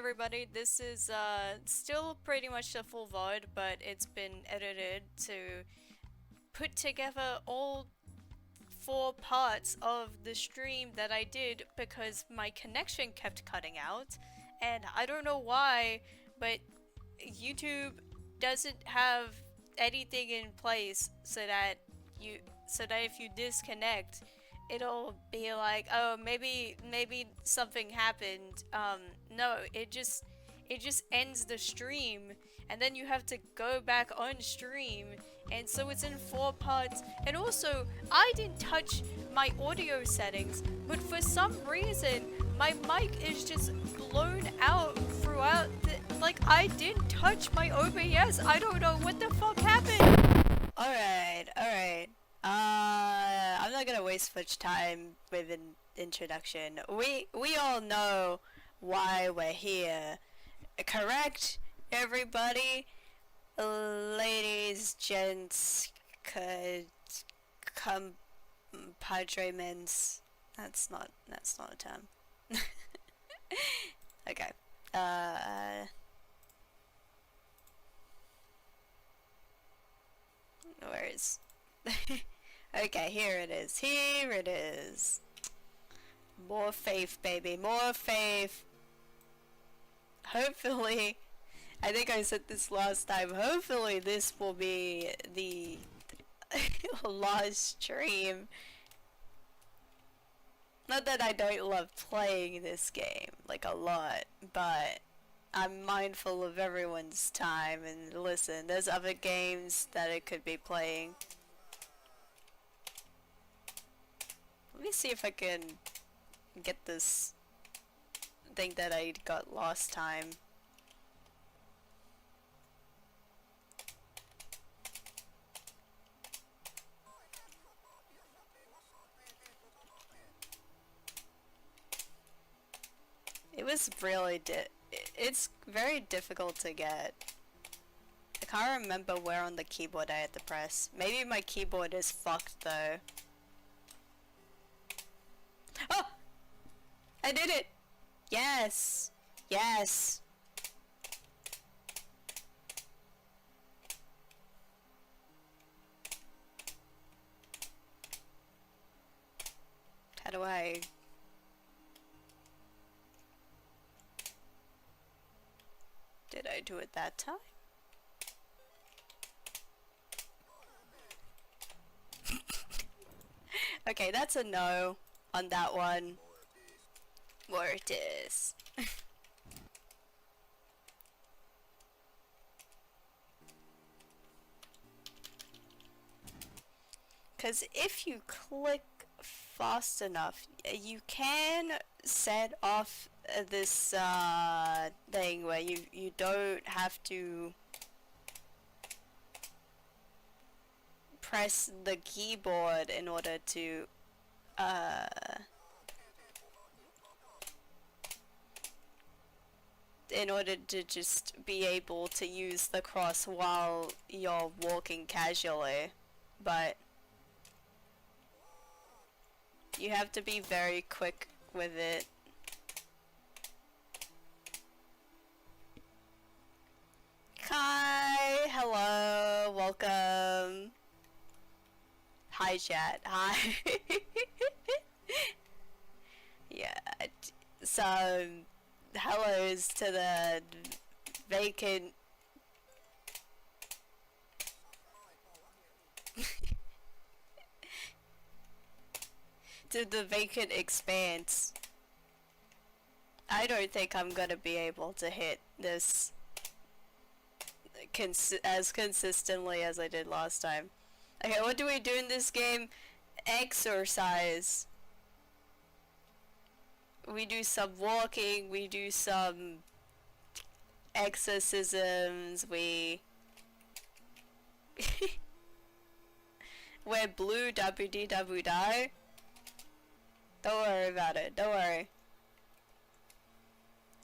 everybody, this is still pretty much the full VOD, but it's been edited to put together all 4 parts of the stream that I did because my connection kept cutting out, and I don't know why, but YouTube doesn't have anything in place so that if you disconnect, it'll be like, oh, maybe something happened. No, it just ends the stream, and then you have to go back on stream, and so it's in 4 parts. And also, I didn't touch my audio settings, but for some reason my mic is just blown out throughout like, I didn't touch my OBS. I don't know what the fuck happened. Alright. I'm not gonna waste much time with an introduction. We all know why we're here. Correct, everybody? Ladies, gents, compadrements. That's not a term. Okay. Where is... Okay, here it is. More faith, baby, more faith. Hopefully, I think I said this last time, hopefully this will be the last stream. Not that I don't love playing this game, like, a lot, but I'm mindful of everyone's time, and listen, there's other games that I could be playing. Let me see if I can get this thing that I got last time. It was really it's very difficult to get. I can't remember where on the keyboard I had to press. Maybe my keyboard is fucked though. Oh! I did it! Yes! Yes! How do I... Did I do it that time? Okay, that's a no on that one. Mortis. Because if you click fast enough, you can set off this thing where you don't have to press the keyboard in order to just be able to use the cross while you're walking casually, but you have to be very quick with it. Hi, hello, welcome. Hi chat, hi. Yeah, some hellos to the vacant to the vacant expanse. I don't think I'm gonna be able to hit this as consistently as I did last time. Okay, what do we do in this game? Exercise. We do some walking, we do some exorcisms, we we're blue WDW die. Don't worry about it, don't worry.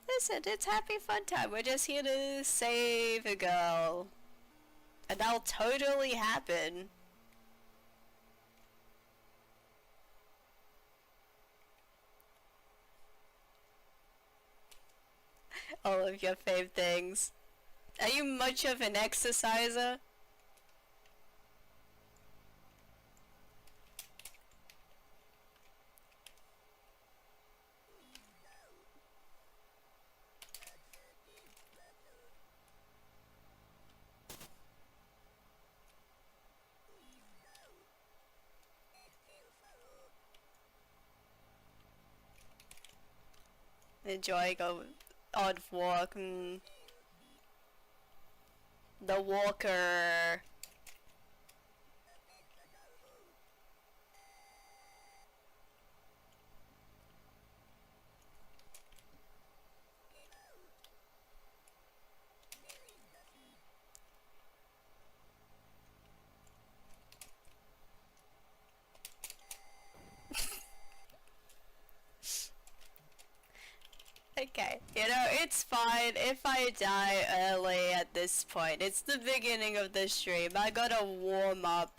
Listen, it's happy fun time. We're just here to save a girl. And that'll totally happen. all of your fave things. Are you much of an exerciser? Enjoying a odd walk. The walker. Okay, you know, it's fine if I die early at this point. It's the beginning of the stream. I gotta warm up.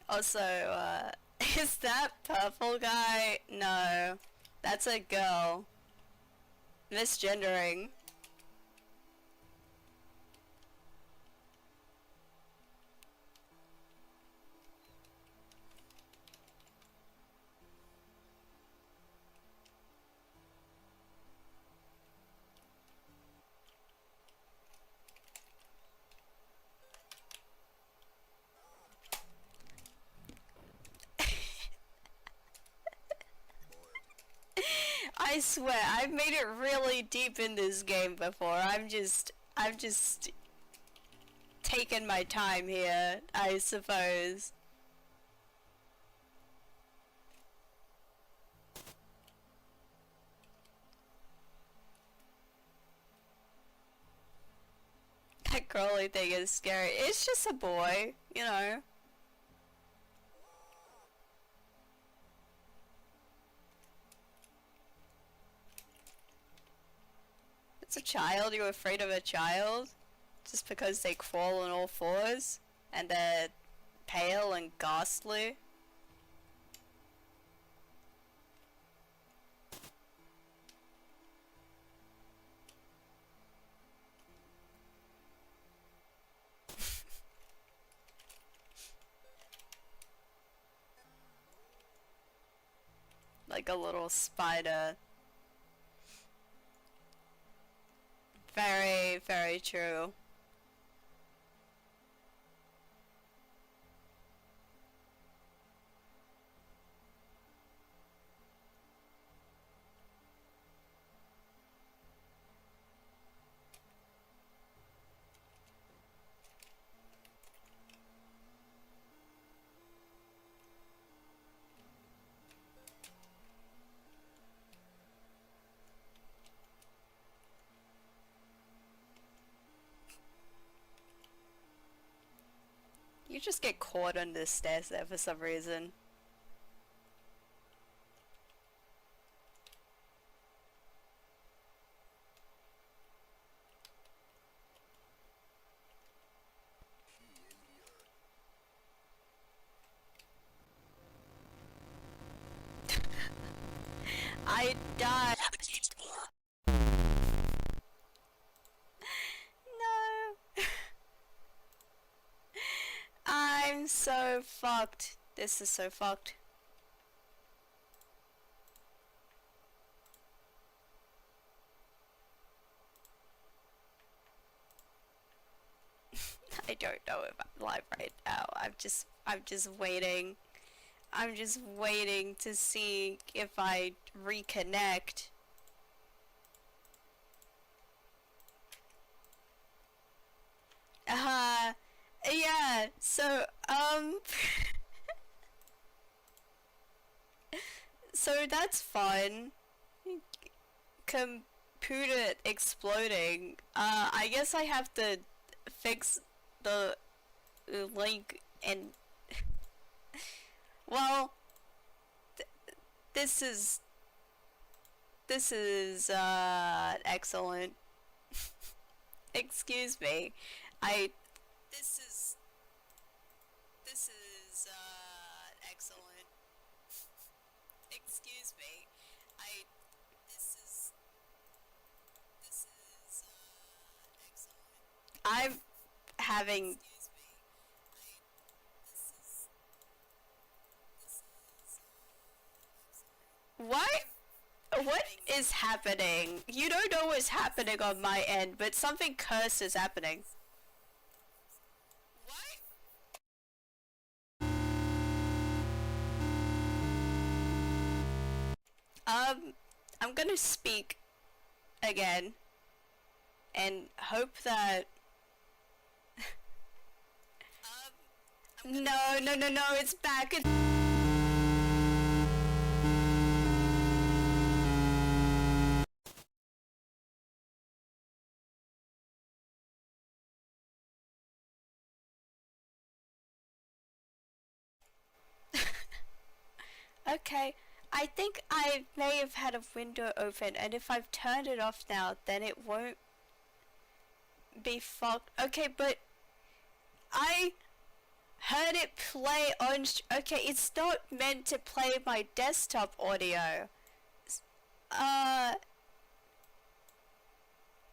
Also, is that purple guy? No. That's a girl. Misgendering. I swear, I've made it really deep in this game before. I'm just taking my time here, I suppose. That crawly thing is scary. It's just a boy, you know. It's a child. You're afraid of a child? Just because they crawl on all fours? And they're pale and ghastly? Like a little spider. Very, very true. You just get caught under the stairs there for some reason. I died. No. I'm so fucked. This is so fucked. I don't know if I'm live right now. I'm just waiting. I'm just waiting to see if I reconnect. Yeah, so, so that's fun. Computer exploding. I guess I have to fix the link and Well, th this is excellent. Excuse me. I this is excellent. Excuse me. I this is excellent. I'm having what? What is happening? You don't know what's happening on my end, but something cursed is happening. Um, I'm gonna speak again and hope that. No, no, no, no, it's back. Okay, I think I may have had a window open, and if I've turned it off now, then it won't be fucked. Okay, but I heard it play on. Okay, it's not meant to play my desktop audio. Uh.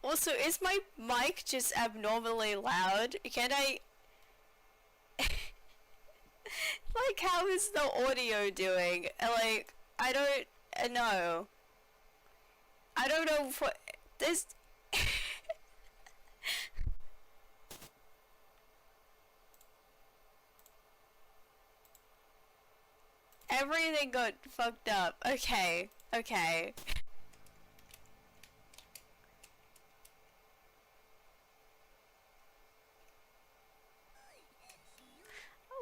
Also, is my mic just abnormally loud? Can I. Like, how is the audio doing? Like, I don't know. I don't know what. This. Everything got fucked up. Okay, okay.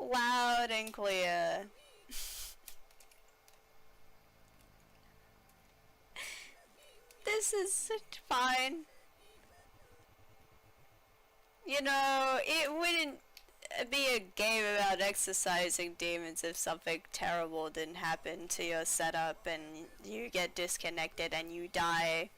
Loud and clear. This is fine. You know, it wouldn't be a game about exercising demons if something terrible didn't happen to your setup and you get disconnected and you die.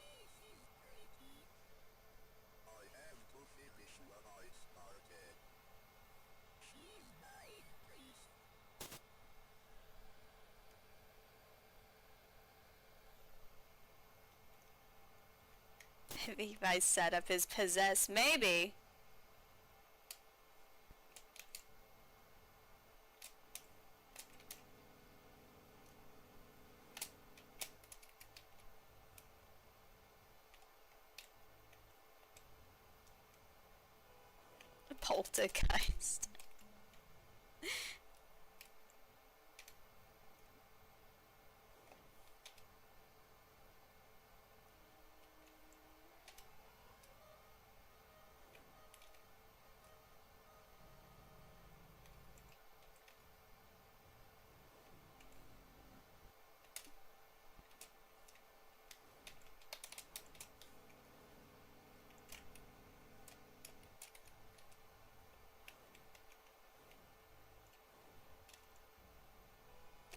Maybe my setup is possessed, maybe. Poltergeist.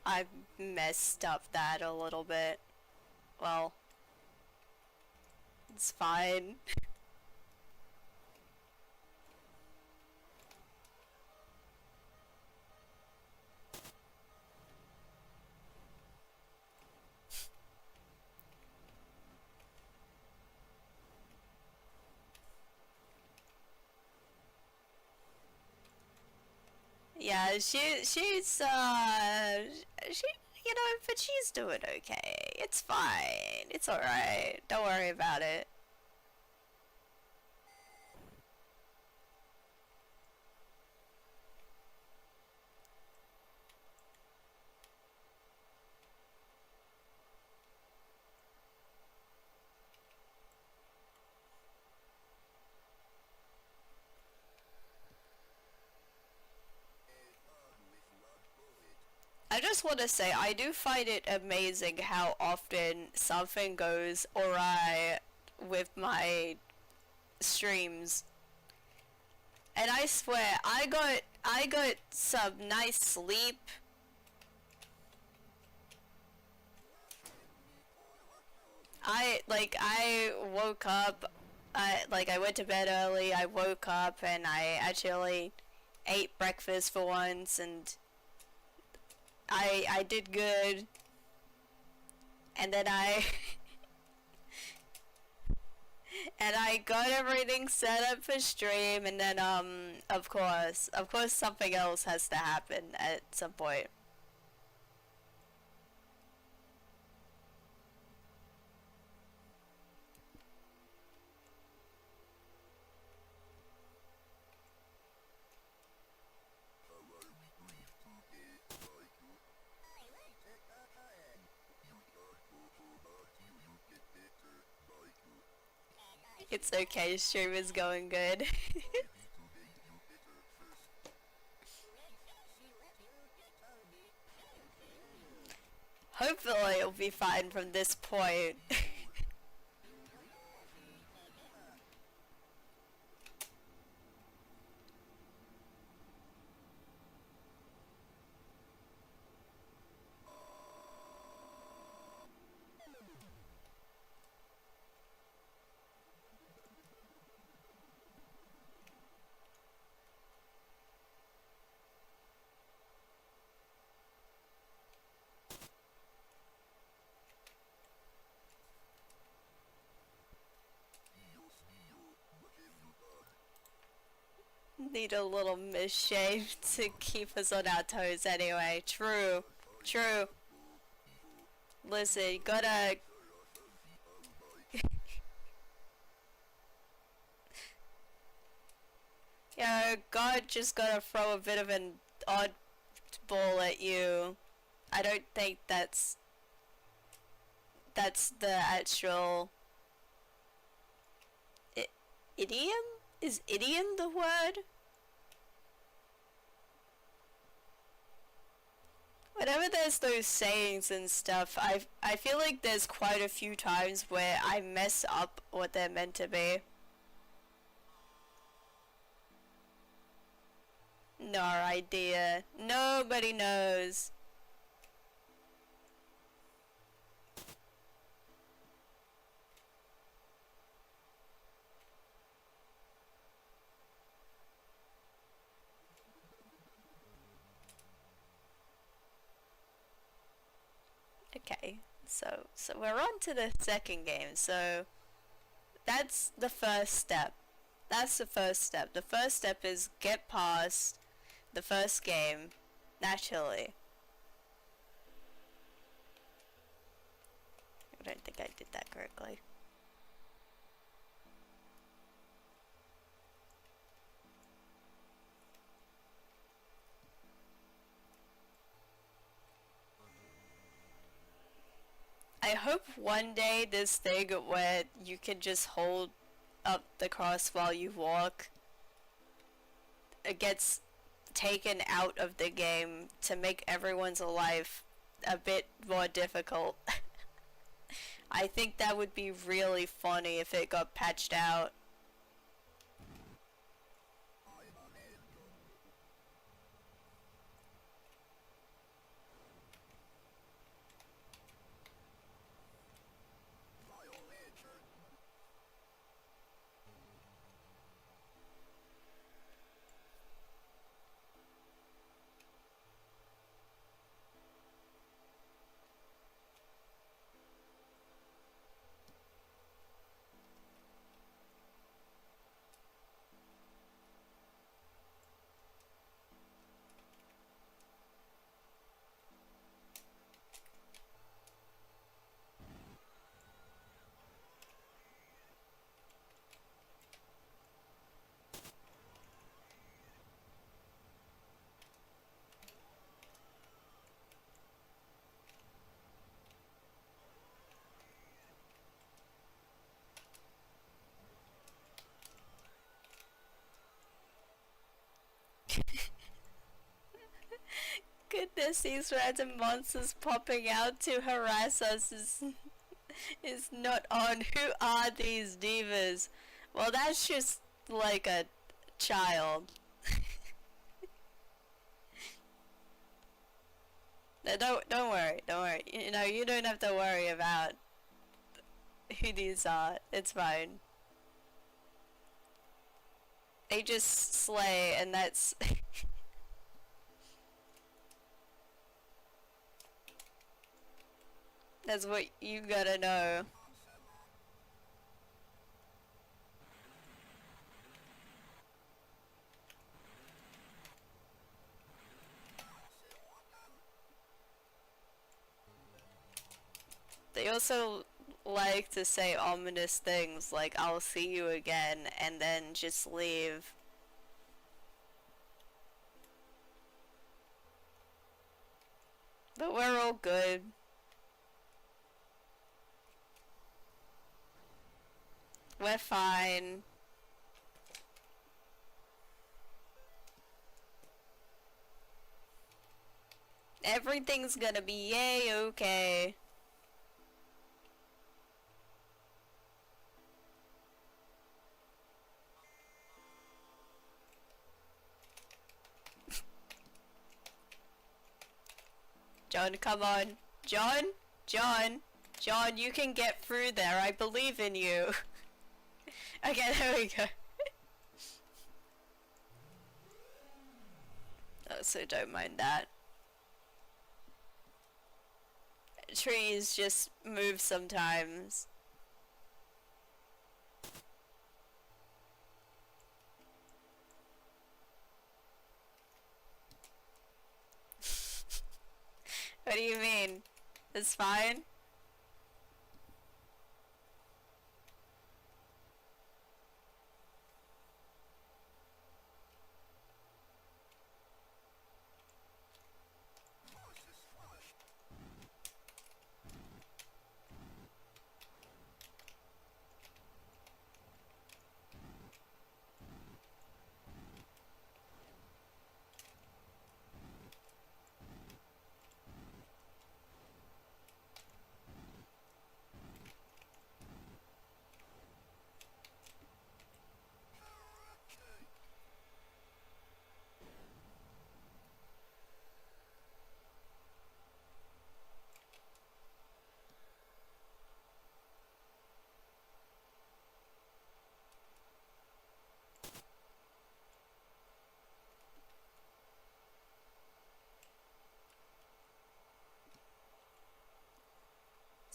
I messed up that a little bit. Well, it's fine. Yeah, she, you know, but she's doing okay. It's fine. It's alright. Don't worry about it. I just want to say, I do find it amazing how often something goes awry with my streams. And I swear, I got some nice sleep I woke up, I went to bed early, I woke up and I actually ate breakfast for once, and I did good, and then I and I got everything set up for stream, and then of course something else has to happen at some point. It's okay, stream is going good. Hopefully it'll be fine from this point. Need a little misshave to keep us on our toes anyway. True. True. Listen, you gotta... God just gotta throw a bit of an odd ball at you. I don't think that's the actual... idiom? Is idiom the word? Whenever there's those sayings and stuff, I feel like there's quite a few times where I mess up what they're meant to be. No idea. Nobody knows. Okay, so we're on to the second game. So that's the first step. That's the first step. The first step is get past the first game naturally. I don't think I did that correctly. I hope one day this thing where you can just hold up the cross while you walk, it gets taken out of the game to make everyone's life a bit more difficult. I think that would be really funny if it got patched out. Goodness, these random monsters popping out to harass us is not on. Who are these divas? Well, that's just like a child. No, don't worry, don't worry. You know, you don't have to worry about who these are. It's fine. They just slay, and that's... that's what you gotta know. They also like to say ominous things like, I'll see you again, and then just leave. But we're all good. We're fine. Everything's gonna be yay okay. John, come on. John? John? John, you can get through there. I believe in you. Okay, there we go. Oh, so don't mind that. Trees just move sometimes. What do you mean? It's fine?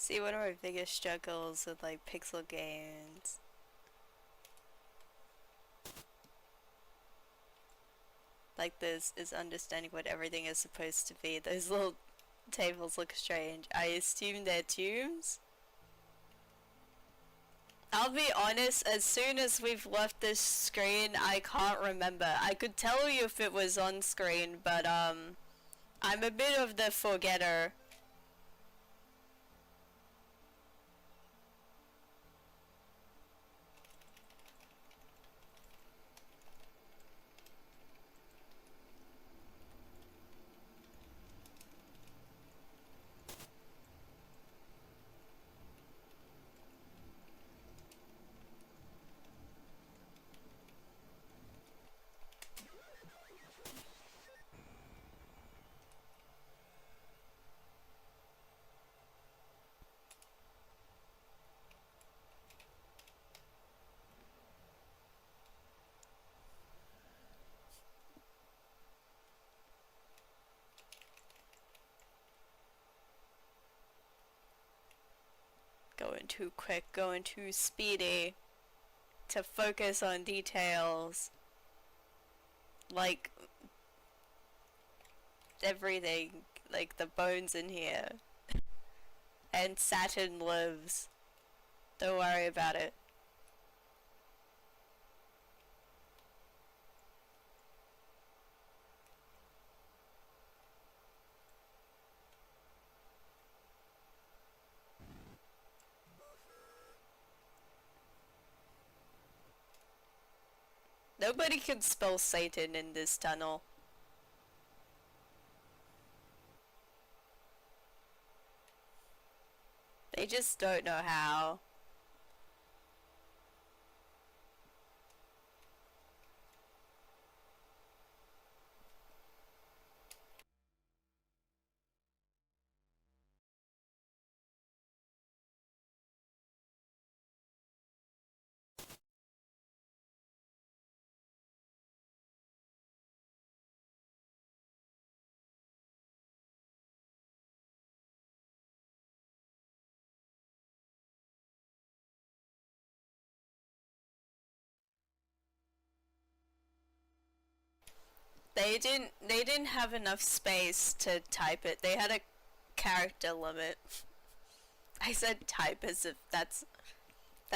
See, one of my biggest struggles with like pixel games like this is understanding what everything is supposed to be. Those little tables look strange. I assume they're tombs? I'll be honest, as soon as we've left this screen, I can't remember. I could tell you if it was on screen, but I'm a bit of the forgetter. Going too quick, going too speedy to focus on details. Like everything, like the bones in here. And Saturn lives. Don't worry about it. Nobody can spell Satan in this tunnel. They just don't know how. They didn't have enough space to type it. They had a character limit. I said type as if that's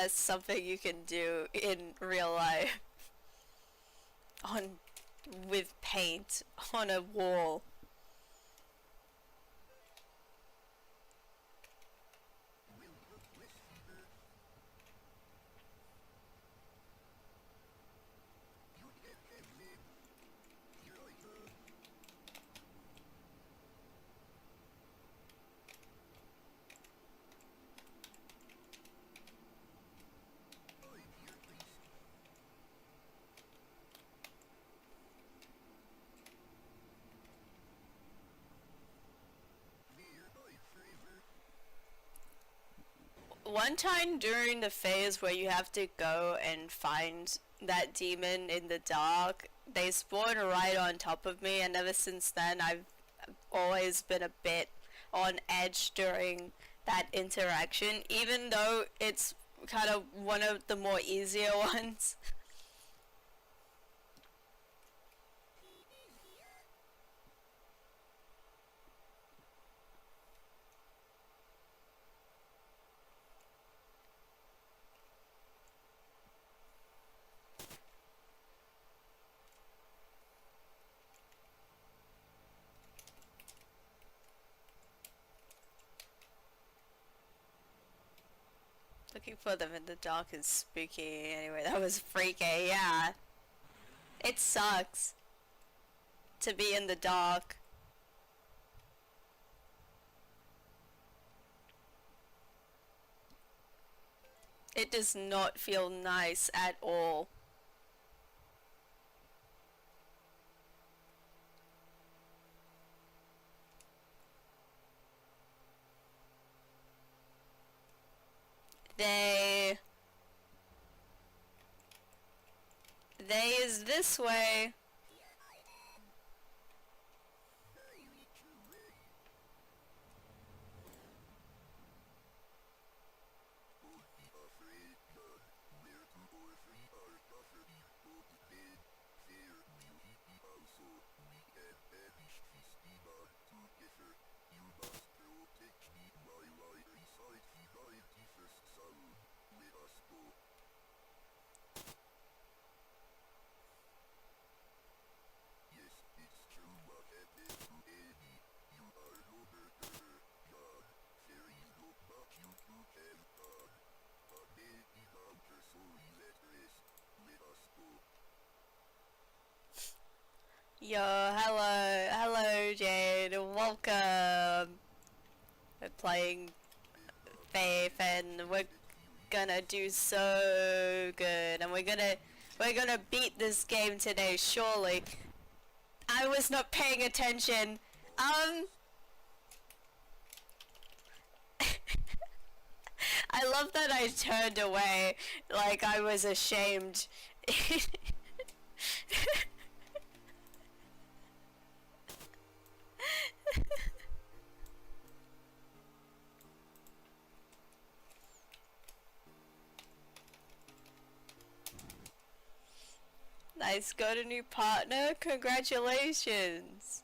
something you can do in real life on with paint on a wall. One time during the phase where you have to go and find that demon in the dark, they spawned right on top of me, and ever since then I've always been a bit on edge during that interaction, even though it's kind of one of the more easier ones. Looking for them in the dark is spooky. Anyway, that was freaky, yeah. It sucks to be in the dark. It does not feel nice at all. They is this way. Yo, hello Jade, welcome. We're playing Faith and we're gonna do so good, and we're gonna beat this game today, surely. I was not paying attention. I love that I turned away like I was ashamed. Nice, got a new partner? Congratulations!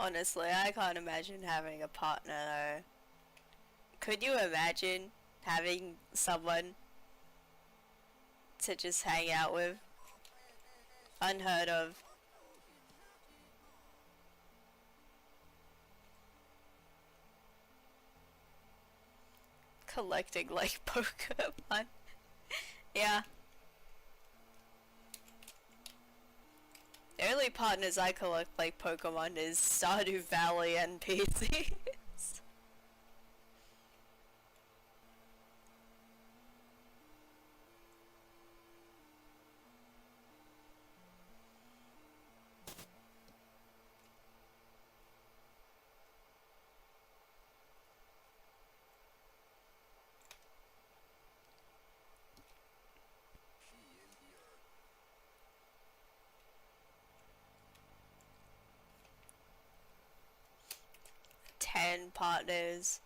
Honestly, I can't imagine having a partner though. Could you imagine having someone to just hang out with? Unheard of. Collecting like Pokemon. Yeah. The only partners I collect like Pokemon is Stardew Valley and PC. 10 partners.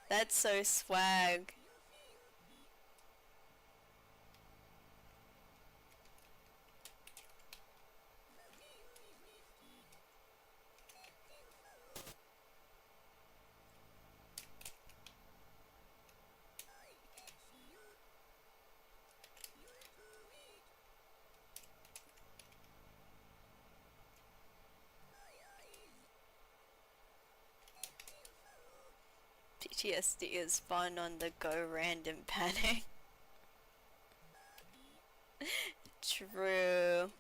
That's so swag. PTSD is fun on the go random panic. True.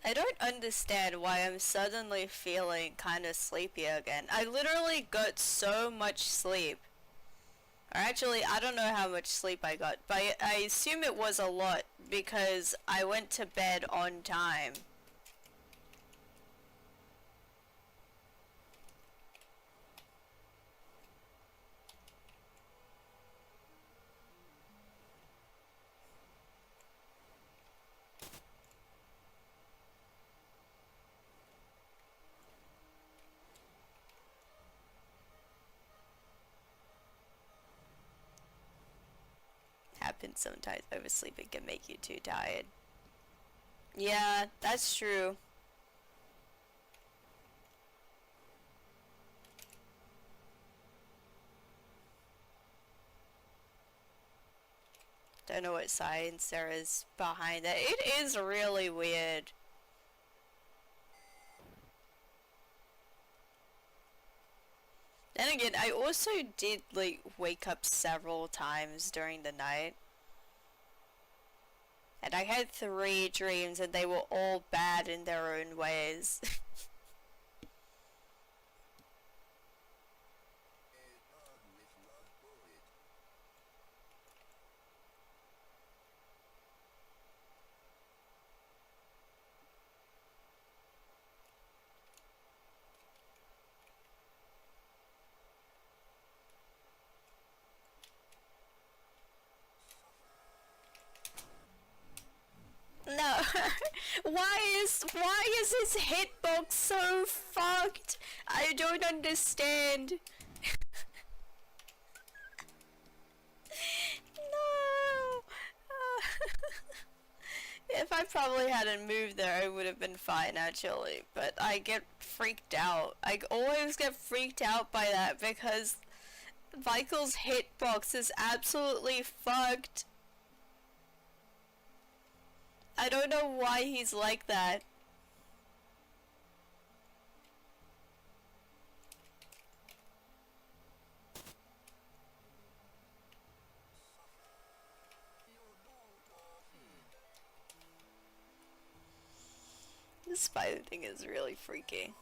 I don't understand why I'm suddenly feeling kind of sleepy again. I literally got so much sleep. Or actually, I don't know how much sleep I got, but I assume it was a lot because I went to bed on time. Happens sometimes. Oversleeping can make you too tired. Yeah, that's true. Don't know what science there is behind it. It is really weird. Then again, I also did like wake up several times during the night. And I had 3 dreams and they were all bad in their own ways. No. why is his hitbox so fucked? I don't understand. No. If I probably hadn't moved there, I would have been fine actually. But I get freaked out. I always get freaked out by that because Michael's hitbox is absolutely fucked. I don't know why he's like that. The spider thing is really freaky.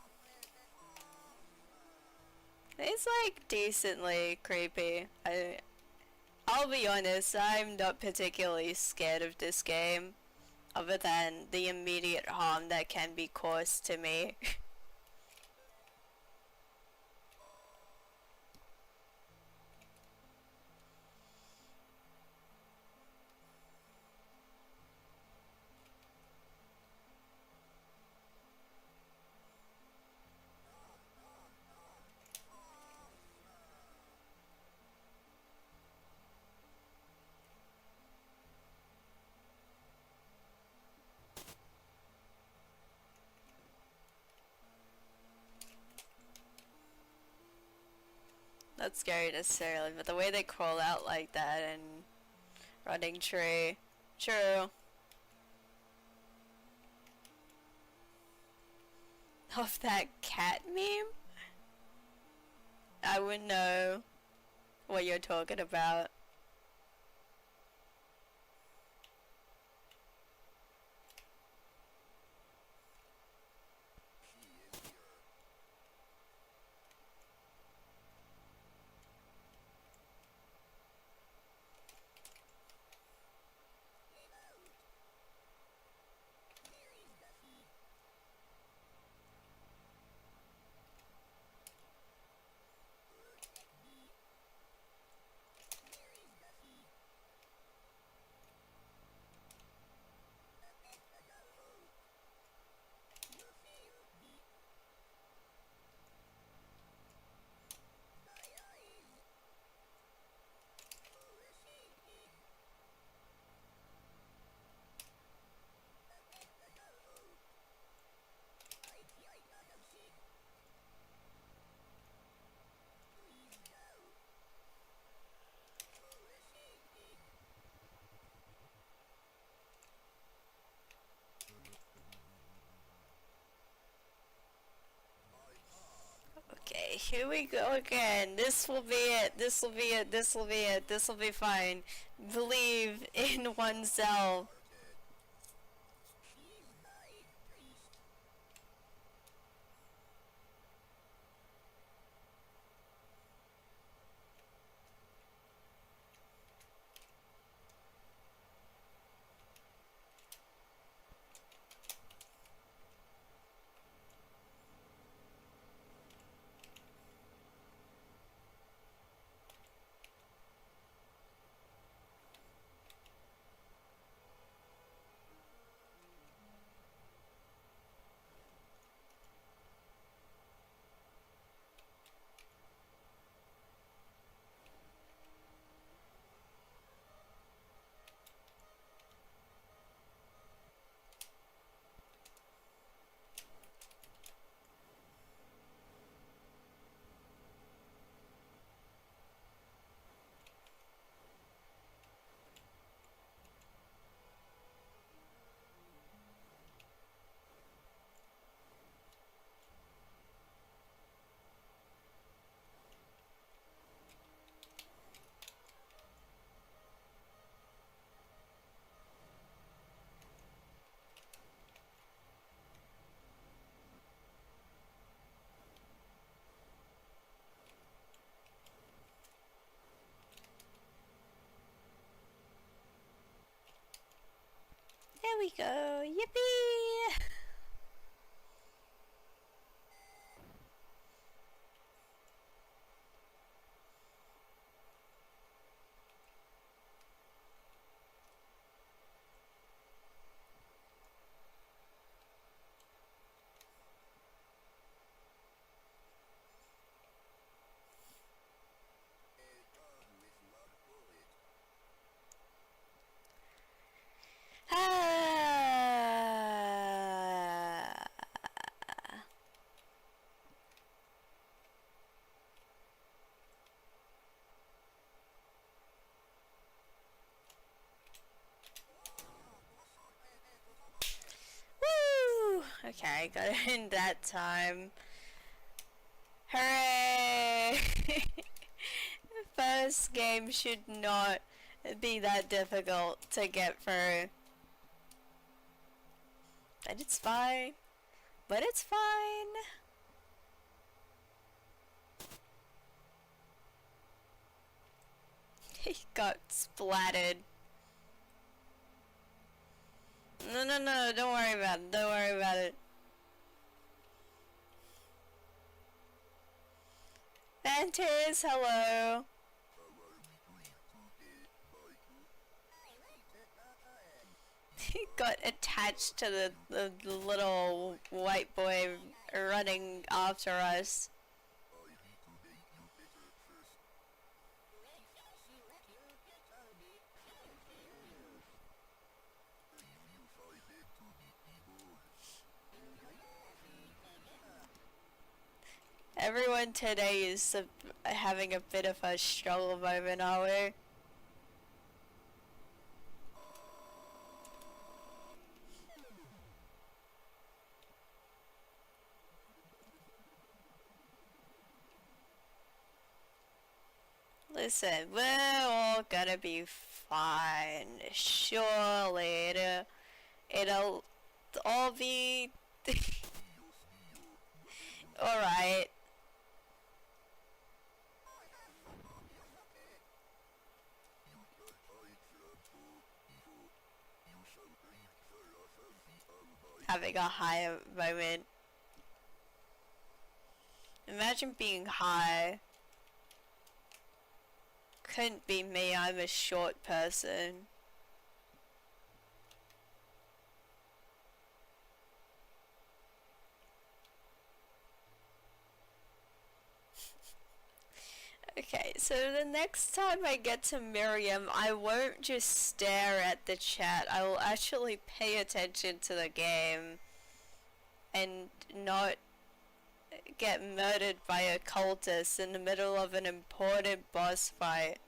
It's like decently creepy. I'll be honest, I'm not particularly scared of this game, other than the immediate harm that can be caused to me. Not scary necessarily, but the way they crawl out like that and running tree. True. Of that cat meme? I wouldn't know what you're talking about. Okay, here we go again. This will be it. This will be it. This will be it. This will be fine. Believe in oneself. There we go. Yippee! Woo! Okay, got it in that time. Hooray! First game should not be that difficult to get through. But it's fine. But it's fine. He got splattered. No, no, no, don't worry about it. Don't worry about it. Mantis, hello. He got attached to the little white boy running after us. Everyone today is having a bit of a struggle moment, are we? Listen, we're all gonna be fine. Surely it'll all be alright. Having a high moment. Imagine being high. Couldn't be me, I'm a short person. Okay, so the next time I get to Miriam, I won't just stare at the chat. I will actually pay attention to the game and not get murdered by a cultist in the middle of an important boss fight.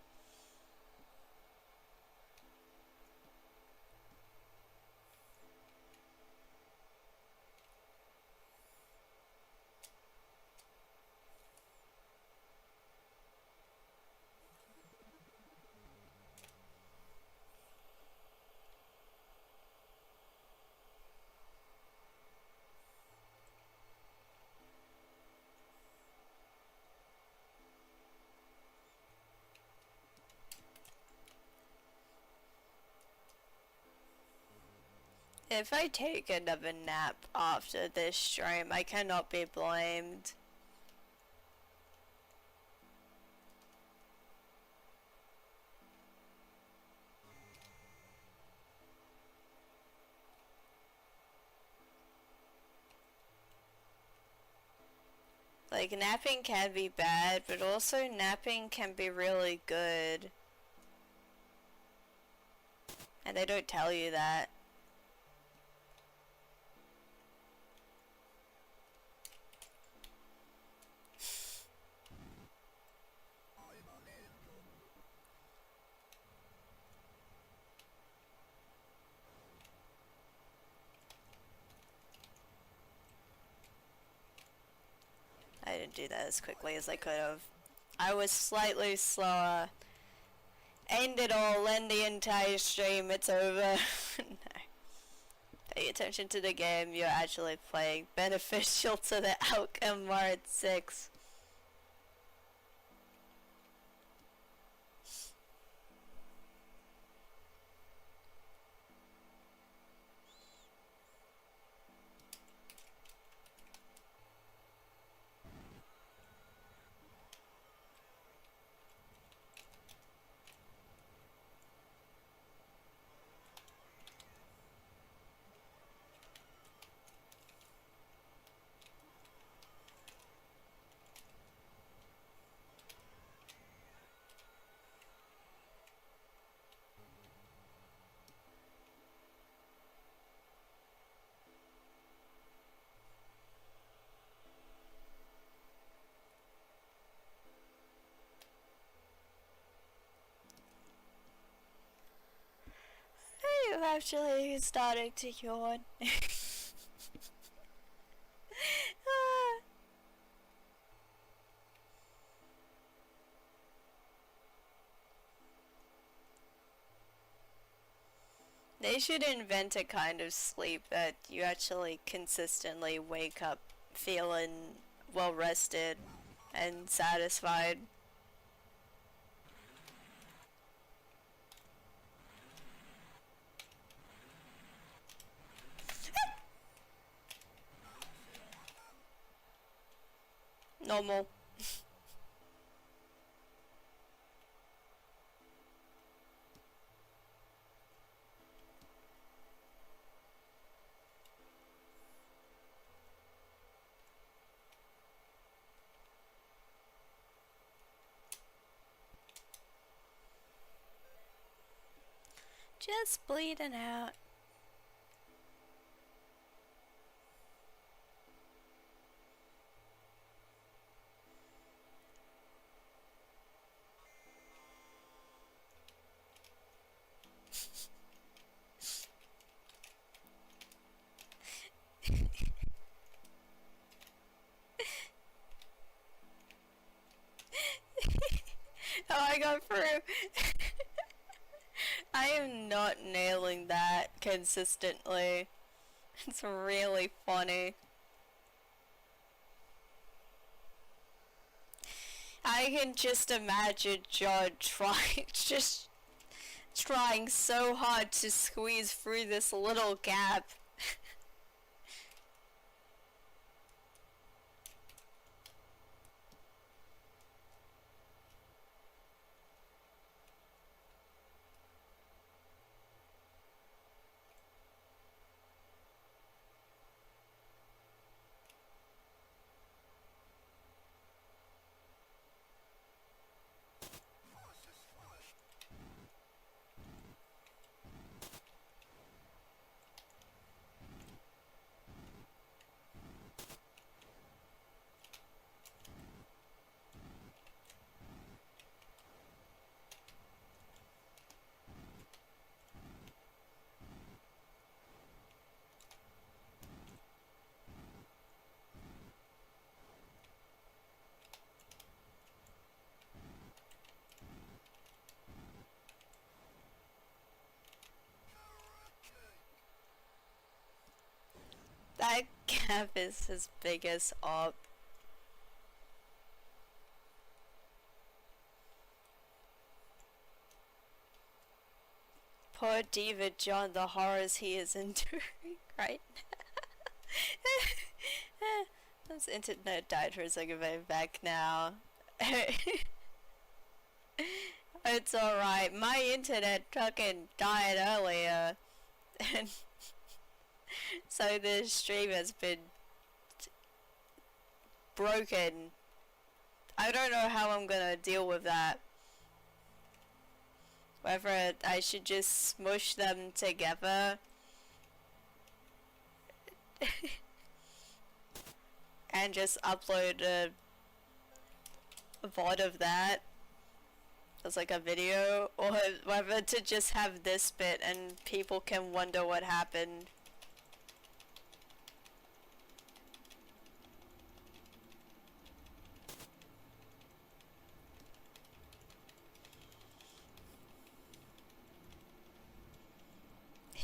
If I take another nap after this stream, I cannot be blamed. Like, napping can be bad, but also napping can be really good. And they don't tell you that. I didn't do that as quickly as I could have. I was slightly slower. End it all, end the entire stream, it's over. No. Pay attention to the game you're actually playing. Beneficial to the outcome, Mart 6. I'm actually starting to yawn. They should invent a kind of sleep that you actually consistently wake up feeling well rested and satisfied. Normal. Just bleeding out. Oh, I got through. I am not nailing that consistently. It's really funny. I can just imagine John just trying so hard to squeeze through this little gap. That gap is as big as up. Poor Diva John, the horrors he is enduring right now. This internet died for a second, but I'm back now. It's alright, my internet fucking died earlier. And so the stream has been broken. I don't know how I'm gonna deal with that. Whether I should just smush them together and just upload a VOD of that as like a video, or whether to just have this bit and people can wonder what happened.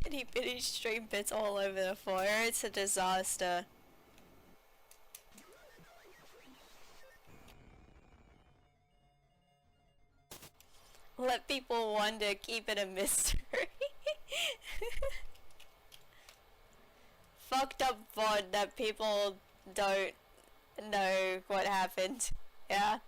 Itty bitty stream bits all over the floor, it's a disaster. Let people wonder, keep it a mystery. Fucked up VOD that people don't know what happened. Yeah.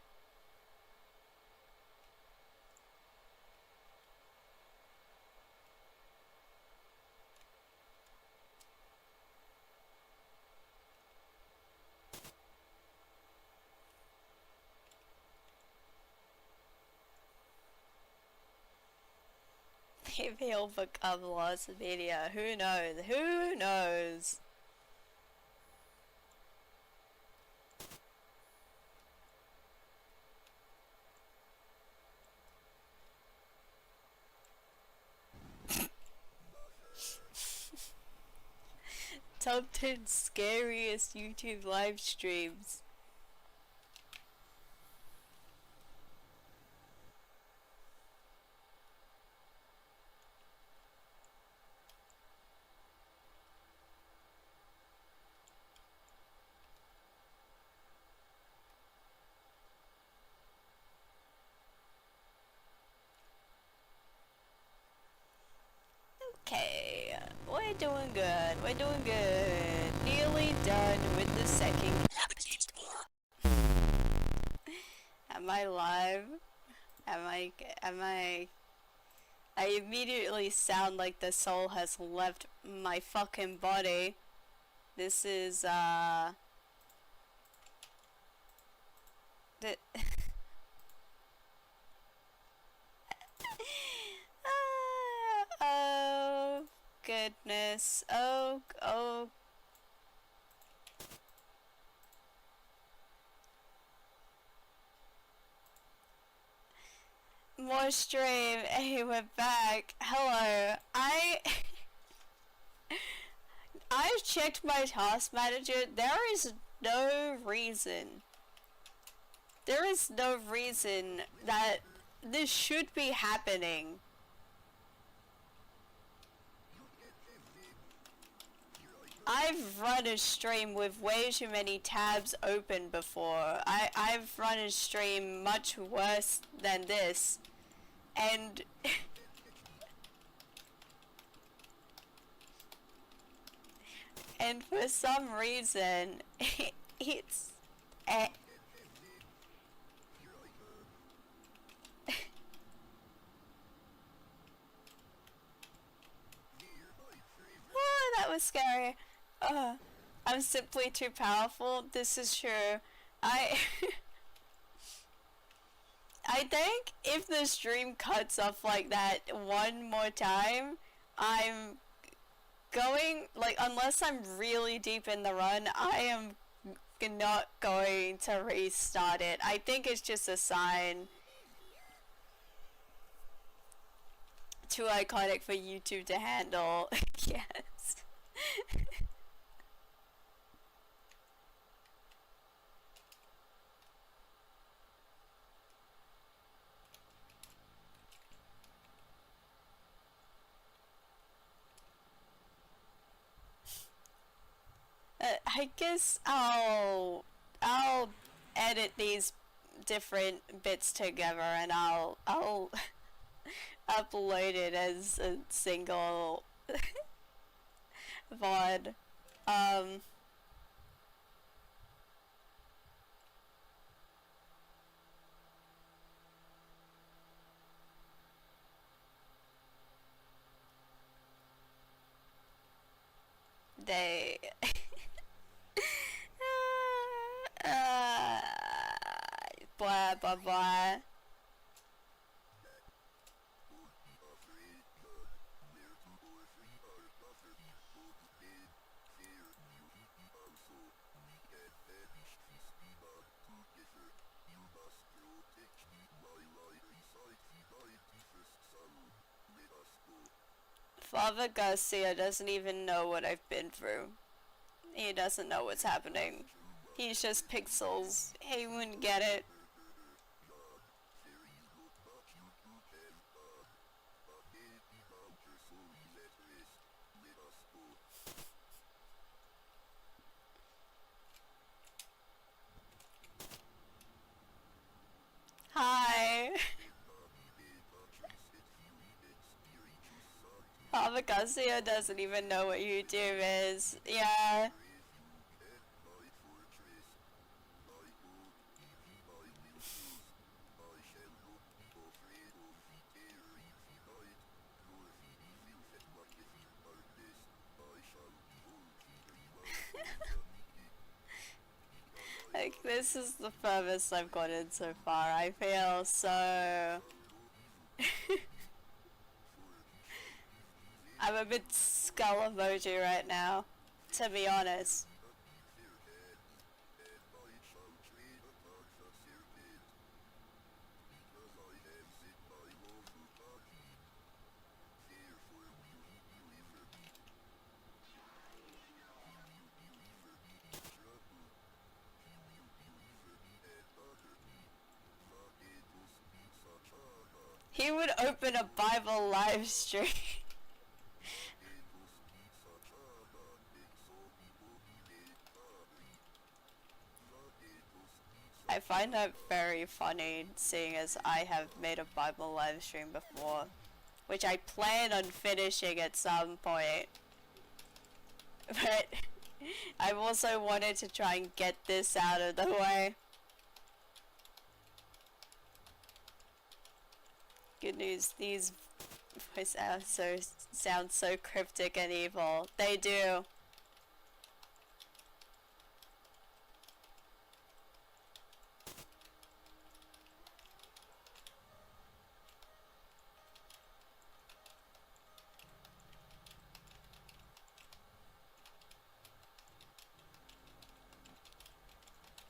Maybe he'll become lost media. Who knows? Who knows? Top 10 scariest YouTube live streams. Okay, we're doing good. We're doing good. Nearly done with the second. I live? I immediately sound like the soul has left my fucking body. This is, oh, goodness. Oh. More stream. Hey, we're back. Hello. I've checked my task manager. There is no reason that this should be happening. I've run a stream with way too many tabs open before. I've run a stream much worse than this. And and for some reason it's oh, that was scary. I'm simply too powerful. This is true. I think if the stream cuts off like that one more time, I'm going, like, unless I'm really deep in the run, I am not going to restart it. I think it's just a sign. Too iconic for YouTube to handle. Yes. I guess I'll edit these different bits together and I'll upload it as a single VOD. They blah blah blah. Father Garcia doesn't even know what I've been through. He doesn't know what's happening. He's just pixels. He wouldn't get it. Hi. Father Garcia doesn't even know what YouTube is. Yeah. Like, this is the furthest I've gotten so far. I feel so... I'm a bit skull emoji right now, to be honest. He would open a Bible live stream. I find that very funny, seeing as I have made a Bible live stream before, which I plan on finishing at some point. But I've also wanted to try and get this out of the way. Good news, these voice sound so cryptic and evil. They do.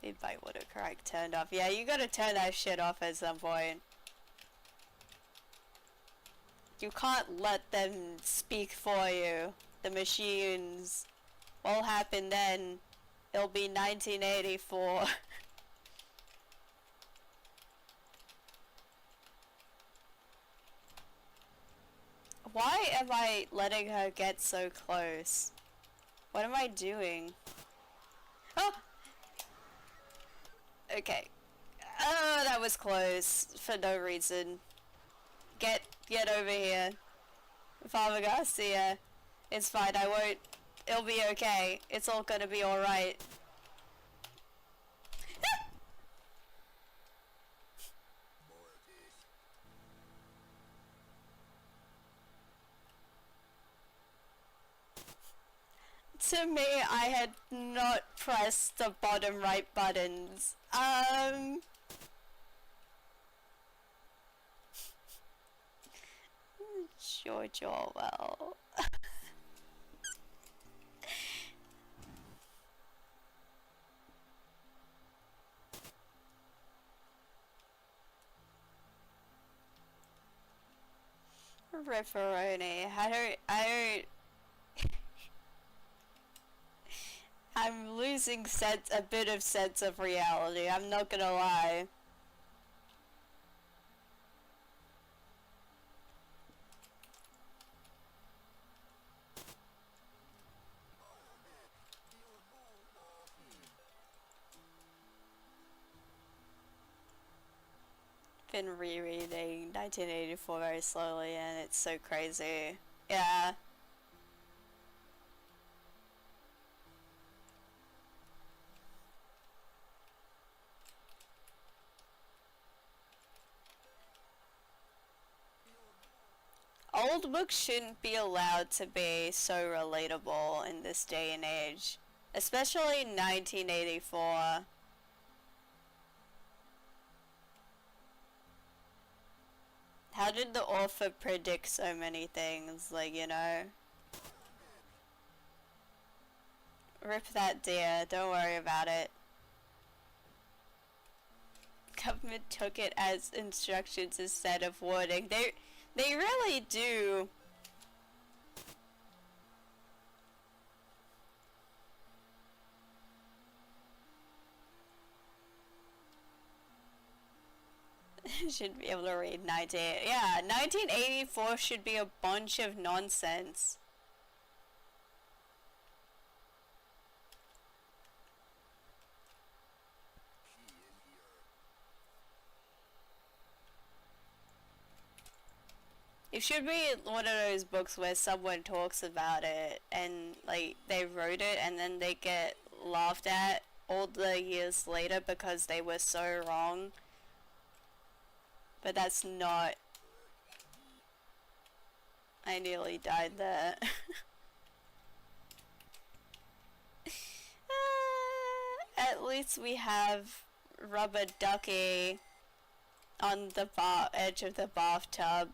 Invite autocorrect turned off. Yeah, you gotta turn that shit off at some point. You can't let them speak for you. The machines will happen then. It'll be 1984. Why am I letting her get so close? What am I doing? Oh! Okay. Oh, that was close for no reason. Get over here. Father Garcia. It's fine, I won't. It'll be okay. It's all gonna be alright. To me, I had not pressed the bottom right buttons. George Orwell. Ripperoni. I don't I'm losing a bit of sense of reality, I'm not gonna lie. Been rereading 1984 very slowly and it's so crazy. Yeah. Old books shouldn't be allowed to be so relatable in this day and age. Especially 1984. How did the author predict so many things, like, you know? Rip that deer, don't worry about it. Government took it as instructions instead of warning. They really do. Should be able to read 1984 should be a bunch of nonsense. It should be one of those books where someone talks about it and like they wrote it and then they get laughed at all the years later because they were so wrong. But that's not. I nearly died there. At least we have Rubber Ducky on the edge of the bathtub.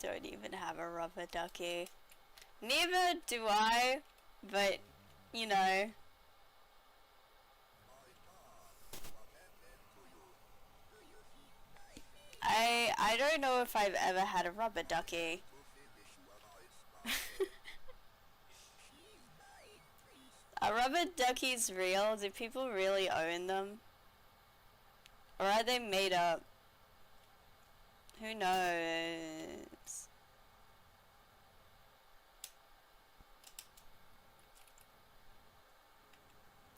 Don't even have a rubber ducky. Neither do I, but, you know. I don't know if I've ever had a rubber ducky. Are rubber duckies real? Do people really own them? Or are they made up? Who knows?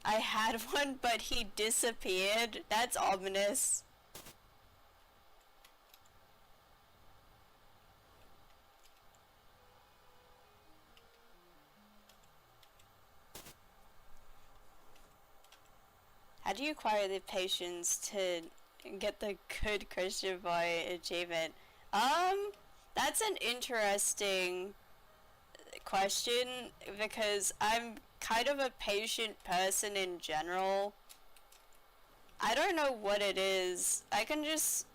I had one, but he disappeared. That's ominous. How do you acquire the patience to get the good Christian boy achievement? That's an interesting question because I'm kind of a patient person in general. I don't know what it is. I can just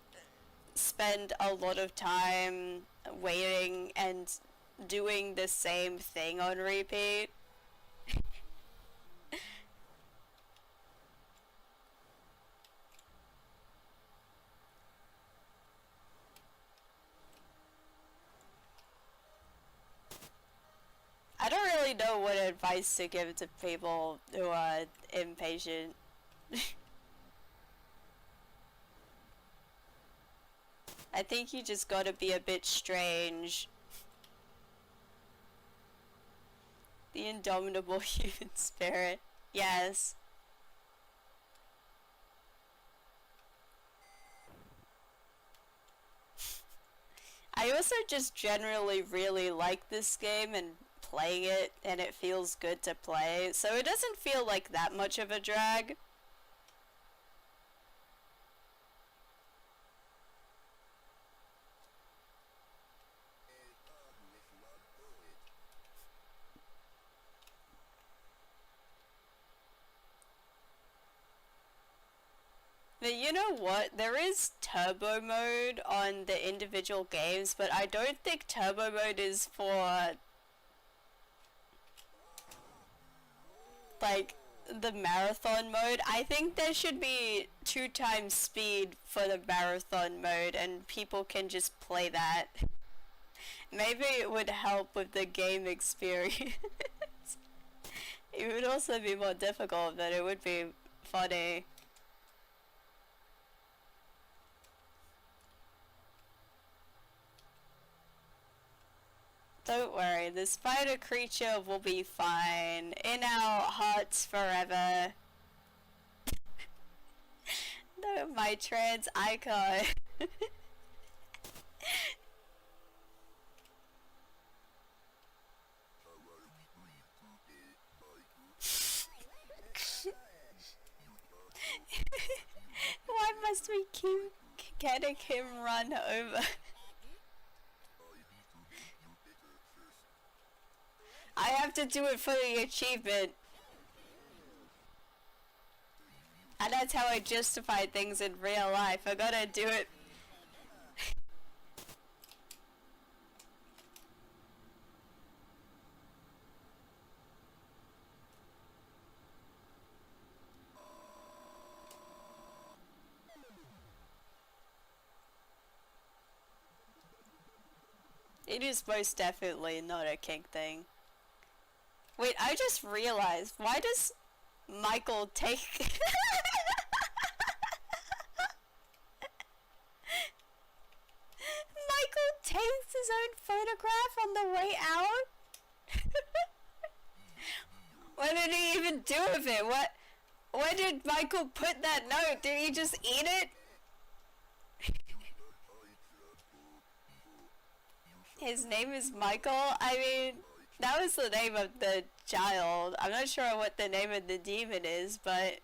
spend a lot of time waiting and doing the same thing on repeat. I don't really know what advice to give to people who are impatient. I think you just gotta be a bit strange. The indomitable human spirit. Yes. I also just generally really like this game and playing it, and it feels good to play, so it doesn't feel like that much of a drag. But you know what? There is turbo mode on the individual games, but I don't think turbo mode is for like the marathon mode. I think there should be 2 times speed for the marathon mode and people can just play that. Maybe it would help with the game experience. It would also be more difficult, but it would be funny. Don't worry, the spider creature will be fine. In our hearts forever. No, my trans icon. Why must we keep getting him run over? I have to do it for the achievement. And that's how I justify things in real life. I gotta do it. It is most definitely not a kink thing. Wait, I just realized, why does Michael take... Michael takes his own photograph on the way out? What did he even do with it? What? Where did Michael put that note? Did he just eat it? His name is Michael? I mean, that was the name of the child. I'm not sure what the name of the demon is, but...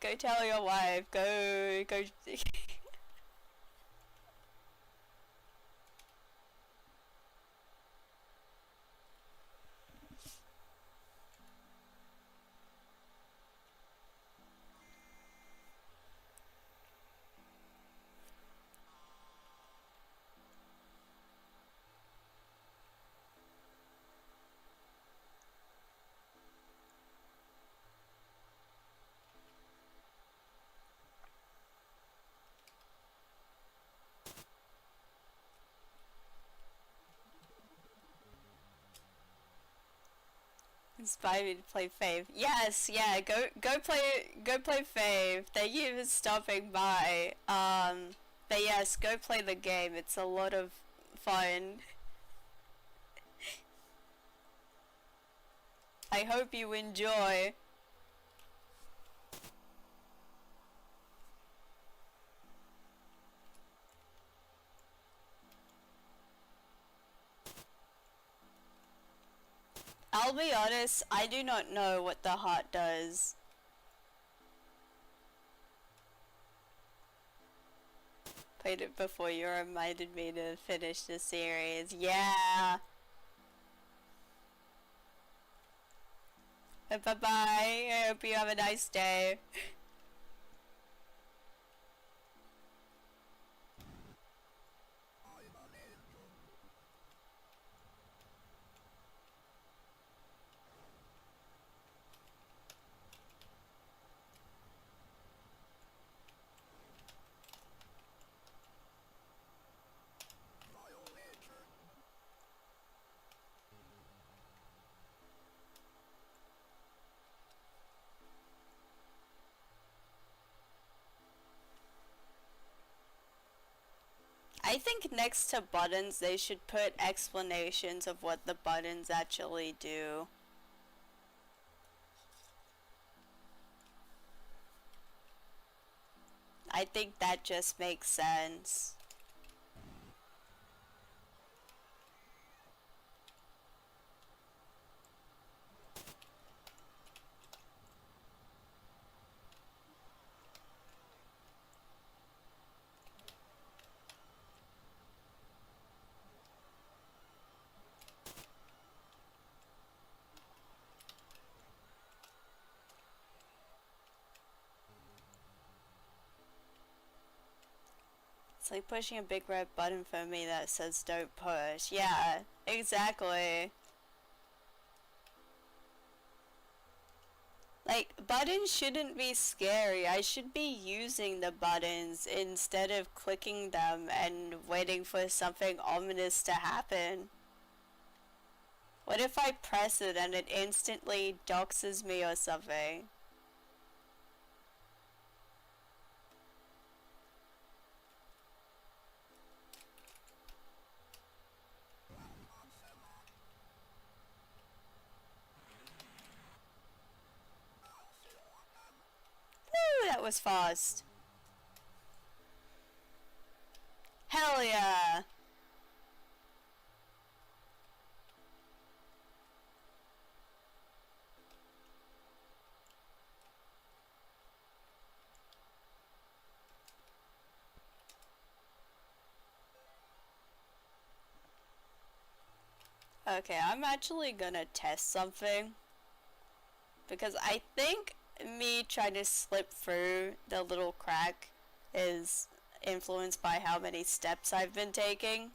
Go tell your wife. Go... Inspire me to play Fave. Yes, yeah, go play Fave. Thank you for stopping by. But yes, go play the game. It's a lot of fun. I hope you enjoy. I'll be honest, I do not know what the heart does. Played it before, you reminded me to finish the series. Yeah! Bye-bye, I hope you have a nice day. I think next to buttons they should put explanations of what the buttons actually do. I think that just makes sense. It's like pushing a big red button for me that says don't push. Yeah, exactly. Like, buttons shouldn't be scary. I should be using the buttons instead of clicking them and waiting for something ominous to happen. What if I press it and it instantly doxes me or something? Woo, that was fast. Hell yeah! Okay, I'm actually gonna test something. Because I think me trying to slip through the little crack is influenced by how many steps I've been taking.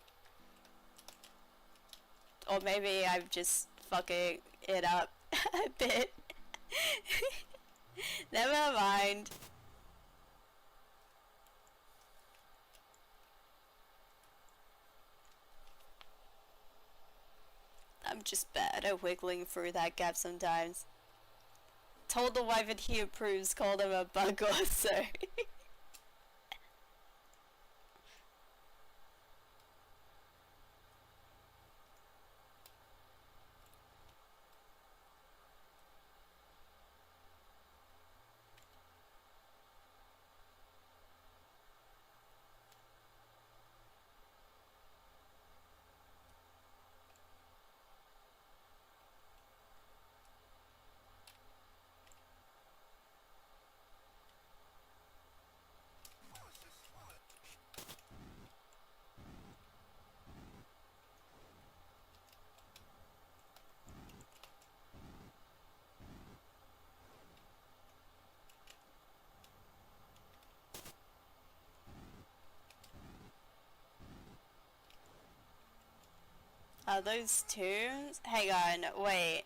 Or maybe I'm just fucking it up a bit. Never mind. I'm just bad at wiggling through that gap sometimes. Told the wife that he approves, called him a bug also. Are those tombs? Hang on, wait.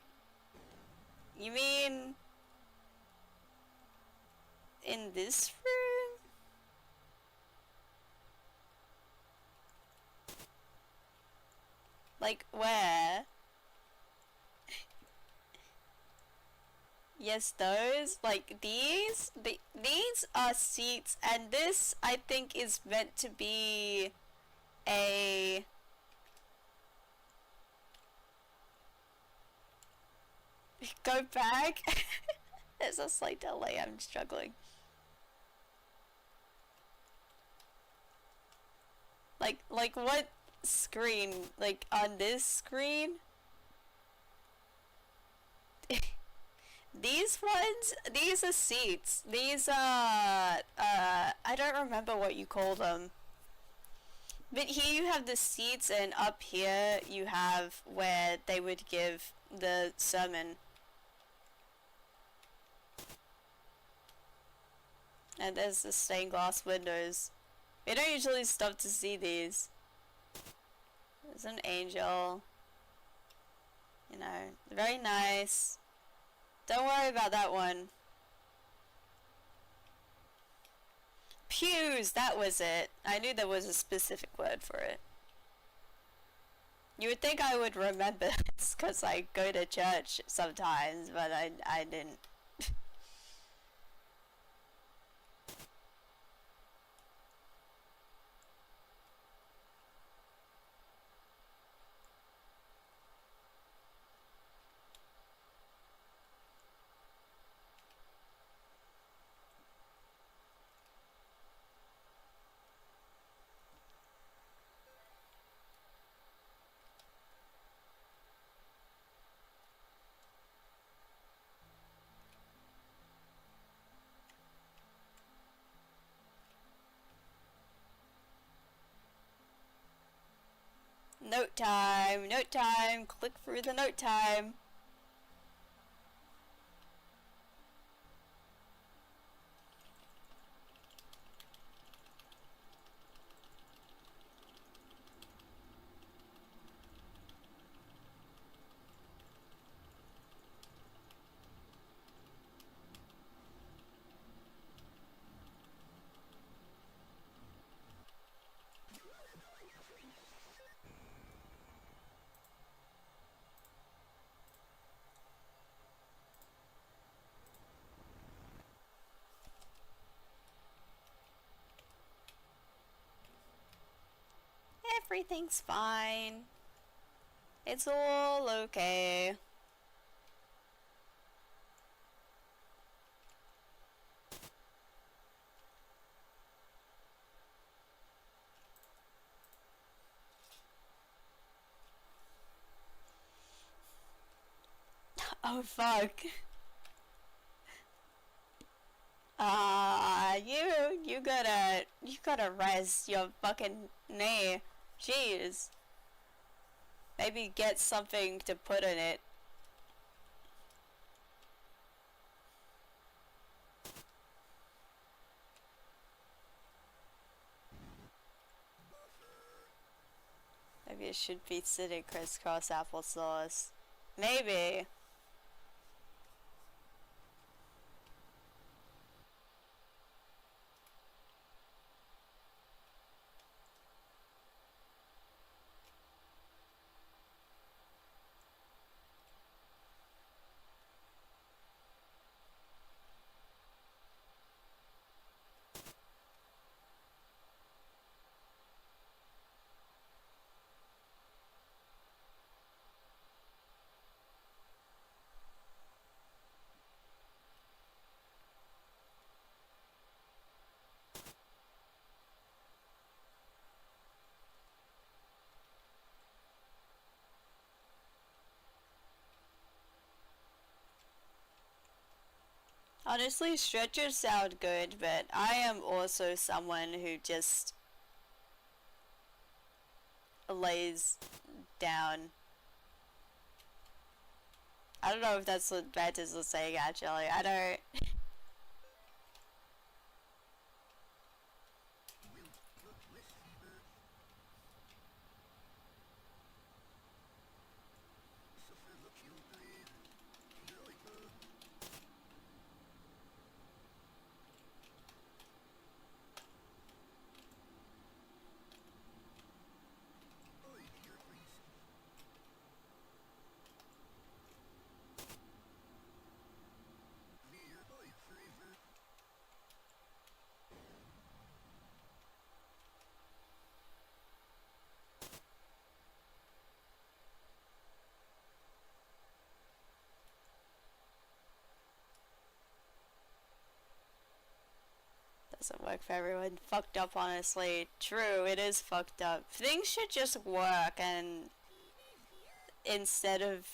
You mean in this room? Like where? Yes, those. Like these are seats, and this I think is meant to be a go back. There's a slight delay. I'm struggling. Like what screen? Like on this screen? These ones, these are seats. These are, I don't remember what you call them. But here you have the seats, and up here you have where they would give the sermon. And there's the stained glass windows. We don't usually stop to see these. There's an angel. You know, very nice. Don't worry about that one. Pews, that was it. I knew there was a specific word for it. You would think I would remember this because I go to church sometimes, but I didn't. Note time, note time, click through the note time. Everything's fine. It's all okay. Oh fuck. You gotta rest your fucking knee. Jeez. Maybe get something to put in it. Maybe it should be sitting crisscross applesauce. Maybe. Honestly, stretchers sound good, but I am also someone who just lays down. I don't know if that's what Baptist was saying actually. I don't. doesn't work for everyone. Fucked up, honestly. True, it is fucked up. Things should just work, and instead of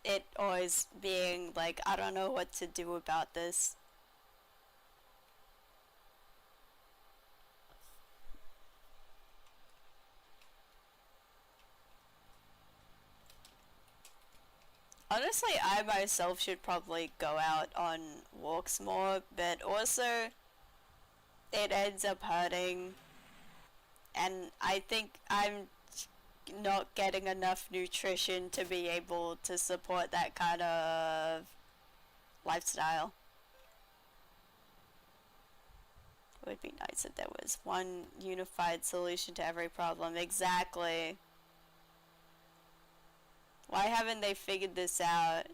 it always being like, I don't know what to do about this. Honestly, I myself should probably go out on walks more, but also it ends up hurting, and I think I'm not getting enough nutrition to be able to support that kind of lifestyle. It would be nice if there was one unified solution to every problem. Exactly. Why haven't they figured this out?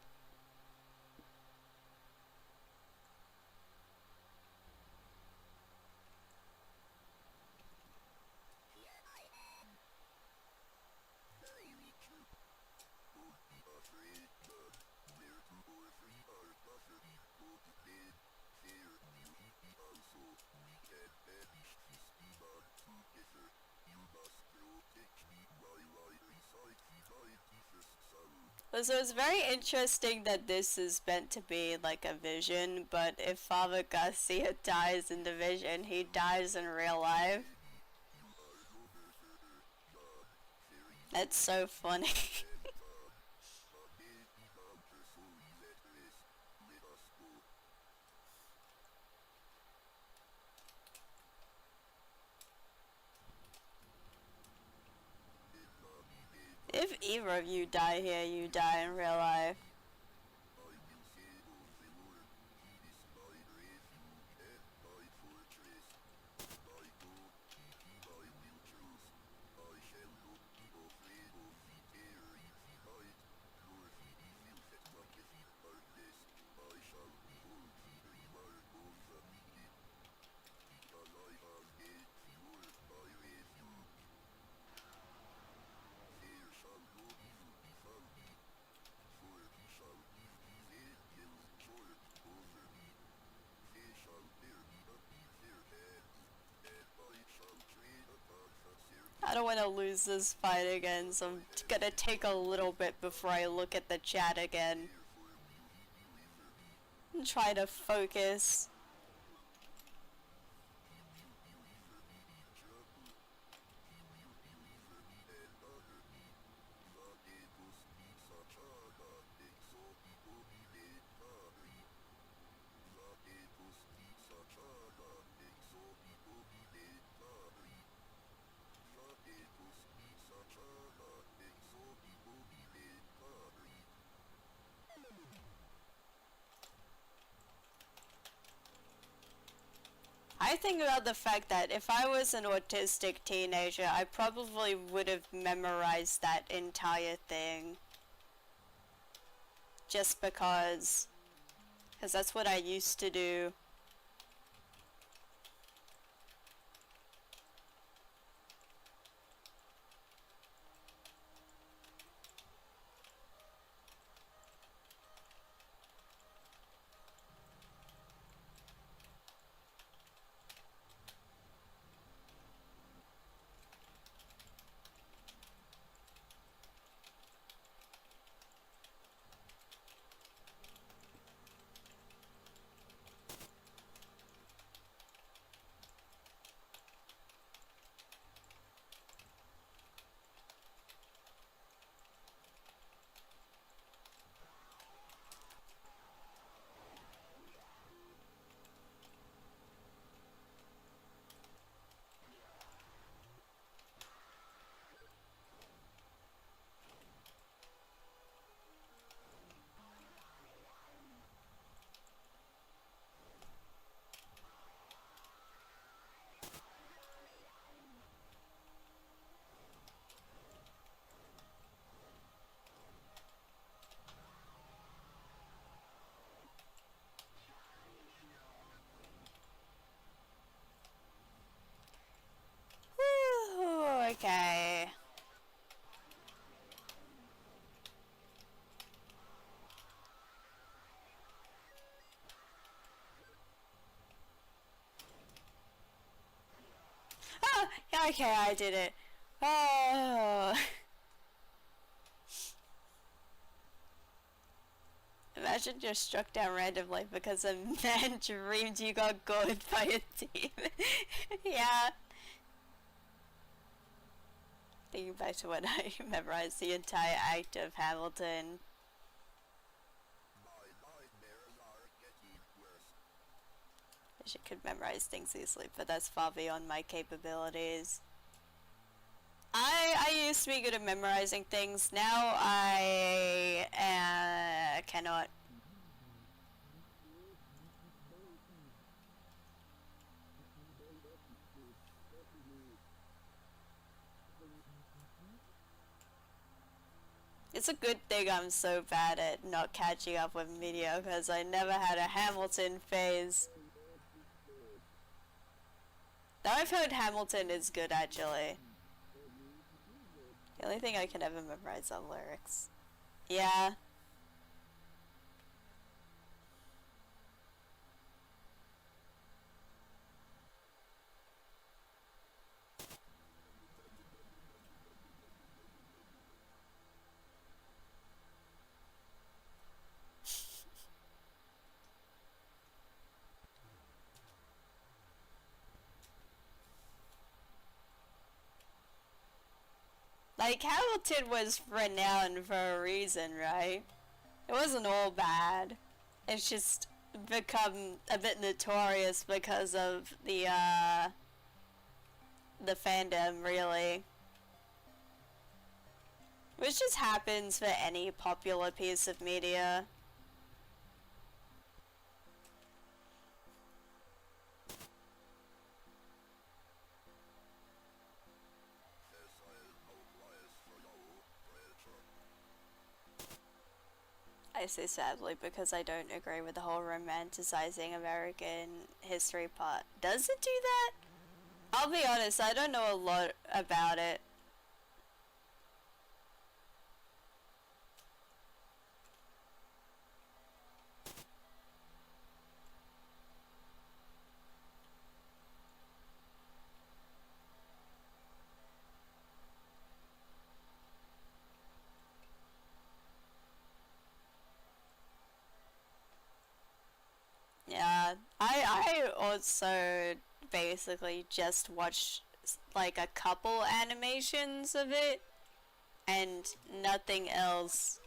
So it's very interesting that this is meant to be like a vision, but if Father Garcia dies in the vision, he dies in real life. That's so funny. If either of you die here, you die in real life. I don't want to lose this fight again, so I'm gonna take a little bit before I look at the chat again. And try to focus. I think about the fact that if I was an autistic teenager, I probably would have memorized that entire thing. Just because that's what I used to do. Okay, I did it. Oh. Imagine you're struck down randomly because a man dreamed you got gored by a demon. Yeah. Thinking back to when I memorized the entire act of Hamilton. I wish I could memorize things easily, but that's far beyond my capabilities. I used to be good at memorizing things. Now I cannot. It's a good thing I'm so bad at not catching up with media because I never had a Hamilton phase. Though I've heard Hamilton is good actually. The only thing I can ever memorize are lyrics. Yeah. Like, Hamilton was renowned for a reason, right? It wasn't all bad. It's just become a bit notorious because of the fandom, really. Which just happens for any popular piece of media. I say sadly because I don't agree with the whole romanticizing American history part. Does it do that? I'll be honest, I don't know a lot about it. Yeah, I also basically just watched like a couple animations of it and nothing else.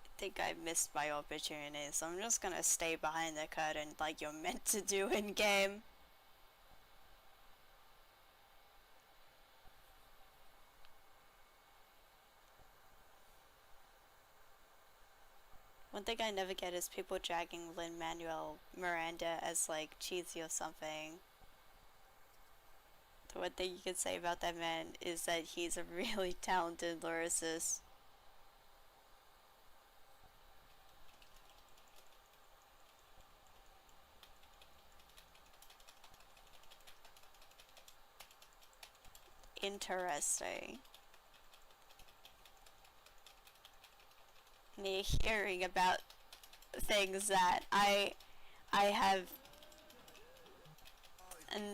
I think I missed my opportunity, so I'm just gonna stay behind the curtain like you're meant to do in game. One thing I never get is people dragging Lin-Manuel Miranda as like cheesy or something. The one thing you could say about that man is that he's a really talented lyricist. Interesting. Me hearing about things that I have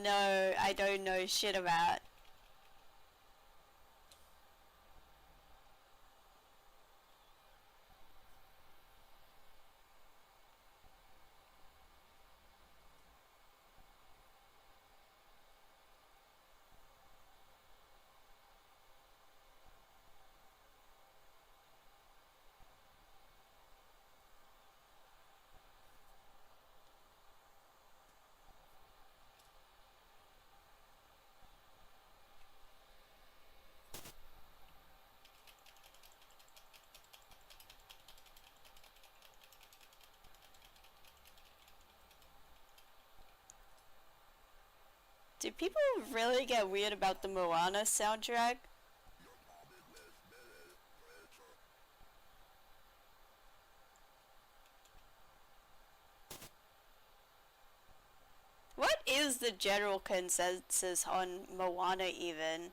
no, I don't know shit about. Do people really get weird about the Moana soundtrack? What is the general consensus on Moana even?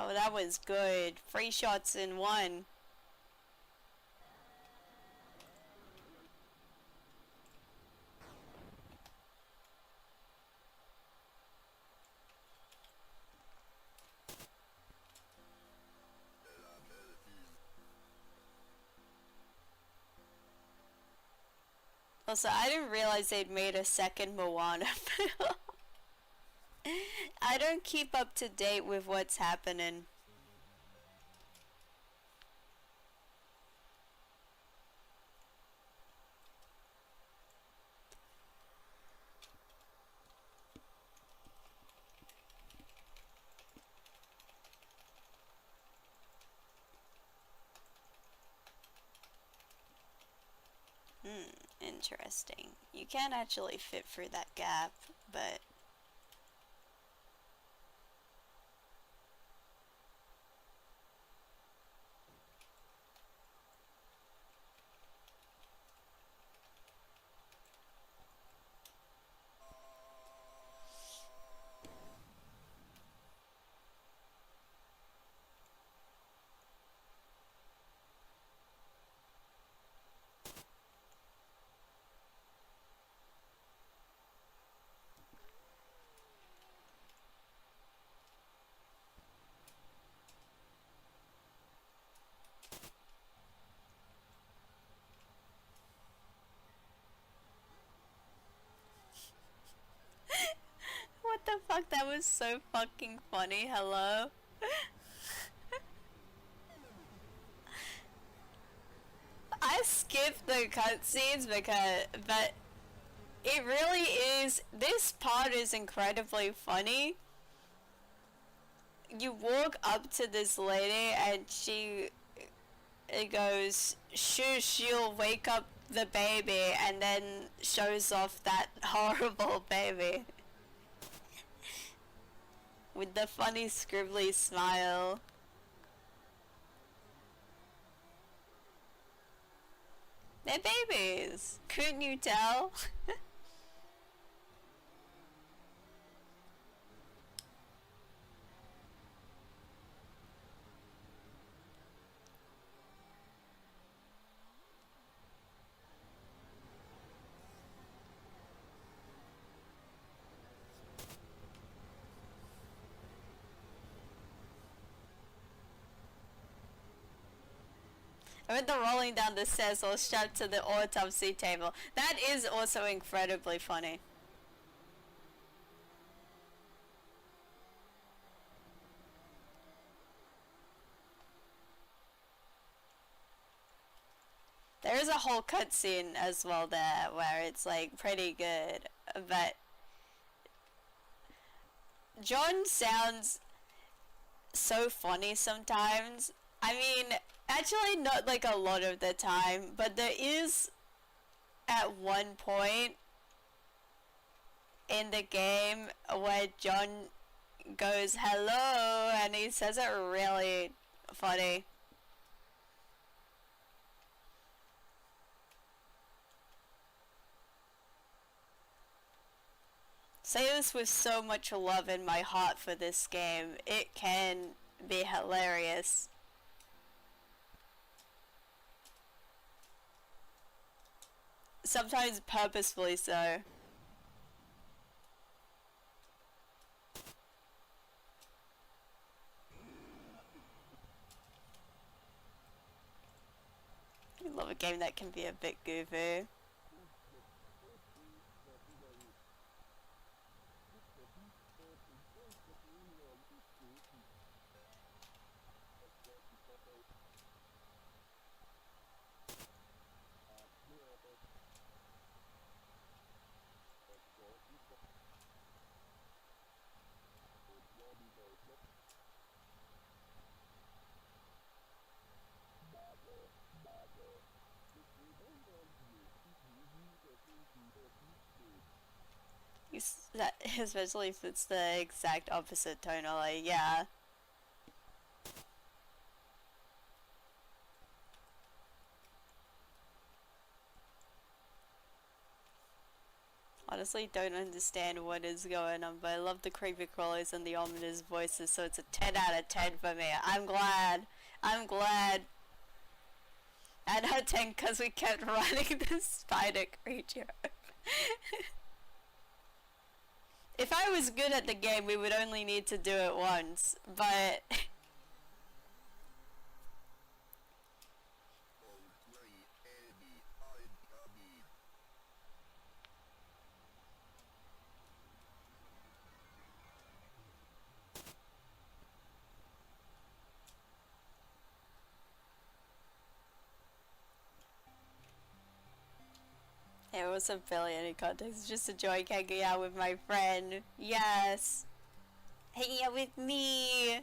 Oh, that was good. 3 shots in one. Also, I didn't realize they'd made a second Moana film. I don't keep up to date with what's happening. Interesting. You can't actually fit through that gap, but... What the fuck? That was so fucking funny. Hello? I skipped the cutscenes but it really is, this part is incredibly funny. You walk up to this lady and it goes, shush, you'll wake up the baby, and then shows off that horrible baby. With the funny scribbly smile. They're babies! Couldn't you tell? I meant the rolling down the stairs or strapped to the autopsy table. That is also incredibly funny. There is a whole cutscene as well there where it's like pretty good, but John sounds so funny sometimes. I mean, actually not like a lot of the time, but there is at one point in the game where John goes hello and he says it really funny. Say this with so much love in my heart for this game. It can be hilarious. Sometimes purposefully so. game that can be a bit goofy. That especially if it's the exact opposite tonal, like, yeah. Honestly, don't understand what is going on, but I love the creepy crawlers and the ominous voices, so it's a 10 out of 10 for me. I'm glad. I'm glad. And a 10 because we kept running the spider creature. If I was good at the game, we would only need to do it once, but... It wasn't really any context, just enjoying hanging out with my friend. Yes! Hanging out with me!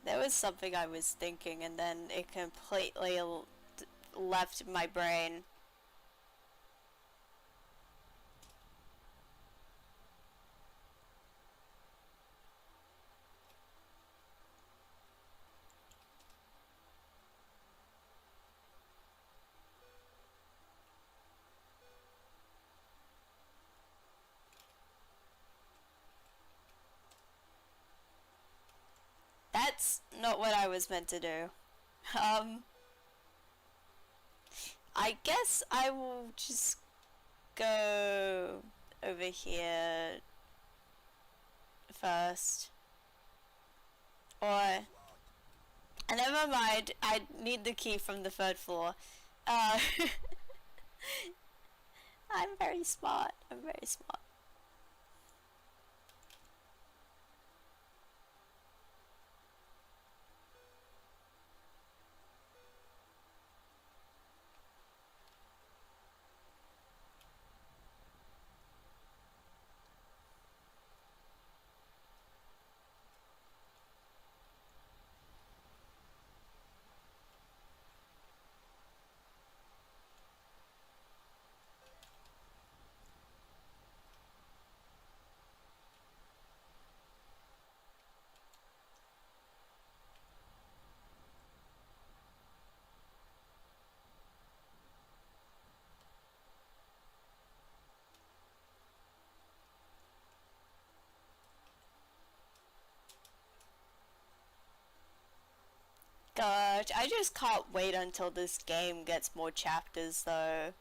There was something I was thinking and then it completely left my brain. That's not what I was meant to do. I guess I will just go over here first. Or... never mind, I need the key from the third floor. I'm very smart. I'm very smart. Gosh, I just can't wait until this game gets more chapters though.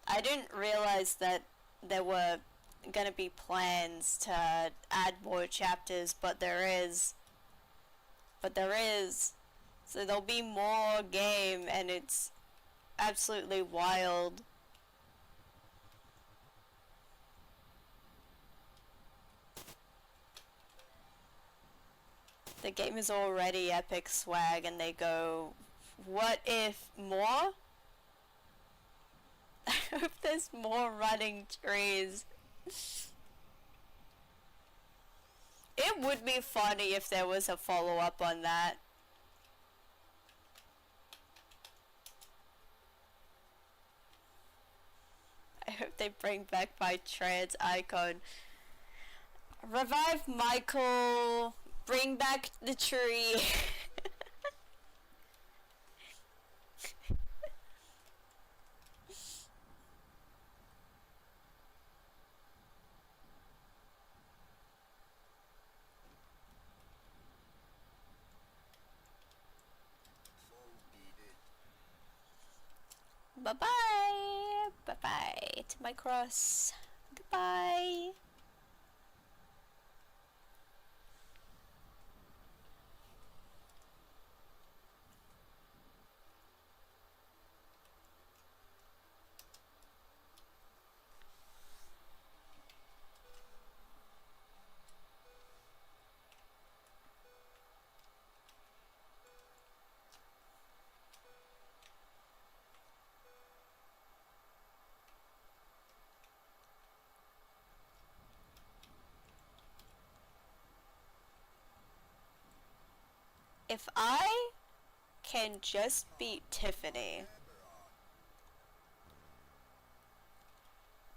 I didn't realize that there were gonna be plans to add more chapters, but there is. But there is. So there'll be more game and it's absolutely wild. The game is already epic swag and they go, what if more? I hope there's more running trees. It would be funny if there was a follow-up on that. I hope they bring back my trans icon. Revive Michael. Bring back the tree. Bye bye. Bye bye to my cross. Goodbye. If I can just beat Tiffany,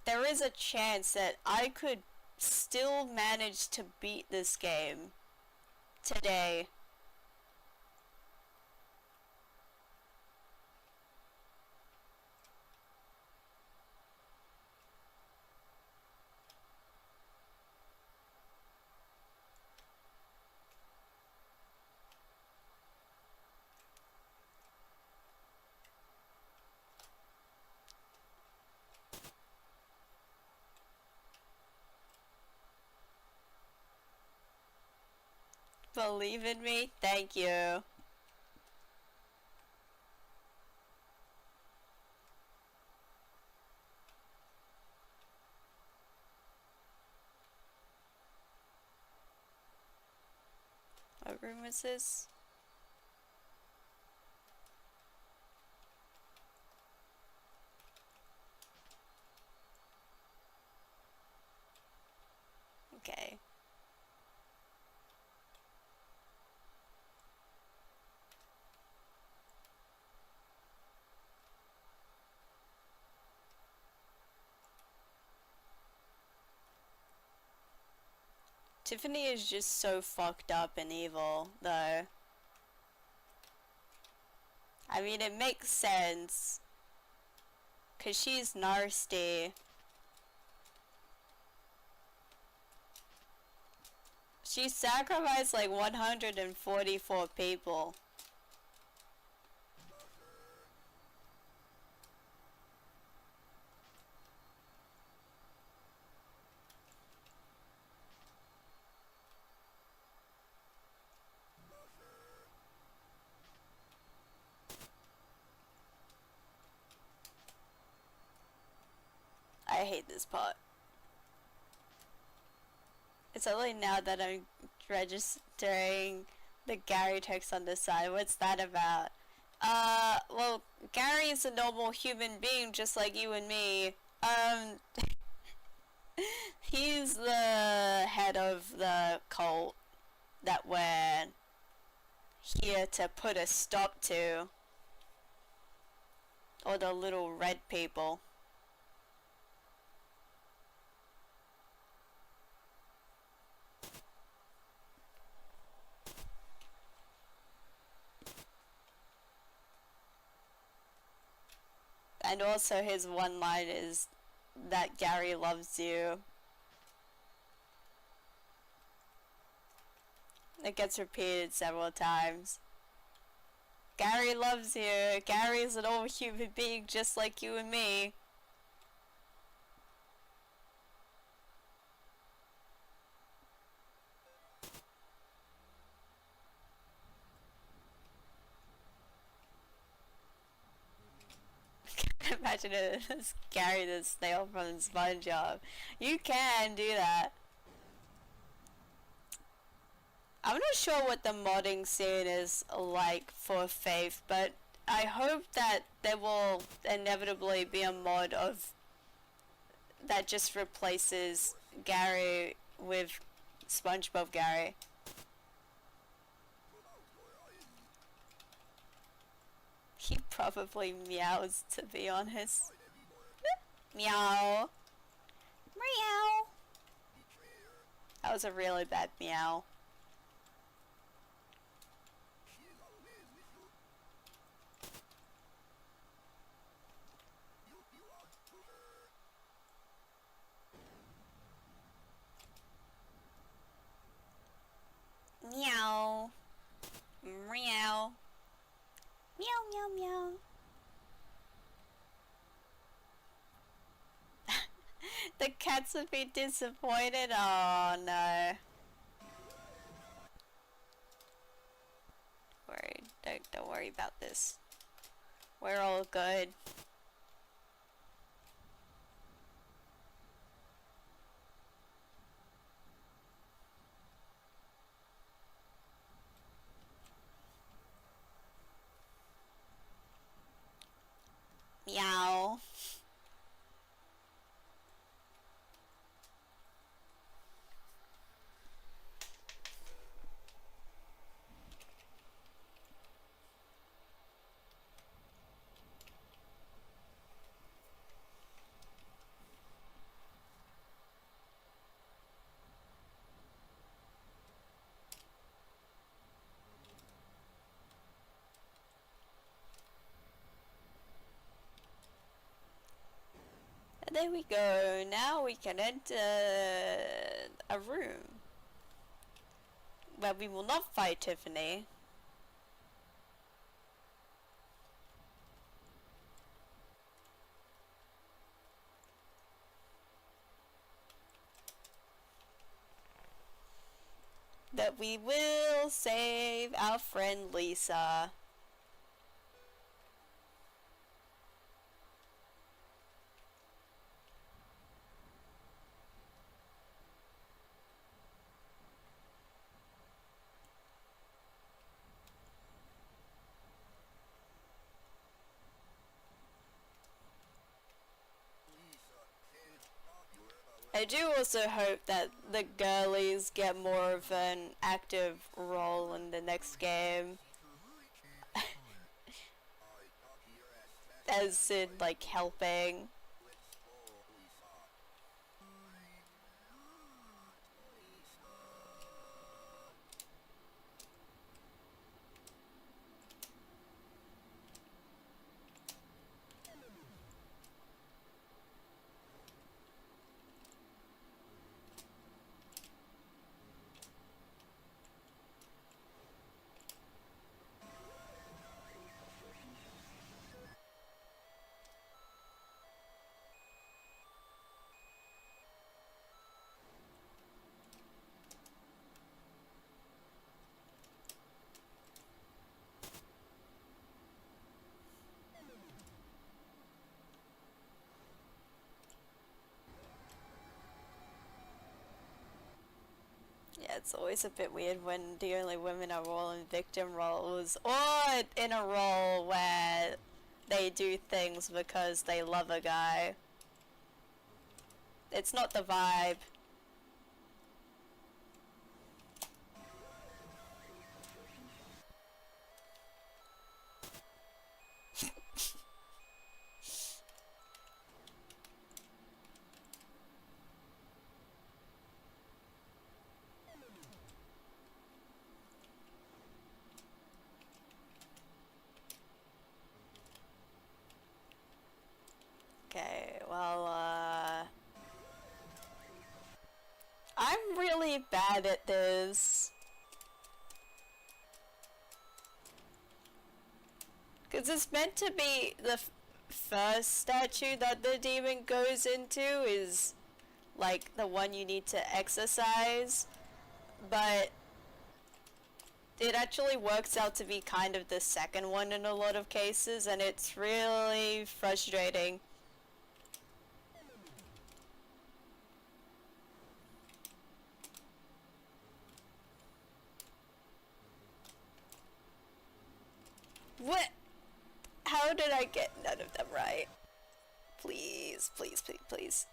there is a chance that I could still manage to beat this game today. Believe in me? Thank you. What room is this? Okay. Tiffany is just so fucked up and evil, though. I mean, it makes sense. 'Cause she's nasty. She sacrificed like 144 people. I hate this part. It's only now that I'm registering the Gary text on the side. What's that about? Well, Gary is a normal human being just like you and me. He's the head of the cult that we're here to put a stop to. Or the little red people. And also his one line is that Gary loves you. It gets repeated several times. Gary loves you. Gary's an old human being just like you and me. Imagine it as Gary the snail from SpongeBob. You can do that. I'm not sure what the modding scene is like for Faith, but I hope that there will inevitably be a mod of that just replaces Gary with SpongeBob Gary. He probably meows, to be honest. Meow. Meow. That was a really bad meow. Meow. Meow. Meow, meow, meow. cats would be disappointed. Oh no. Worried. Don't worry about this. We're all good. Meow. There we go. Now we can enter a room where we will not fight Tiffany. But we will save our friend Lisa. I do also hope that the girlies get more of an active role in the next game. As in, like, helping. Yeah, it's always a bit weird when the only women are all in victim roles, or in a role where they do things because they love a guy. It's not the vibe. Okay, well, I'm really bad at this. Because it's meant to be the first statue that the demon goes into is, like, the one you need to exercise. But it actually works out to be kind of the second one in a lot of cases, and it's really frustrating. What? How did I get none of them right? Please, please, please, please.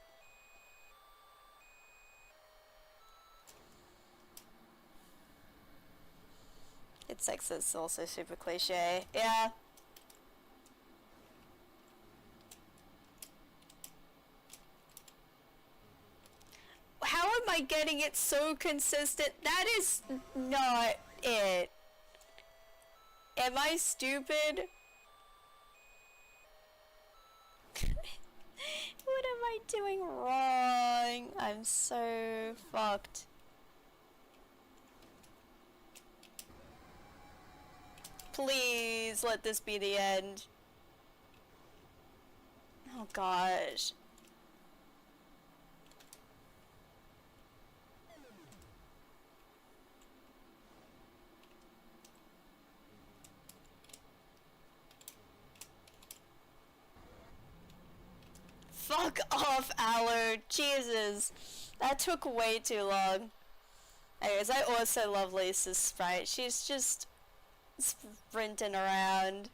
It's like, it's also super cliche. Yeah. How am I getting it so consistent? That is not it. Am I stupid? What am I doing wrong? I'm so fucked. Please let this be the end. Oh gosh. Fuck off, Aloe. Jesus. That took way too long. Anyways, I also love Lisa's sprite. She's just sprinting around.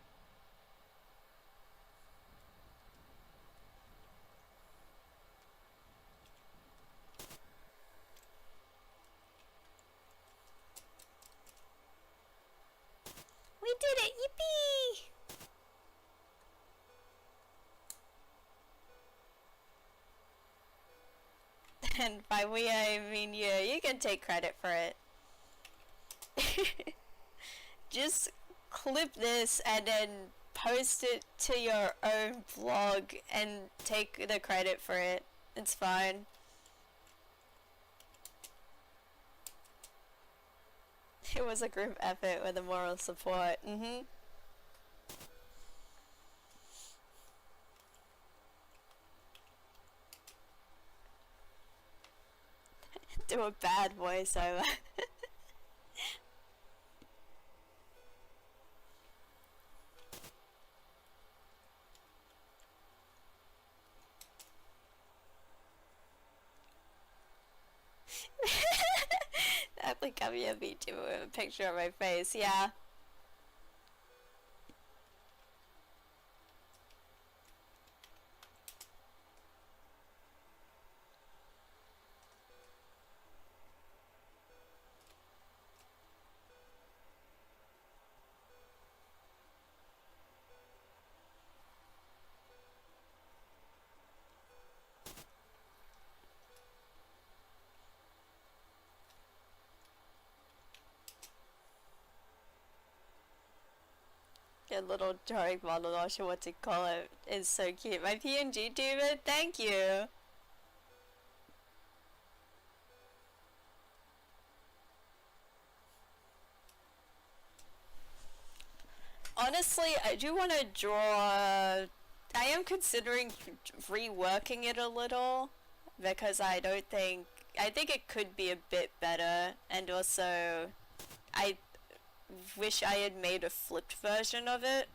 We did it! Yippee! And by we I mean you. You can take credit for it. Just clip this and then post it to your own vlog and take the credit for it. It's fine. It was a group effort with a moral support. Do a bad voiceover. Definitely come here VTuber with a picture of my face, yeah. Your little drawing model, not sure what to call it, is so cute. My PNG tuber, thank you! Honestly, I do want to draw... I am considering reworking it a little, because I think it could be a bit better, and also, I wish I had made a flipped version of it.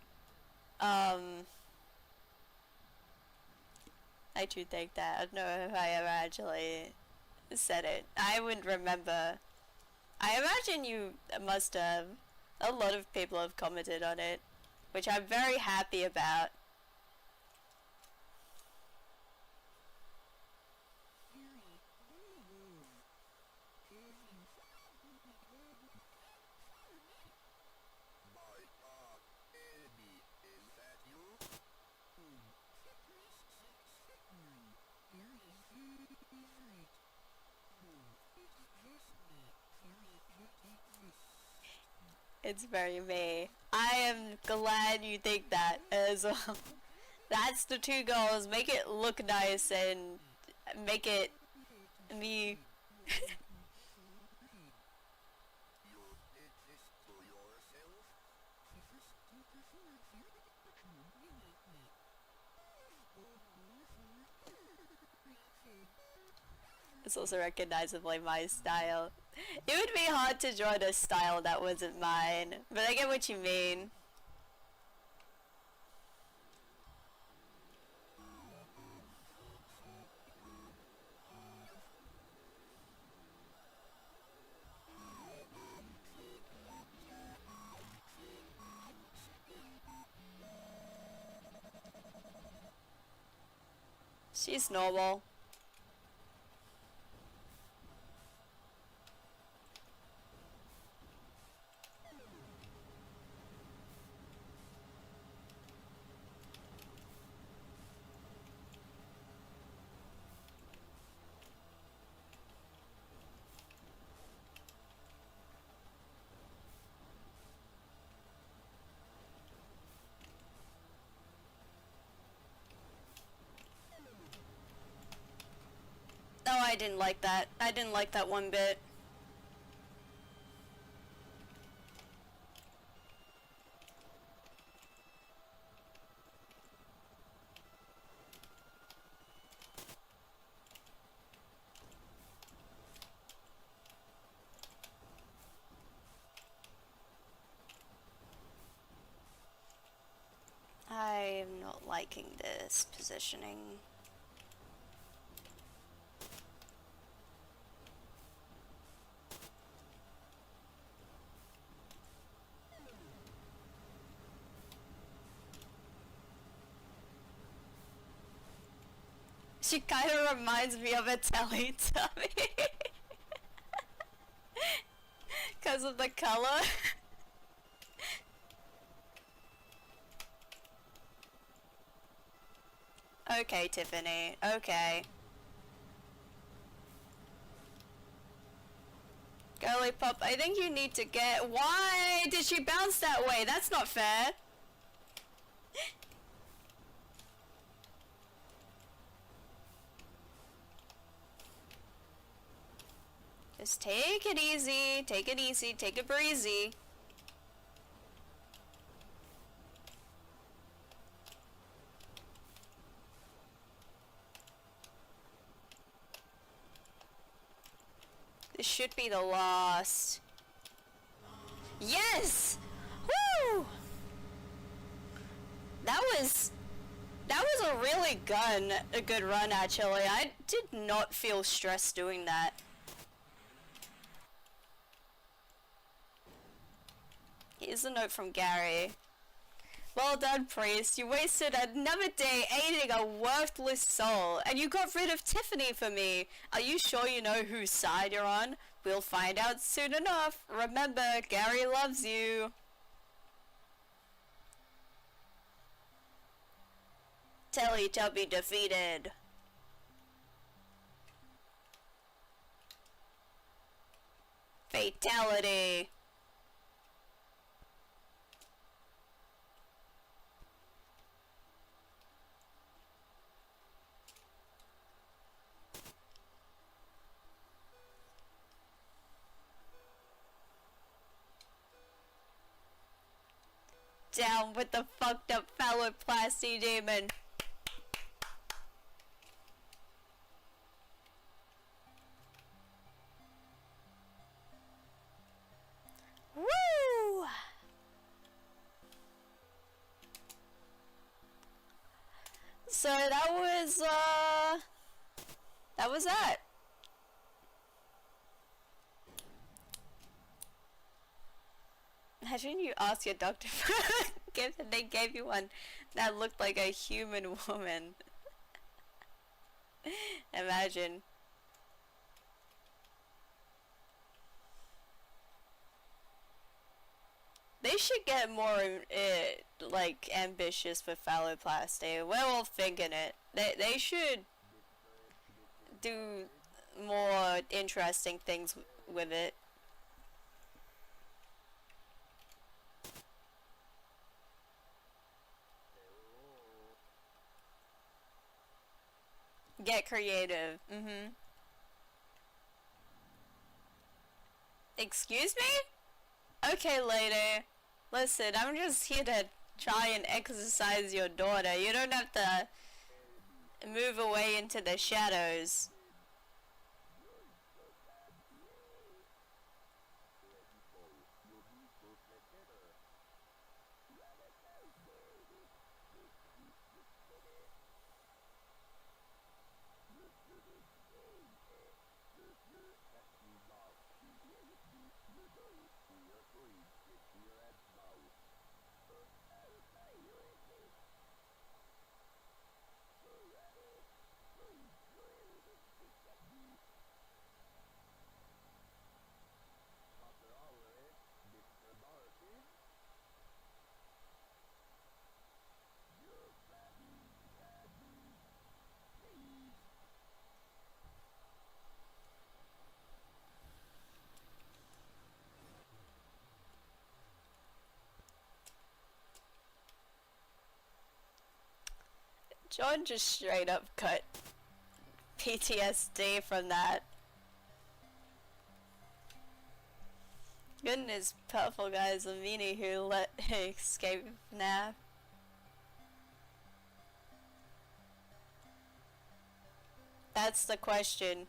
I do think that. I don't know if I ever actually said it. I wouldn't remember. I imagine you must have. A lot of people have commented on it, which I'm very happy about. It's very me. I am glad you think that as well. That's the two goals. Make it look nice and make it me. It's also recognizably my style. It would be hard to draw a style that wasn't mine, but I get what you mean. She's normal. No, I didn't like that. I didn't like that one bit. I'm not liking this positioning. She kind of reminds me of a Teletubby. Because of the color. Okay, Tiffany. Okay. Girly Pop, I think you need to get... Why did she bounce that way? That's not fair. Just take it easy, take it easy, take it breezy. This should be the last. Yes! Woo! That was a really good run actually. I did not feel stressed doing that. Here's a note from Gary. Well done, Priest. You wasted another day aiding a worthless soul, and you got rid of Tiffany for me. Are you sure you know whose side you're on? We'll find out soon enough. Remember, Gary loves you. Teletubby defeated. Fatality. Down with the fucked up phalloplasty demon. Woo! So that was that. Imagine you ask your doctor for a gift and they gave you one that looked like a human woman. Imagine. They should get more, like, ambitious for phalloplasty. We're all thinking it. They should do more interesting things with it. Get creative. Excuse me? Okay, lady. Listen, I'm just here to try and exercise your daughter. You don't have to move away into the shadows. John just straight up cut PTSD from that. Goodness, powerful guys, a meanie who let escape nap. That's the question.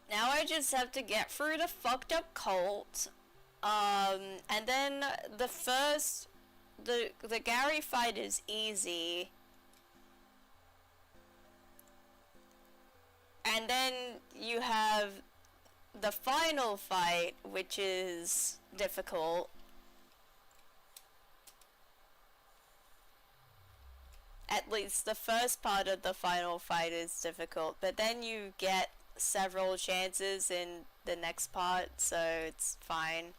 Now I just have to get through the fucked up cult. And then the Gary fight is easy. And then you have the final fight, which is difficult. At least the first part of the final fight is difficult, but then you get several chances in the next part, so it's fine.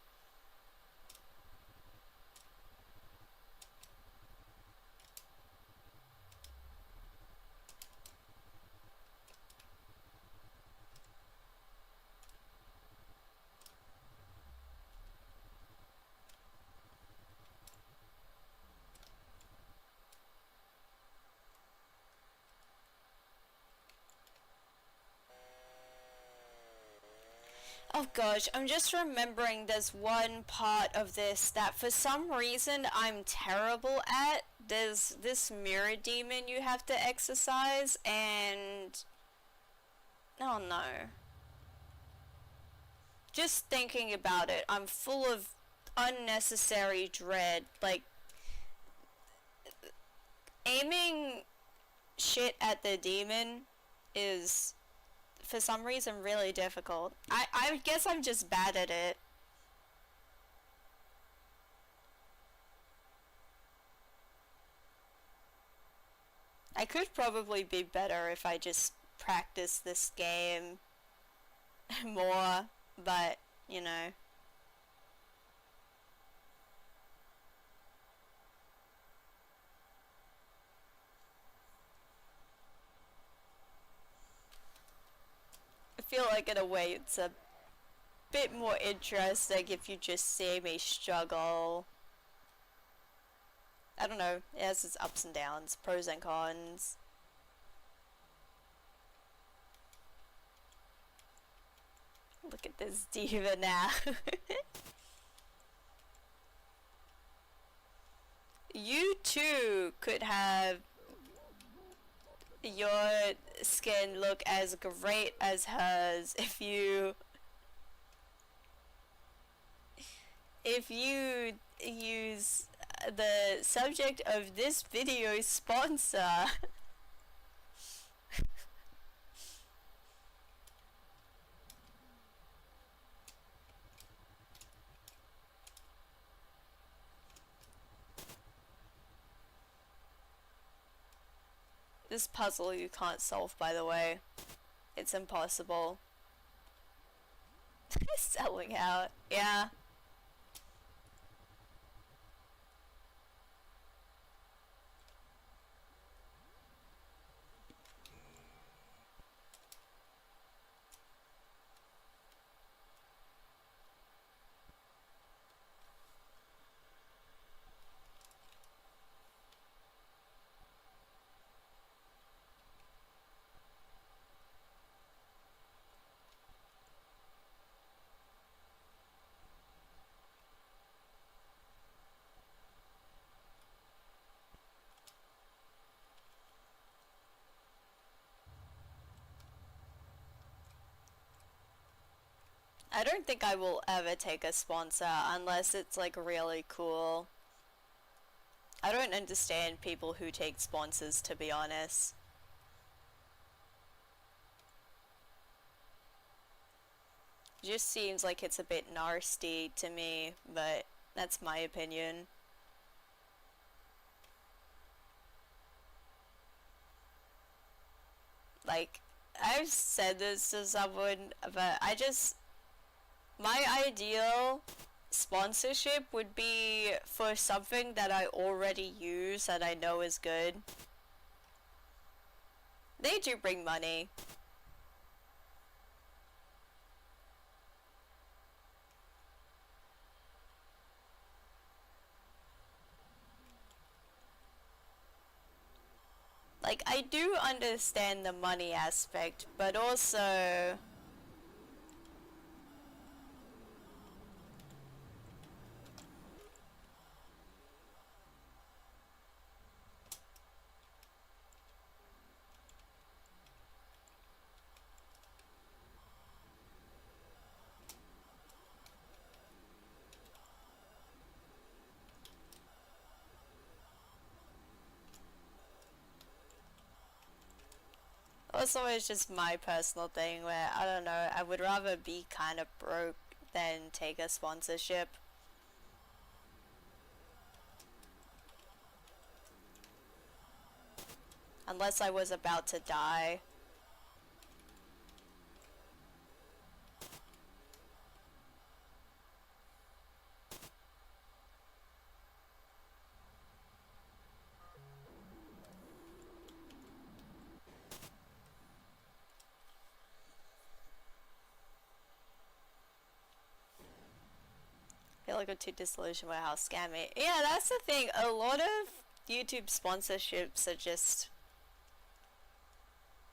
Oh gosh, I'm just remembering there's one part of this that for some reason I'm terrible at. There's this mirror demon you have to exercise, and oh no. Just thinking about it, I'm full of unnecessary dread. Like, aiming shit at the demon is for some reason really difficult. I guess I'm just bad at it. I could probably be better if I just practice this game more, but, you know. I feel like in a way it's a bit more interesting if you just see me struggle. I don't know, it has its ups and downs, pros and cons. Look at this diva now. You too could have your skin look as great as hers if you use the subject of this video sponsor. This puzzle you can't solve, by the way. It's impossible. Selling out, yeah. I don't think I will ever take a sponsor unless it's like really cool. I don't understand people who take sponsors, to be honest. It just seems like it's a bit nasty to me, but that's my opinion. Like, I've said this to someone, but my ideal sponsorship would be for something that I already use that I know is good. They do bring money. Like, I do understand the money aspect, but also Also, it's just my personal thing where, I don't know, I would rather be kind of broke than take a sponsorship. Unless I was about to die. I feel like I'm too disillusioned by how scammy. Yeah, that's the thing. A lot of YouTube sponsorships are just,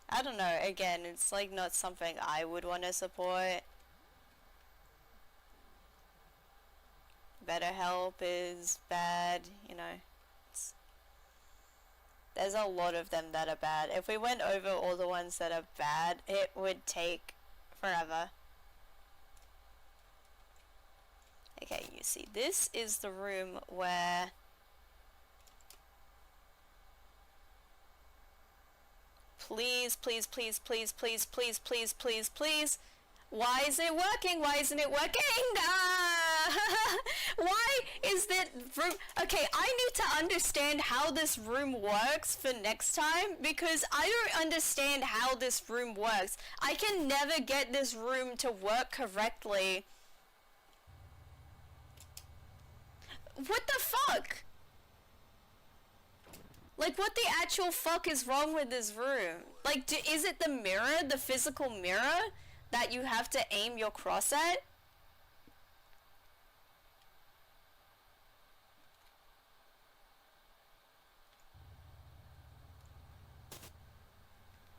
I don't know, again, it's like not something I would want to support. BetterHelp is bad, you know. There's a lot of them that are bad. If we went over all the ones that are bad, it would take forever. Okay, you see, this is the room where please, please, please, please, please, please, please, please, please. Why isn't it working? Why isn't it working? Why is that room? Okay, I need to understand how this room works for next time, because I don't understand how this room works. I can never get this room to work correctly. What the fuck? Like, what the actual fuck is wrong with this room? Like, is it the mirror, the physical mirror, that you have to aim your cross at?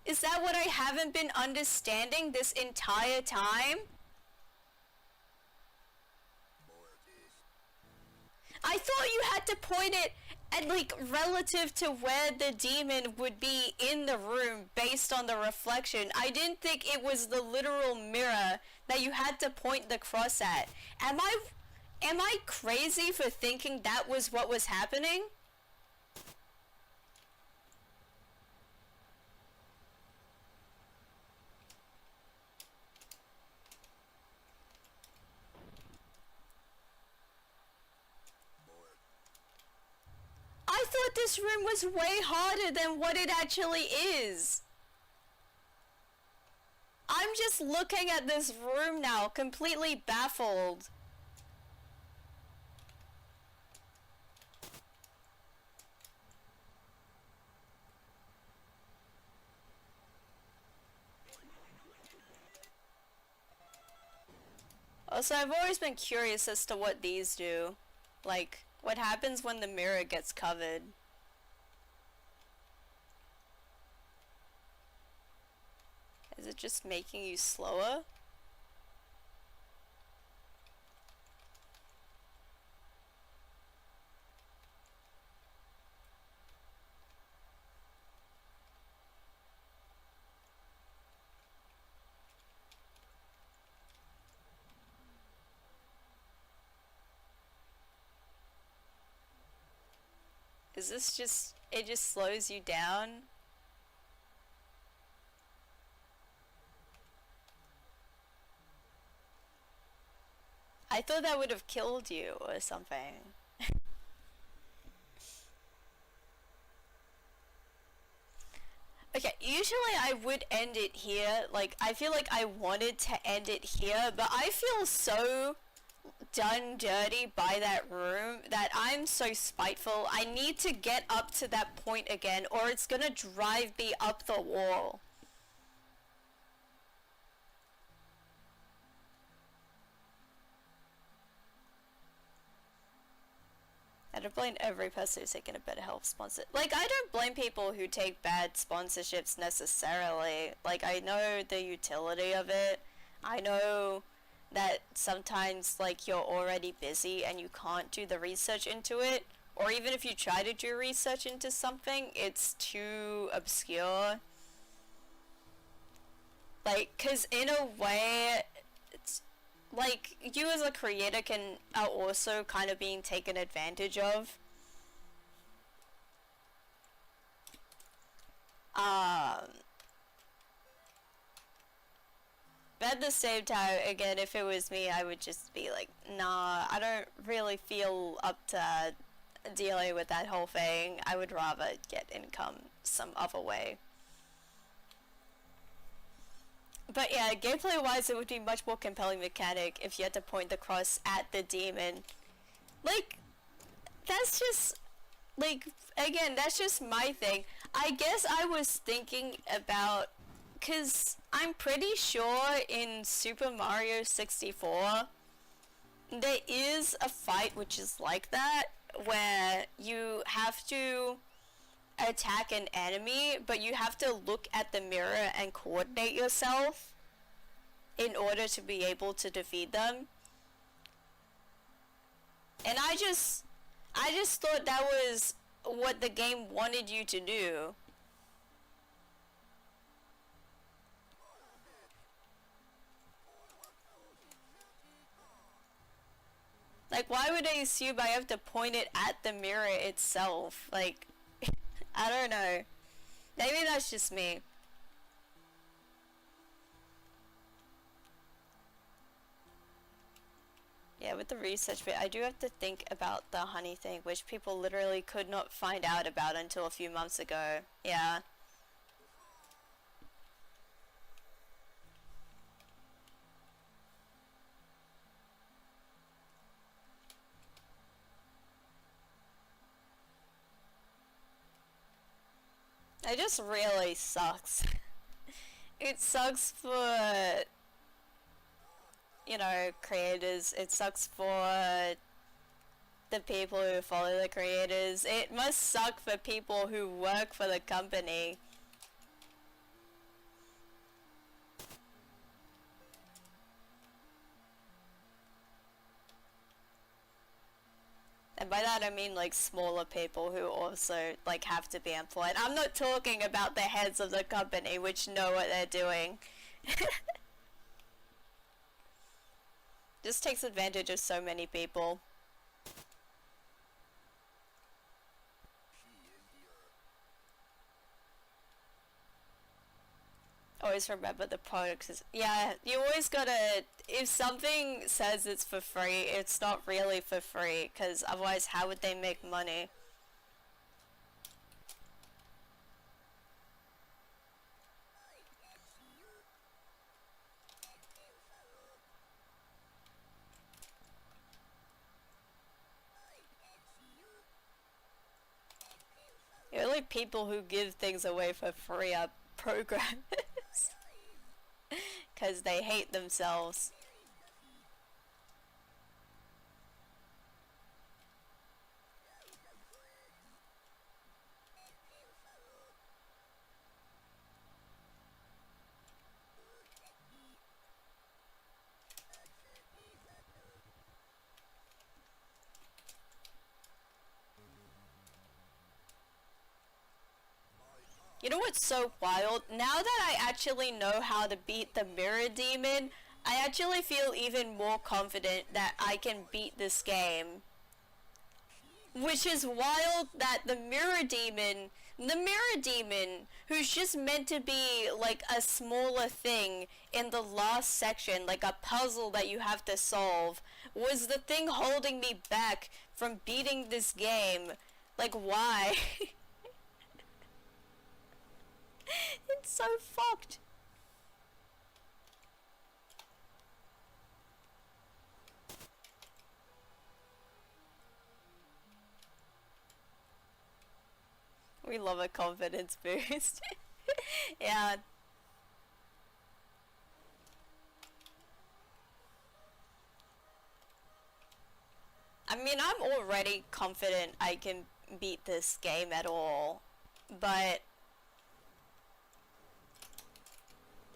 Is that what I haven't been understanding this entire time? I thought you had to point it at, like, relative to where the demon would be in the room based on the reflection. I didn't think it was the literal mirror that you had to point the cross at. Am I crazy for thinking that was what was happening? I thought this room was way harder than what it actually is. I'm just looking at this room now, completely baffled. Also, I've always been curious as to what these do. Like, what happens when the mirror gets covered? Is it just making you slower? Is this just, it just slows you down? I thought that would have killed you or something. Okay, usually I would end it here. Like, I feel like I wanted to end it here, but I feel so done dirty by that room that I'm so spiteful. I need to get up to that point again, or it's gonna drive me up the wall. I don't blame every person who's taking a BetterHelp sponsor. Like, I don't blame people who take bad sponsorships necessarily. Like, I know the utility of it. I know that sometimes, like, you're already busy and you can't do the research into it. Or even if you try to do research into something, it's too obscure. Like, 'cause in a way, it's like, you as a creator are also kind of being taken advantage of. Um, But at the same time, again, if it was me, I would just be like, nah, I don't really feel up to dealing with that whole thing. I would rather get income some other way. But yeah, gameplay wise, it would be much more compelling mechanic if you had to point the cross at the demon. Like, that's just, like, again, that's just my thing. I guess I was thinking about, because I'm pretty sure in Super Mario 64, there is a fight which is like that, where you have to attack an enemy, but you have to look at the mirror and coordinate yourself in order to be able to defeat them. And I just thought that was what the game wanted you to do. Like, why would I assume I have to point it at the mirror itself? Like, I don't know. Maybe that's just me. Yeah, with the research bit, I do have to think about the honey thing, which people literally could not find out about until a few months ago. Yeah. It just really sucks. It sucks for, you know, creators. It sucks for the people who follow the creators. It must suck for people who work for the company. And by that I mean like smaller people who also like have to be employed. I'm not talking about the heads of the company which know what they're doing. Just takes advantage of so many people. Always remember the product is, yeah, you always gotta, if something says it's for free, it's not really for free, because otherwise how would they make money? The only people who give things away for free are programmers. Because they hate themselves. You know what's so wild? Now that I actually know how to beat the Mirror Demon, I actually feel even more confident that I can beat this game. Which is wild that the Mirror Demon, who's just meant to be like a smaller thing in the last section, like a puzzle that you have to solve, was the thing holding me back from beating this game. Like, why? It's so fucked. We love a confidence boost. Yeah. I mean, I'm already confident I can beat this game at all, but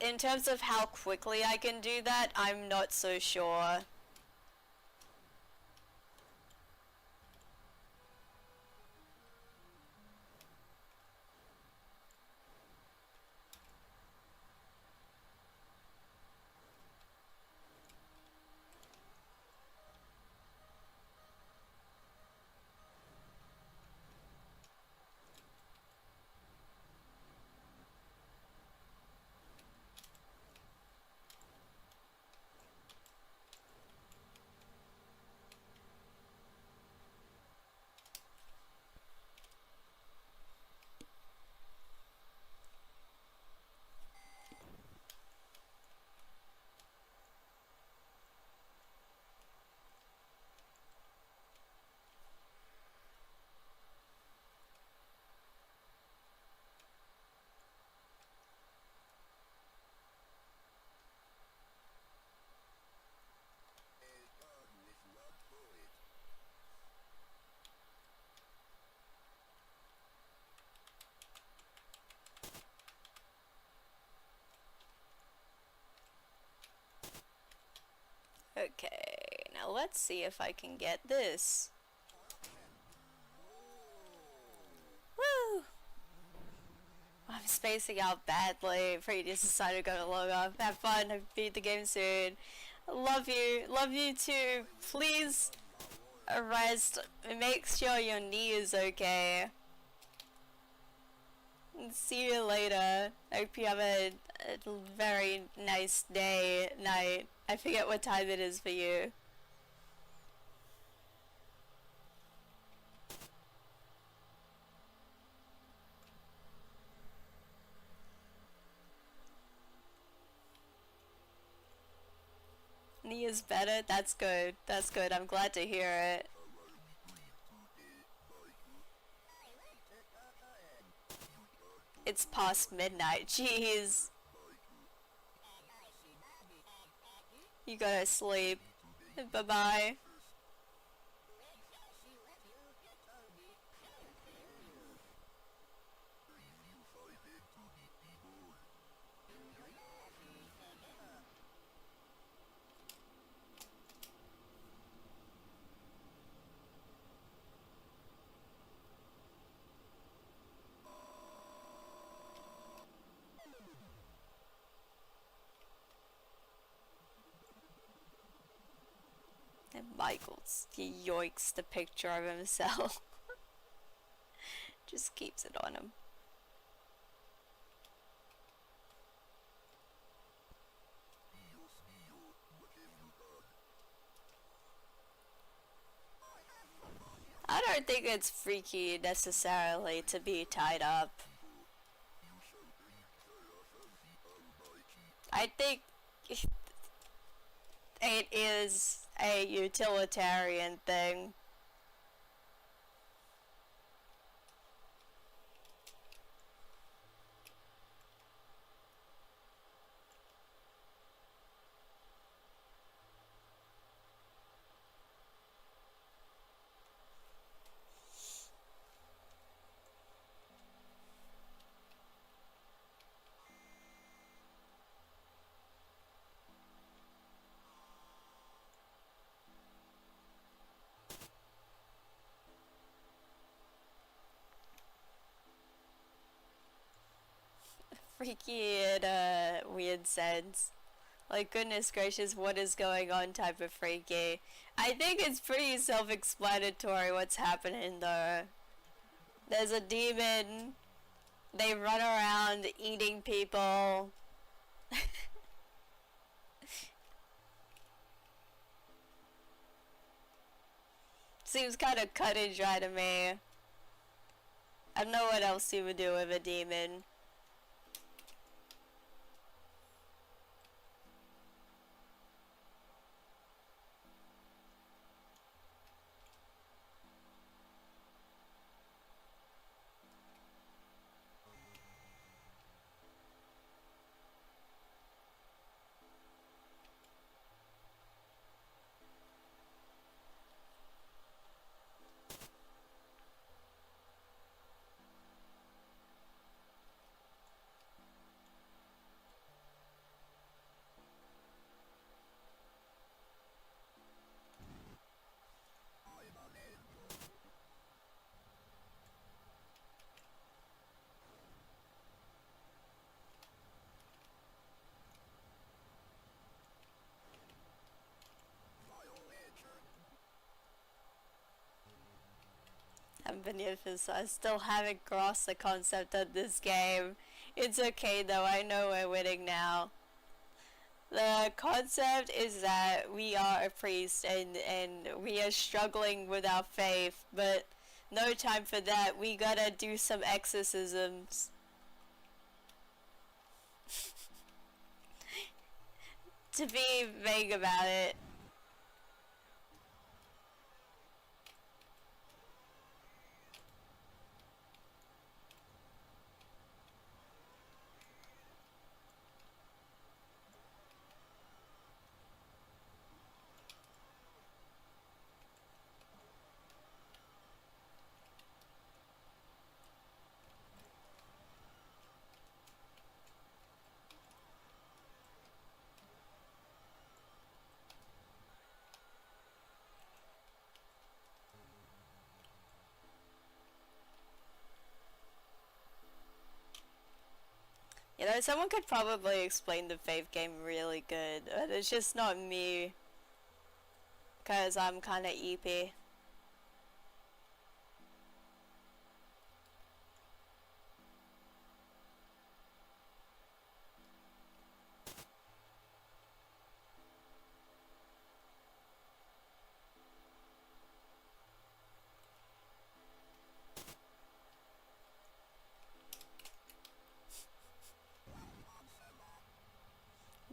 in terms of how quickly I can do that, I'm not so sure. Okay, now let's see if I can get this. Woo! I'm spacing out badly. Previous decided to go to log off. Have fun. Beat the game soon. Love you. Love you too. Please rest. Make sure your knee is okay. See you later. Hope you have a very nice day, night. I forget what time it is for you. Knee is better? That's good. That's good. I'm glad to hear it. It's past midnight. Jeez. You gotta sleep. Bye-bye. And Michael's, he yoinks the picture of himself. Just keeps it on him. I don't think it's freaky necessarily to be tied up. I think it is a utilitarian thing. Freaky in a weird sense. Like, goodness gracious, what is going on type of freaky. I think it's pretty self-explanatory what's happening though. There's a demon. They run around eating people. Seems kind of cut and dry to me. I don't know what else you would do with a demon. I'm beneath, I still haven't grasped the concept of this game. It's okay though, I know we're winning now. The concept is that we are a priest and we are struggling with our faith, but no time for that. We gotta do some exorcisms. To be vague about it. You know, someone could probably explain the Fave game really good, but it's just not me. Cause I'm kinda EP.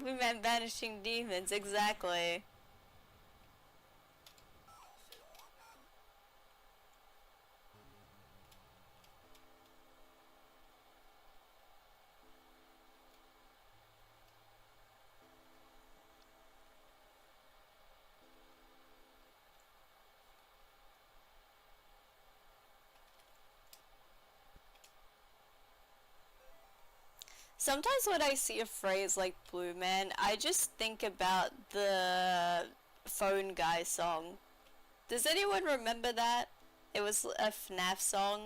We meant vanishing demons, exactly. Sometimes when I see a phrase like Blue Man, I just think about the Phone Guy song. Does anyone remember that? It was a FNAF song.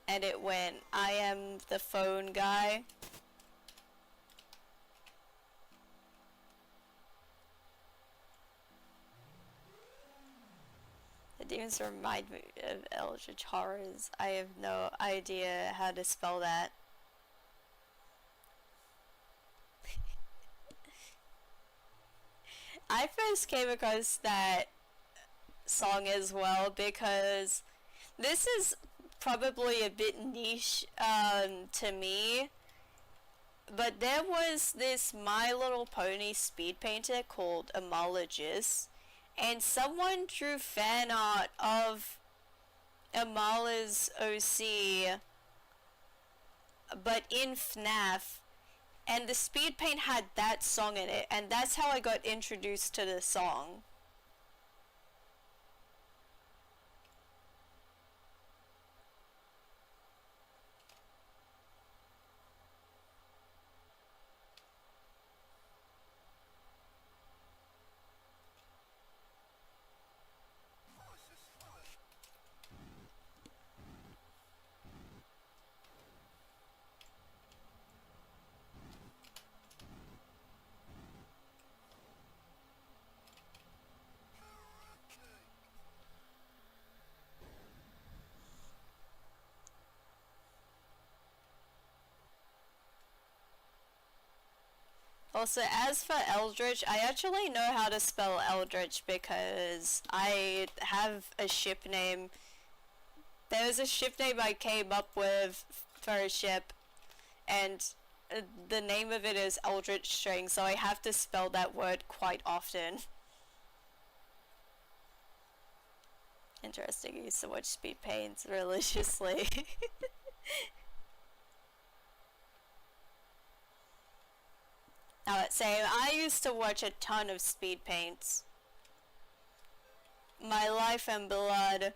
And it went, I am the phone guy. The demons remind me of Eldritch Horrors. I have no idea how to spell that. I first came across that song as well because this is probably a bit niche to me, but there was this My Little Pony speed painter called Amologist, and someone drew fan art of Amala's OC but in FNAF, and the speed paint had that song in it, and that's how I got introduced to the song. Also, as for Eldritch, I actually know how to spell Eldritch because I have a ship name. There was a ship name I came up with for a ship, and the name of it is Eldritch String, so I have to spell that word quite often. Interesting, I used to watch speed paints religiously. Same. I used to watch a ton of speed paints. My life and blood.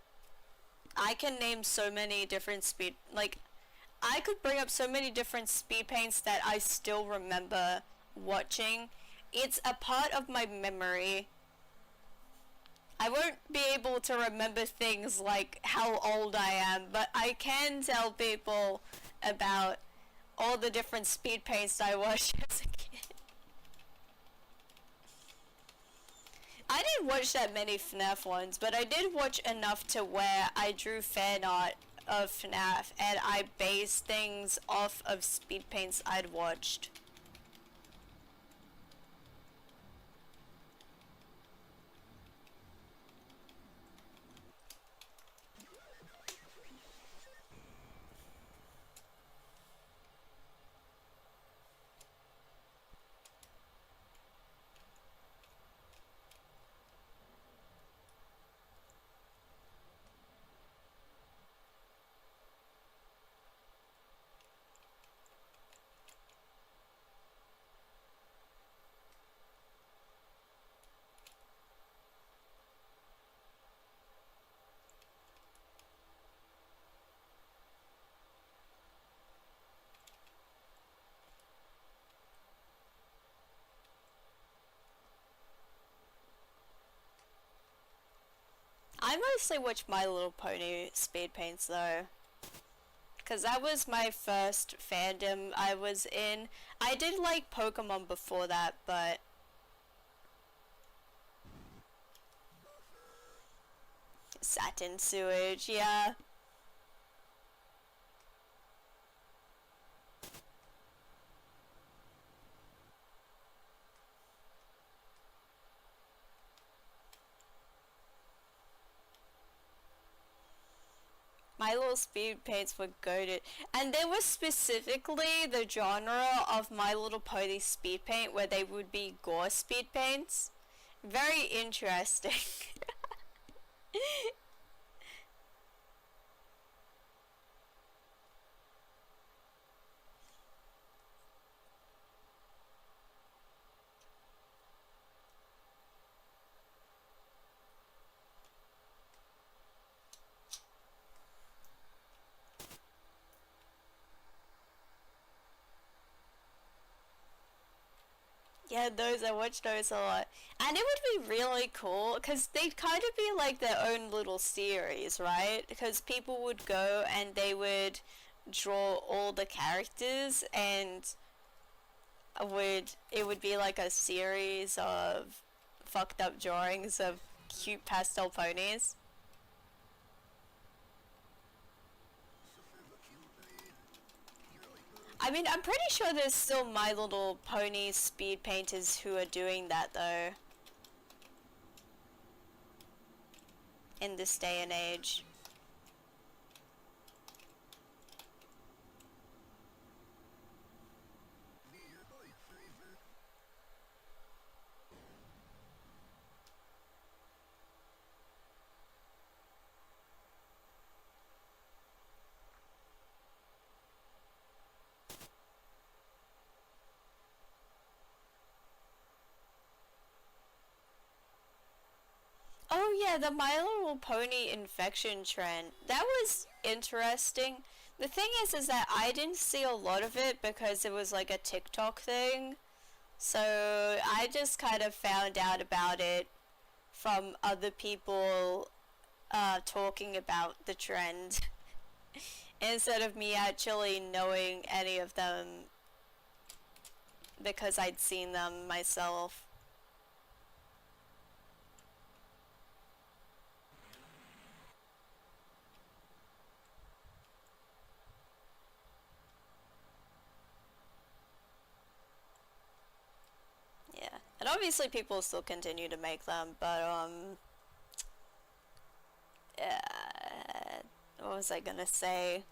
I can name so many different I could bring up so many different speed paints that I still remember watching. It's a part of my memory. I won't be able to remember things like how old I am, but I can tell people about all the different speed paints I watched as a kid. I didn't watch that many FNAF ones, but I did watch enough to where I drew fan art of FNAF and I based things off of speed paints I'd watched. I mostly watch My Little Pony speed paints though, Because that was my first fandom I was in. I did like Pokemon before that, but satin sewage, yeah. My Little Speed Paints were goated. And there was specifically the genre of My Little Pony Speed Paint where they would be gore speed paints. Very interesting. Yeah, those, I watch those a lot. And it would be really cool because they'd kind of be like their own little series, right? Because people would go and they would draw all the characters and it would be like a series of fucked up drawings of cute pastel ponies. I mean, I'm pretty sure there's still My Little Pony speed painters who are doing that though. In this day and age. Oh yeah, the My Little Pony infection trend. That was interesting. The thing is that I didn't see a lot of it because it was like a TikTok thing. So I just kind of found out about it from other people talking about the trend instead of me actually knowing any of them because I'd seen them myself. Yeah. And obviously people still continue to make them, but what was I gonna say?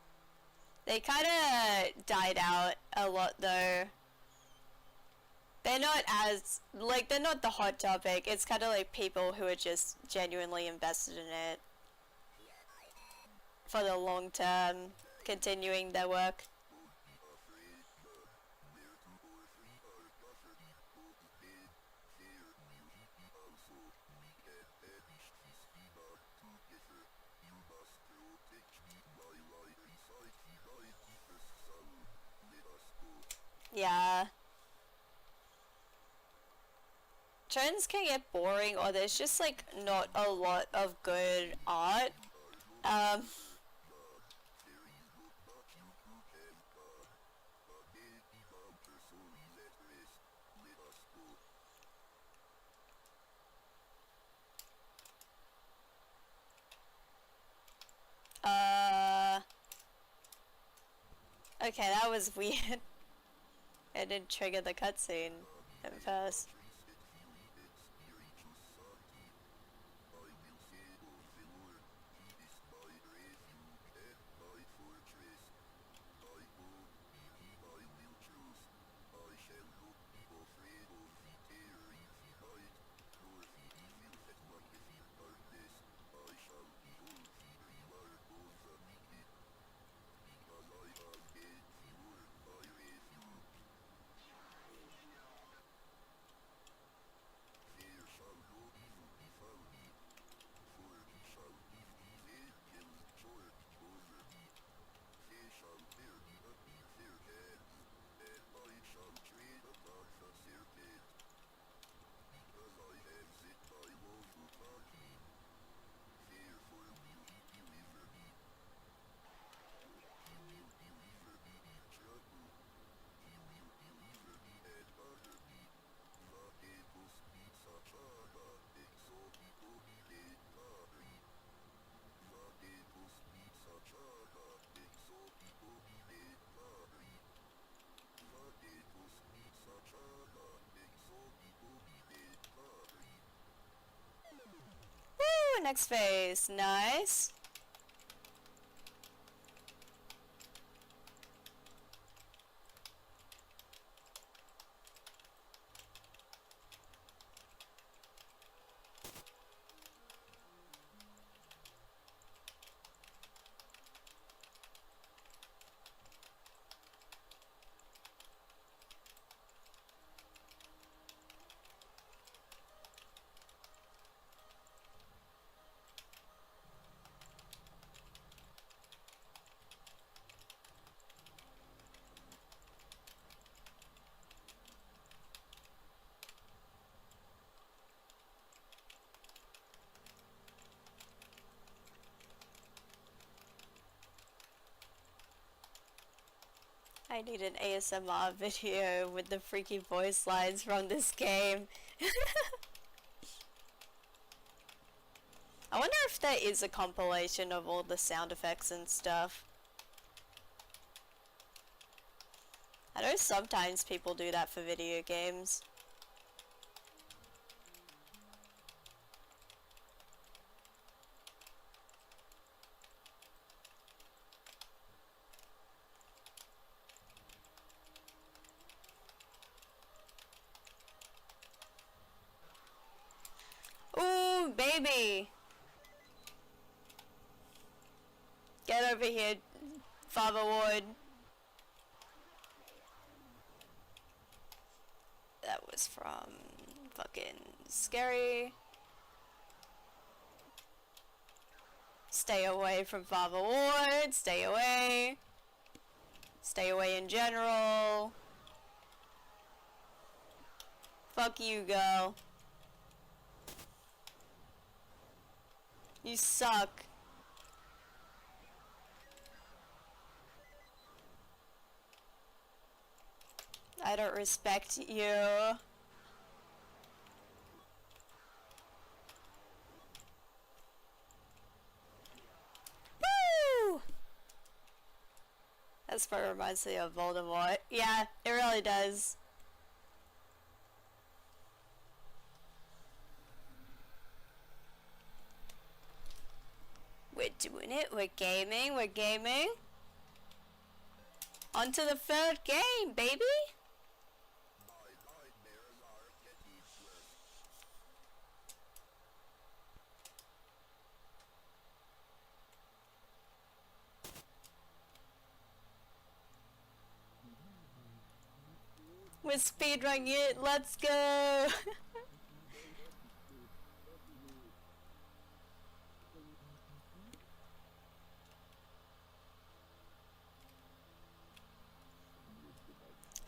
They kind of died out a lot though. They're not as, like, they're not the hot topic. It's kind of like people who are just genuinely invested in it for the long term, continuing their work. Yeah. Trends can get boring or there's just like not a lot of good art. Um, uh, okay, that was weird. It didn't trigger the cutscene at first. Woo! Next phase. Nice. I need an ASMR video with the freaky voice lines from this game. I wonder if there is a compilation of all the sound effects and stuff. I know sometimes people do that for video games. Ooh, baby! Get over here, Father Ward. That was from fucking Scary. Stay away from Father Ward, stay away. Stay away in general. Fuck you, girl. You suck. I don't respect you. Woo! That's what reminds me of Voldemort. Yeah, it really does. We're doing it, we're gaming, we're gaming. On to the third game, baby! We're speedrunning it, let's go!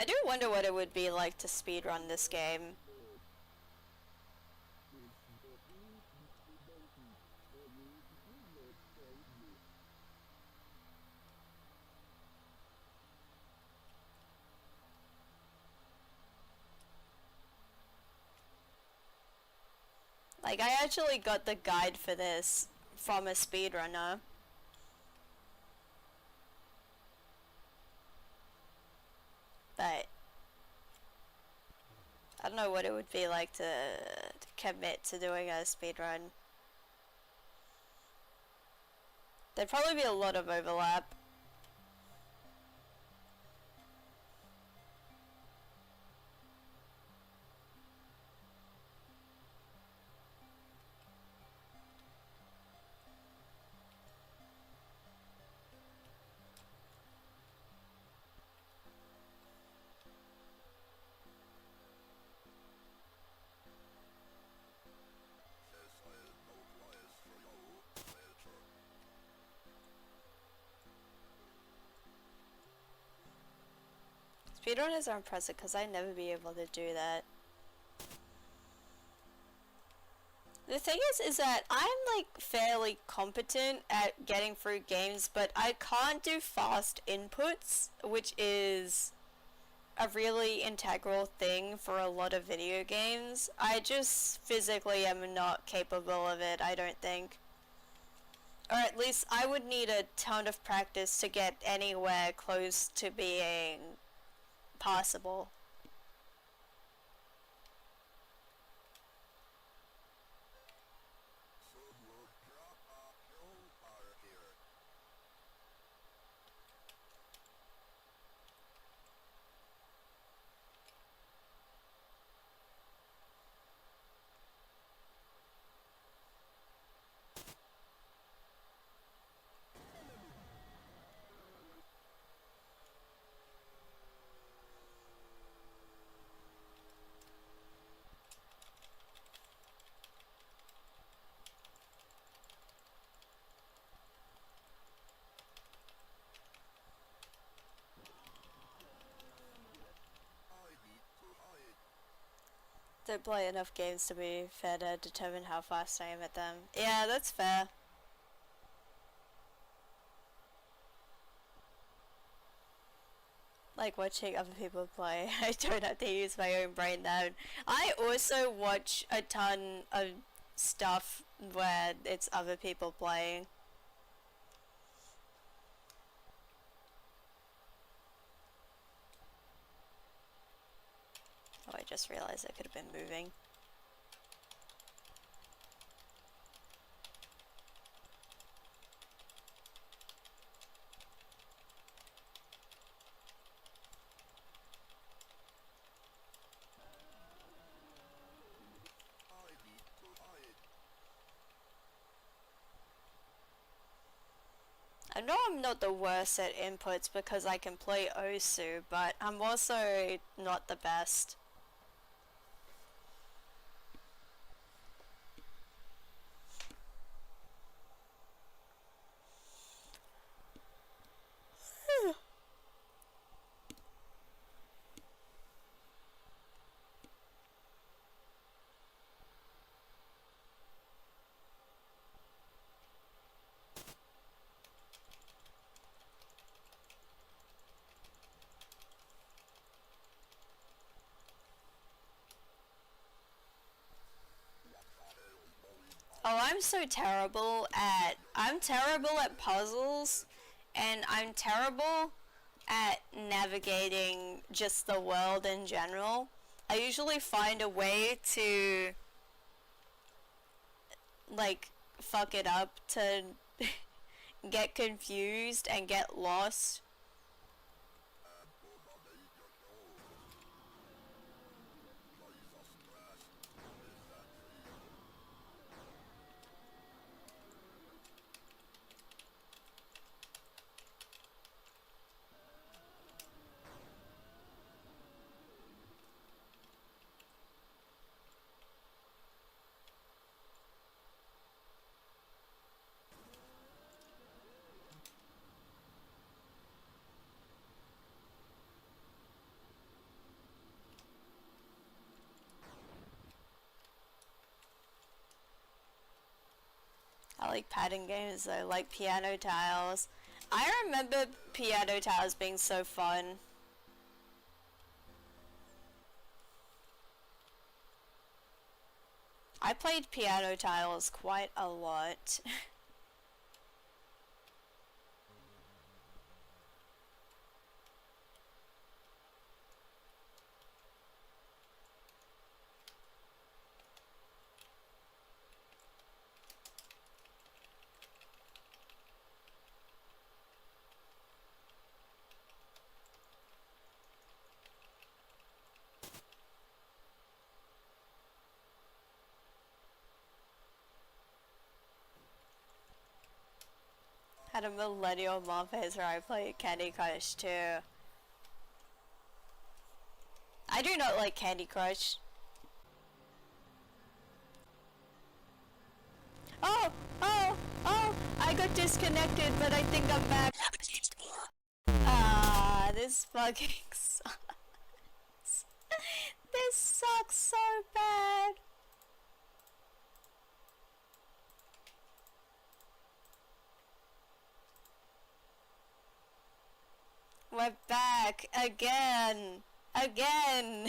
I do wonder what it would be like to speedrun this game. Like, I actually got the guide for this from a speedrunner. But I don't know what it would be like to commit to doing a speedrun. There'd probably be a lot of overlap. Speedrunners are impressive because I'd never be able to do that. The thing is that I'm like fairly competent at getting through games, but I can't do fast inputs, which is a really integral thing for a lot of video games. I just physically am not capable of it, I don't think. Or at least I would need a ton of practice to get anywhere close to being passable. Don't play enough games to be fair to determine how fast I am at them. Yeah, that's fair. Like watching other people play. I don't have to use my own brain then. I also watch a ton of stuff where it's other people playing. Oh, I just realized I could have been moving. I know I'm not the worst at inputs because I can play Osu, but I'm also not the best. Oh, I'm terrible at puzzles, and I'm terrible at navigating just the world in general. I usually find a way to, like, fuck it up to get confused and get lost. I like pattern games though, like piano tiles. I remember piano tiles being so fun. I played piano tiles quite a lot. Had a millennial mom phase where I played Candy Crush too. I do not like Candy Crush. Oh, oh, oh, I got disconnected, but I think I'm back. Ah, this fucking sucks. This sucks so bad. We're back again. Again.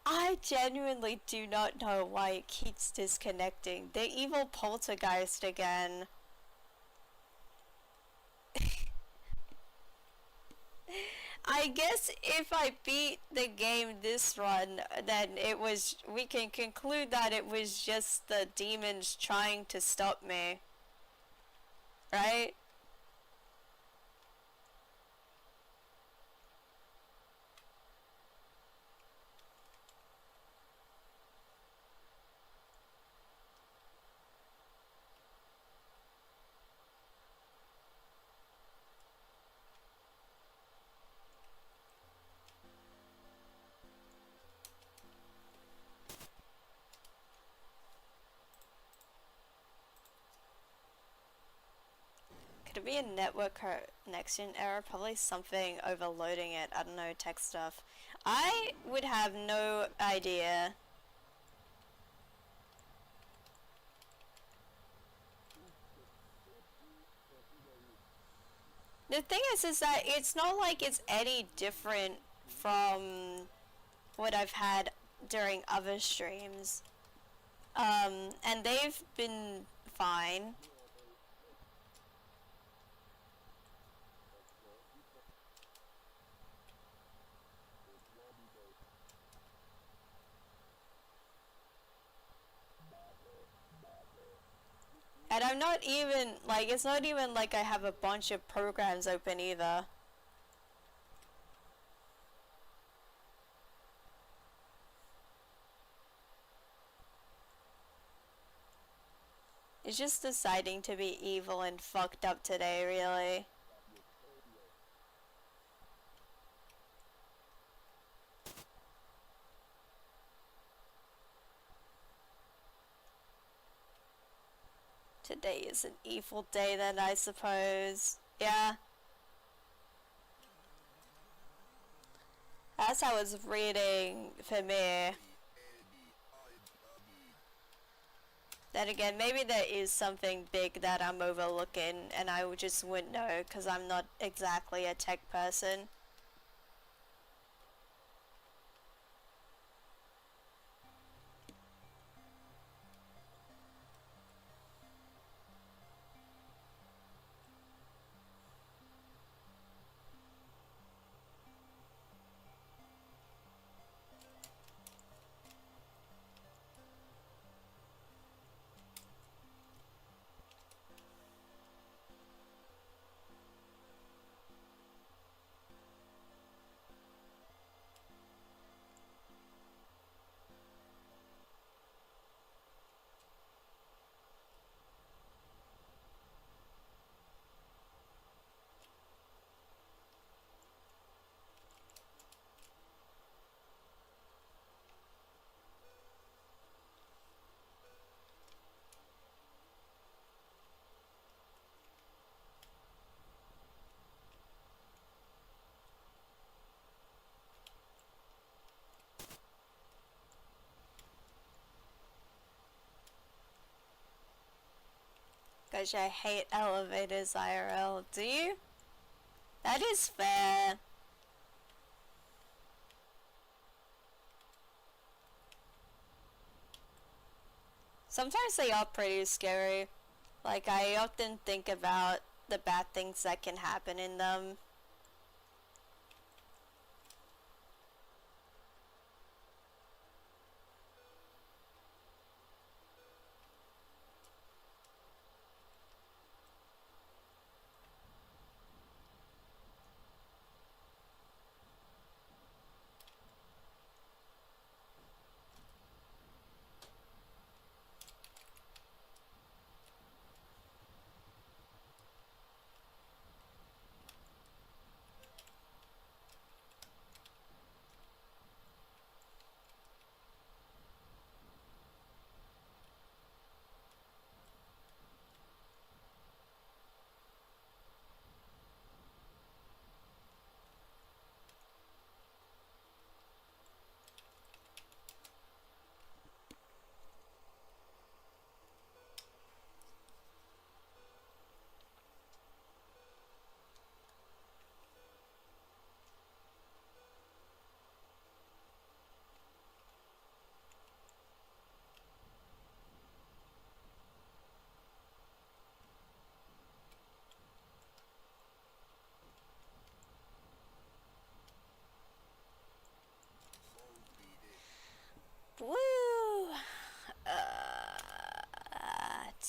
I genuinely do not know why it keeps disconnecting. The evil poltergeist again. I guess if I beat the game this run, then we can conclude that it was just the demons trying to stop me. Right? Could it be a network connection error? Probably something overloading it. I don't know, tech stuff. I would have no idea. The thing is that it's not like it's any different from what I've had during other streams. And they've been fine. And I'm not even, like, it's not even like I have a bunch of programs open either. It's just deciding to be evil and fucked up today, really. Today is an evil day then, I suppose. Yeah. As I was reading for me. Then again, maybe there is something big that I'm overlooking and I just wouldn't know because I'm not exactly a tech person. Gosh, I hate elevators IRL. Do you? That is fair. Sometimes they are pretty scary. Like, I often think about the bad things that can happen in them.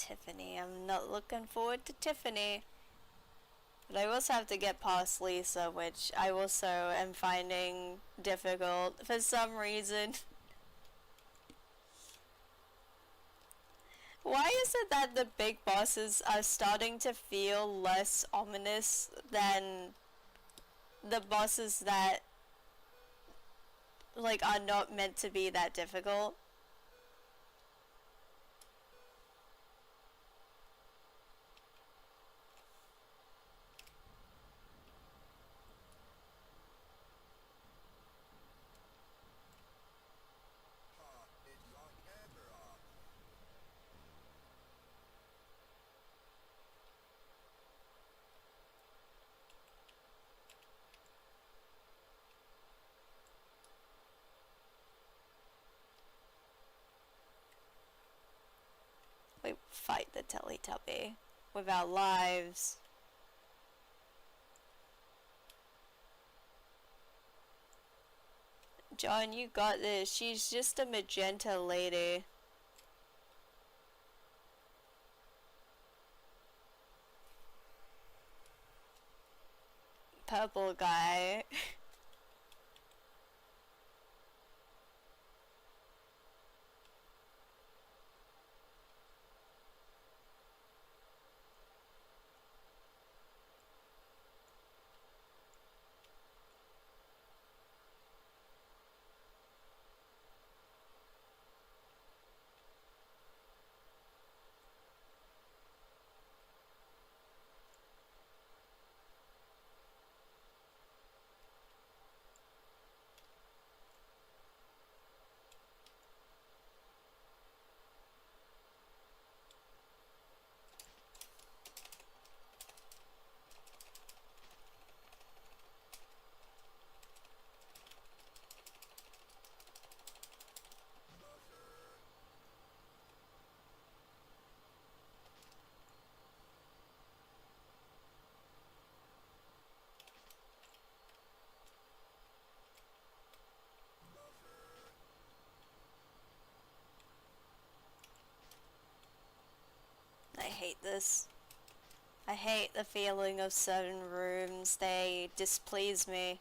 Tiffany. I'm not looking forward to Tiffany. But I also have to get past Lisa, which I also am finding difficult for some reason. Why is it that the big bosses are starting to feel less ominous than the bosses that like are not meant to be that difficult? We fight the Teletubby with our lives. John, you got this. She's just a magenta lady. Purple guy. I hate this. I hate the feeling of certain rooms. They displease me.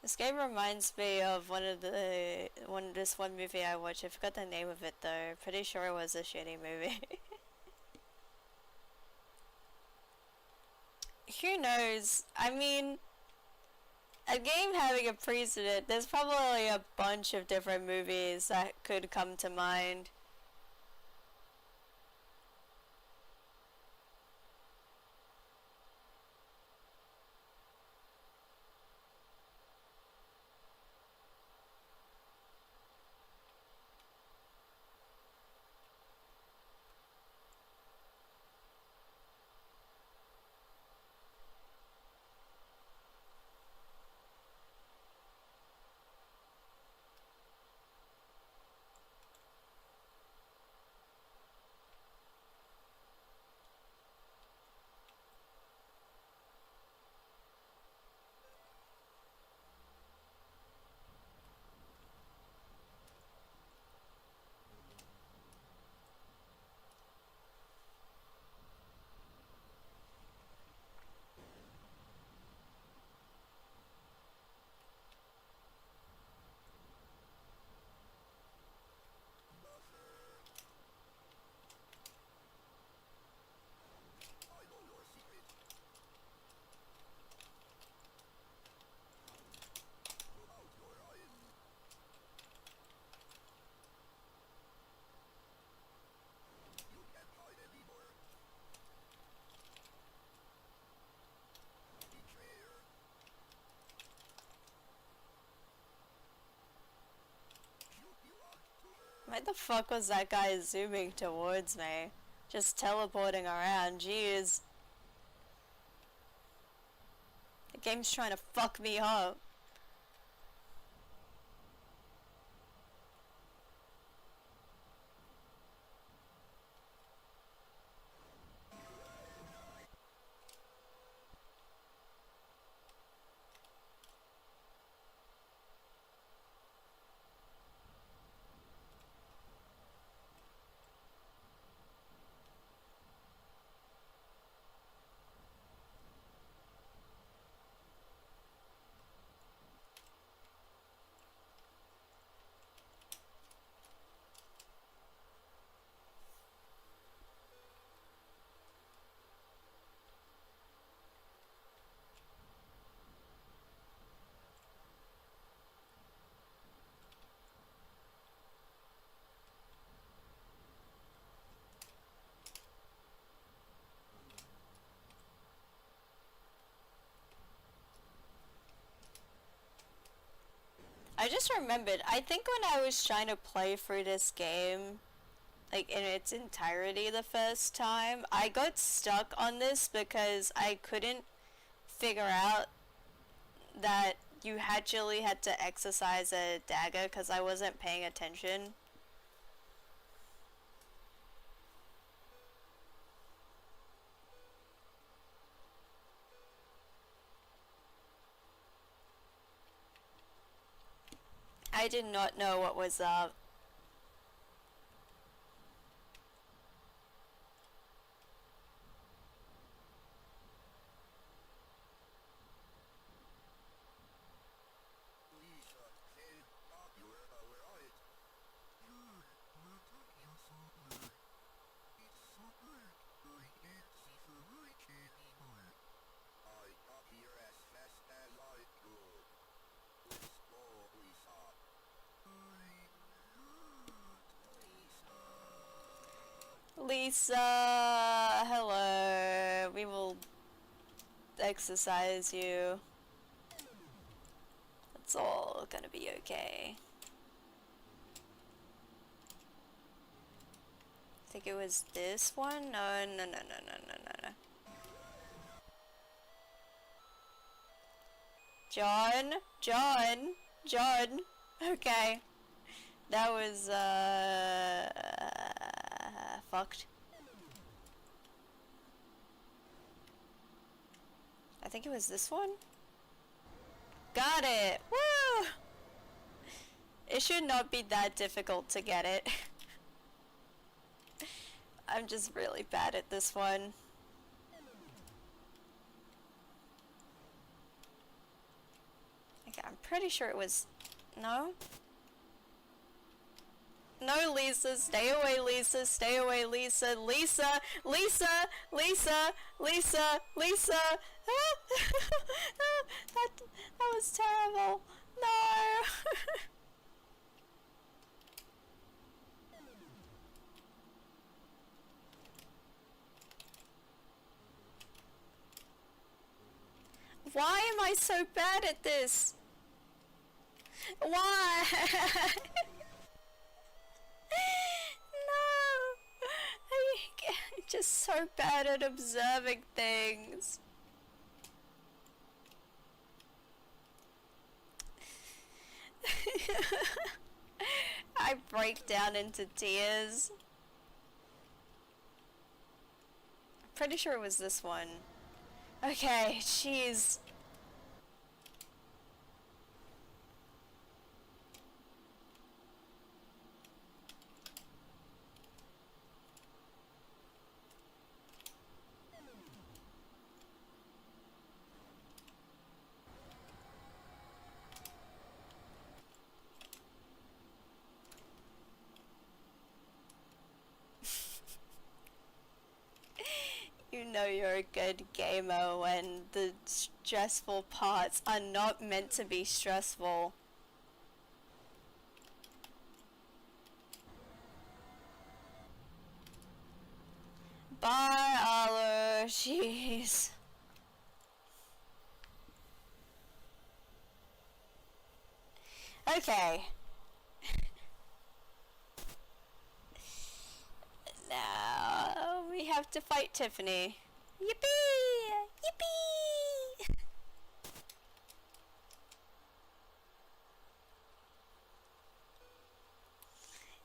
This game reminds me of this one movie I watched. I forgot the name of it though. Pretty sure it was a shitty movie. Who knows? I mean, a game having a precedent, there's probably a bunch of different movies that could come to mind. Why the fuck was that guy zooming towards me? Just teleporting around, jeez. The game's trying to fuck me up. I just remembered, I think when I was trying to play through this game, like in its entirety the first time, I got stuck on this because I couldn't figure out that you actually had to exercise a dagger because I wasn't paying attention. I did not know what was up. Lisa, hello. We will exercise you. It's all gonna be okay. I think it was this one? No, no, no, no, no, no, no, no. John? John? John? Okay. That was, fucked. I think it was this one? Got it! Woo! It should not be that difficult to get it. I'm just really bad at this one. Okay, I'm pretty sure it was... No? No, Lisa, stay away, Lisa, stay away, Lisa, Lisa, Lisa, Lisa, Lisa, Lisa. that was terrible. No. Why am I so bad at this? Why? No! I'm just so bad at observing things. I break down into tears. I'm pretty sure it was this one. Okay, jeez. You know you're a good gamer when the stressful parts are not meant to be stressful. Bye, Arlo. Jeez. Okay. Now we have to fight Tiffany. Yippee! Yippee!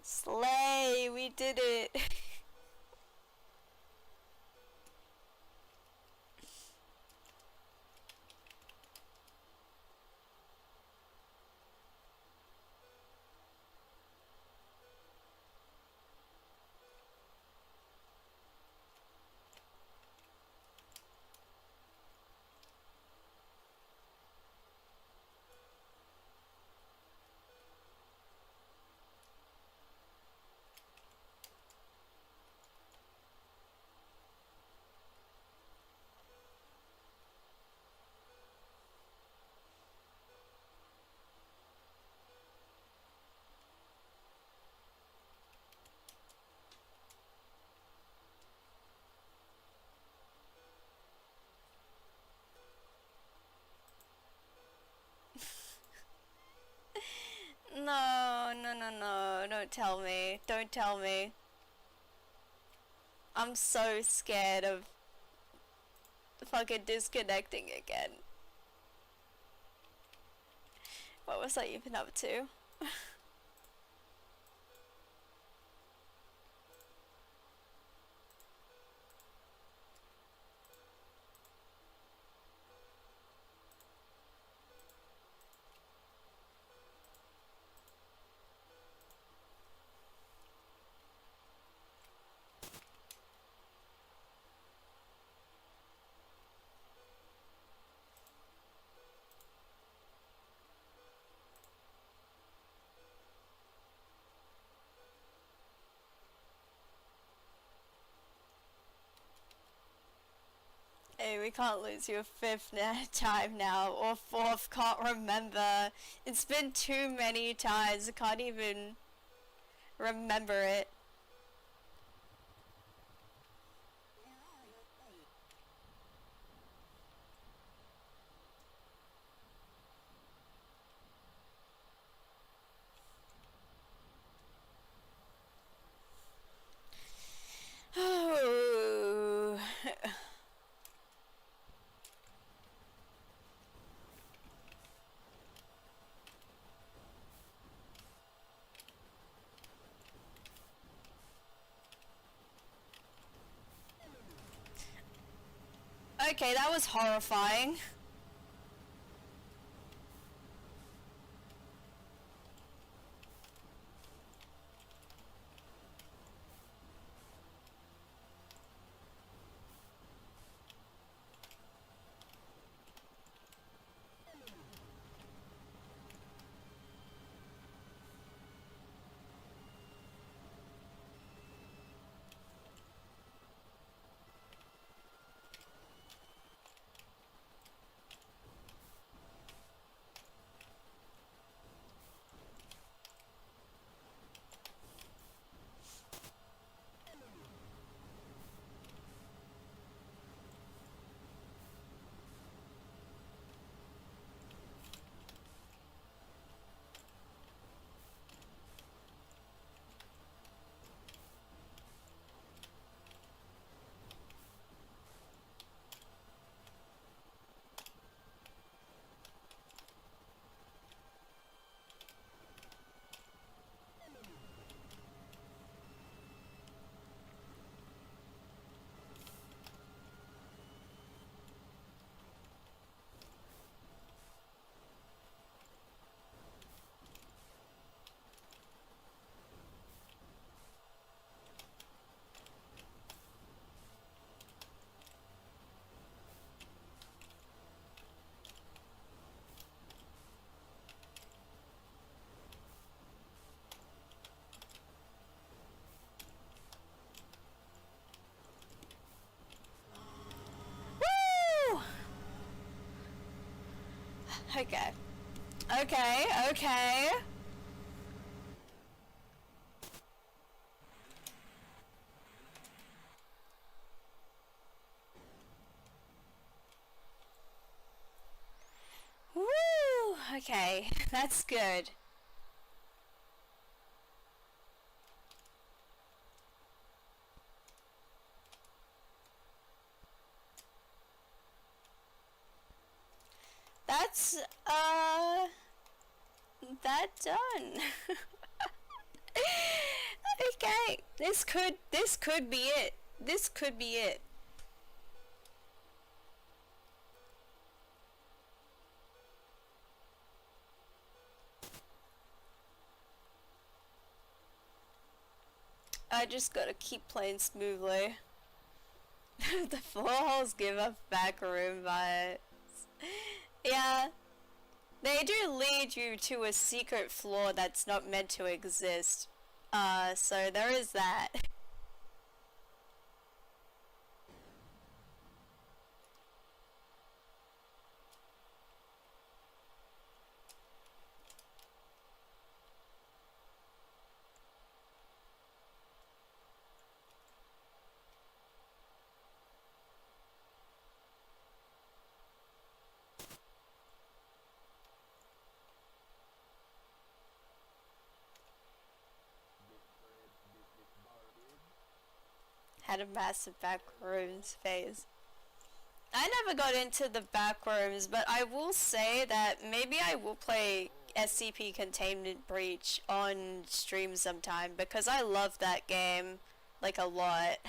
Slay! We did it! tell me. Don't tell me. I'm so scared of fucking disconnecting again. What was I even up to? Hey, we can't lose you a fifth time now, or fourth, can't remember. It's been too many times, I can't even remember it. Oh. Okay, that was horrifying. Woo! Okay. Okay, okay. Woo! Okay, that's good. That's, that done. Okay, this could be it. This could be it. I just gotta keep playing smoothly. The floor holes give off back room vibes. Yeah, they do lead you to a secret floor that's not meant to exist. So there is that. had a massive backrooms phase. I never got into the backrooms, but I will say that maybe I will play SCP Containment Breach on stream sometime because I love that game, like, a lot.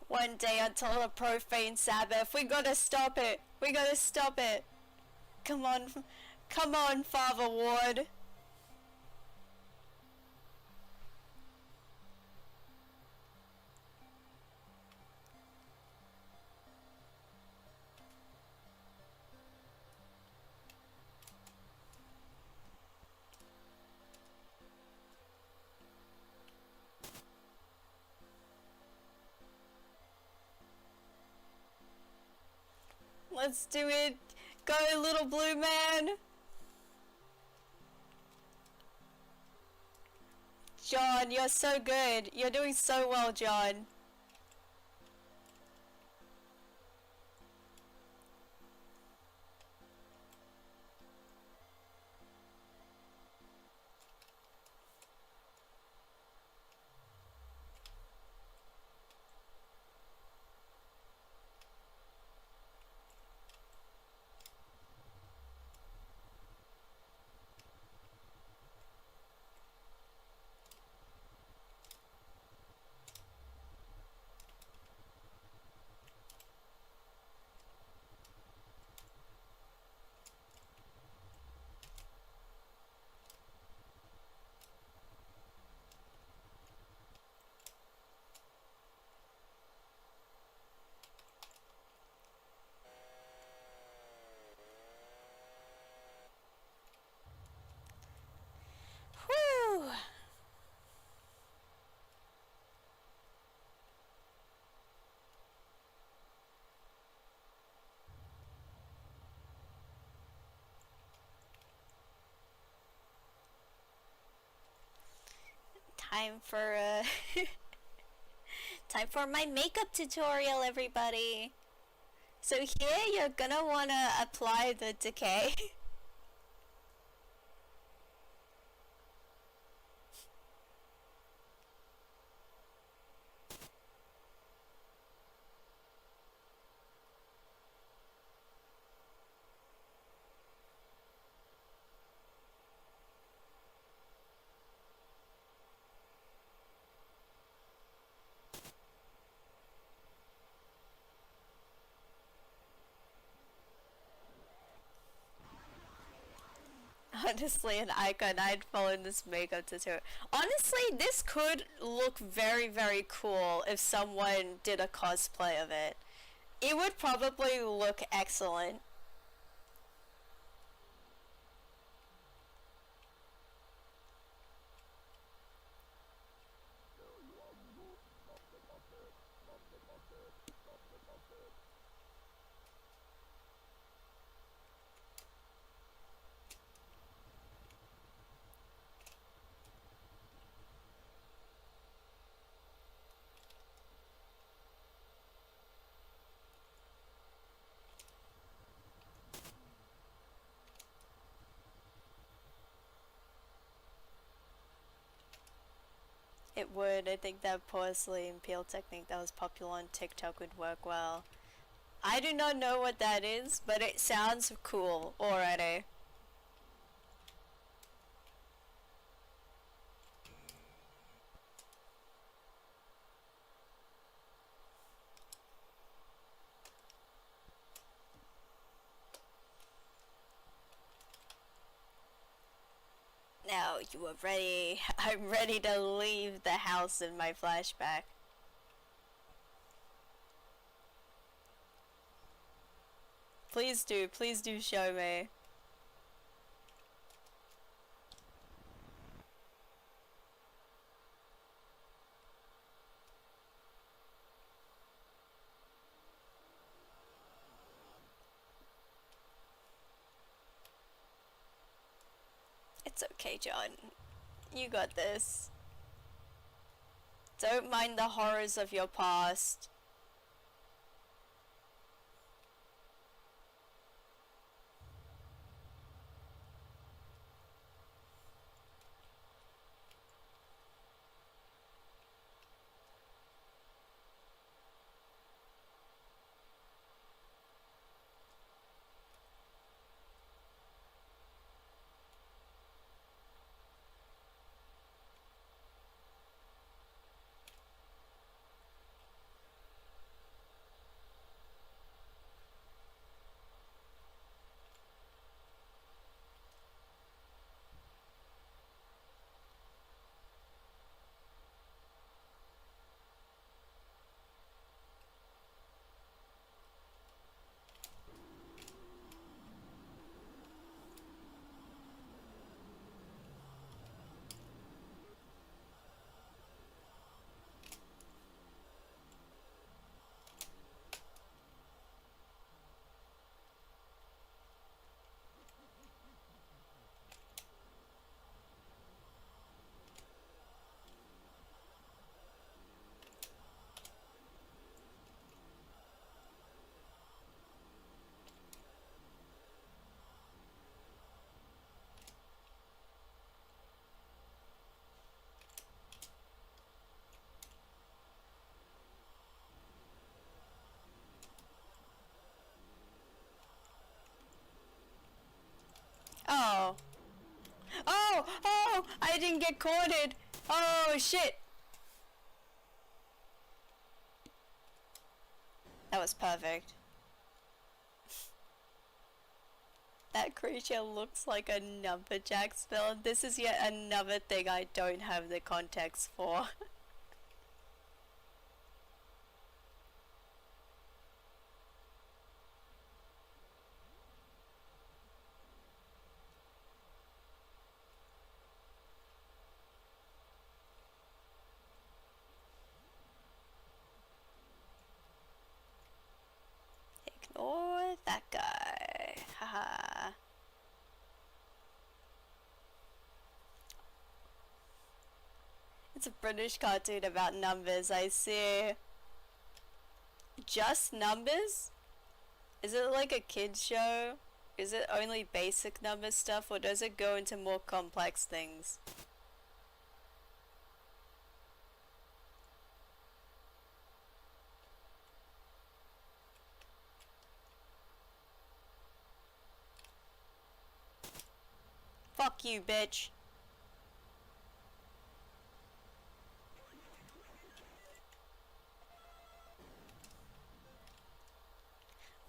One day until the profane Sabbath. We gotta stop it. We gotta stop it. Come on. Come on, Father Ward. Let's do it. Go, little blue man. John, you're so good. You're doing so well, John. Whew. Time for time for my makeup tutorial, everybody. So here you're gonna wanna apply the decay. Honestly, an icon, I'd follow this makeup tutorial. Honestly, this could look very, very cool if someone did a cosplay of it. It would probably look excellent. It would. I think that porcelain and peel technique that was popular on TikTok would work well. I do not know what that is, but it sounds cool already. Now you are ready. I'm ready to leave the house in my flashback. Please do show me. It's okay, John. You got this. Don't mind the horrors of your past. Oh. Oh! Oh! I didn't get cornered! Oh, shit! That was perfect. That creature looks like a Numberjacks villain. This is yet another thing I don't have the context for. Ignore that guy. Haha. It's a British cartoon about numbers, I see. Just numbers? Is it like a kid's show? Is it only basic number stuff, or does it go into more complex things? Fuck you, bitch.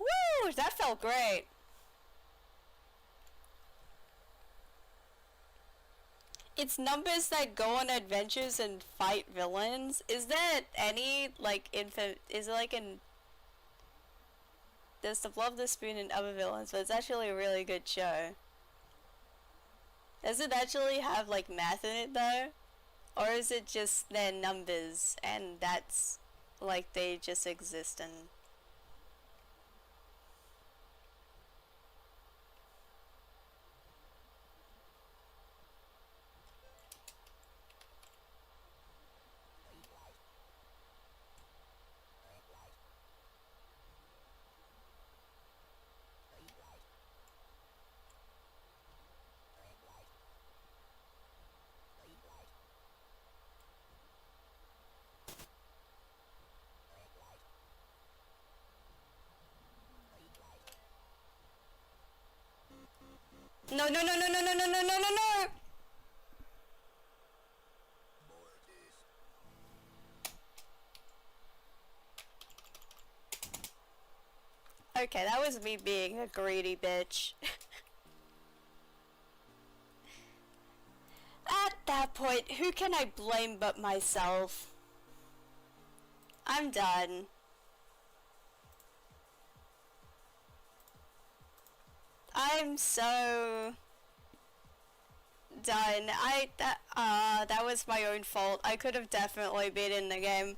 Woo! That felt great. It's numbers that go on adventures and fight villains. Is there any, like, is it like in... There's the Love the Spoon and other villains, but it's actually a really good show. Does it actually have, like, math in it, though? Or is it just their numbers, and that's, like, they just exist and... No, no, no, no, no, no, no, no, no, no, no! Okay, that was me being a greedy bitch. that point, who can I blame but myself? I'm done. I'm so done. That was my own fault. I could have definitely been in the game.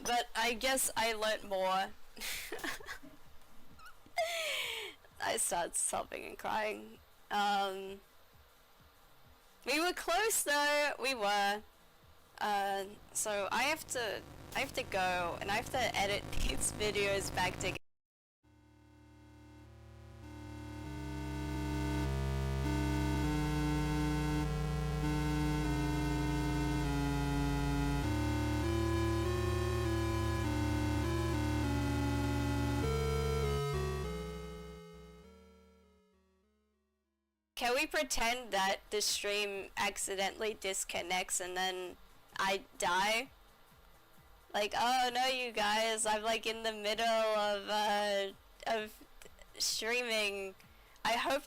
But I guess I learnt more. I started sobbing and crying. We were close though, we were. So I have to go and I have to edit these videos back together. Can we pretend that the stream accidentally disconnects and then I die? Like, oh no you guys, I'm like in the middle of streaming. I hope that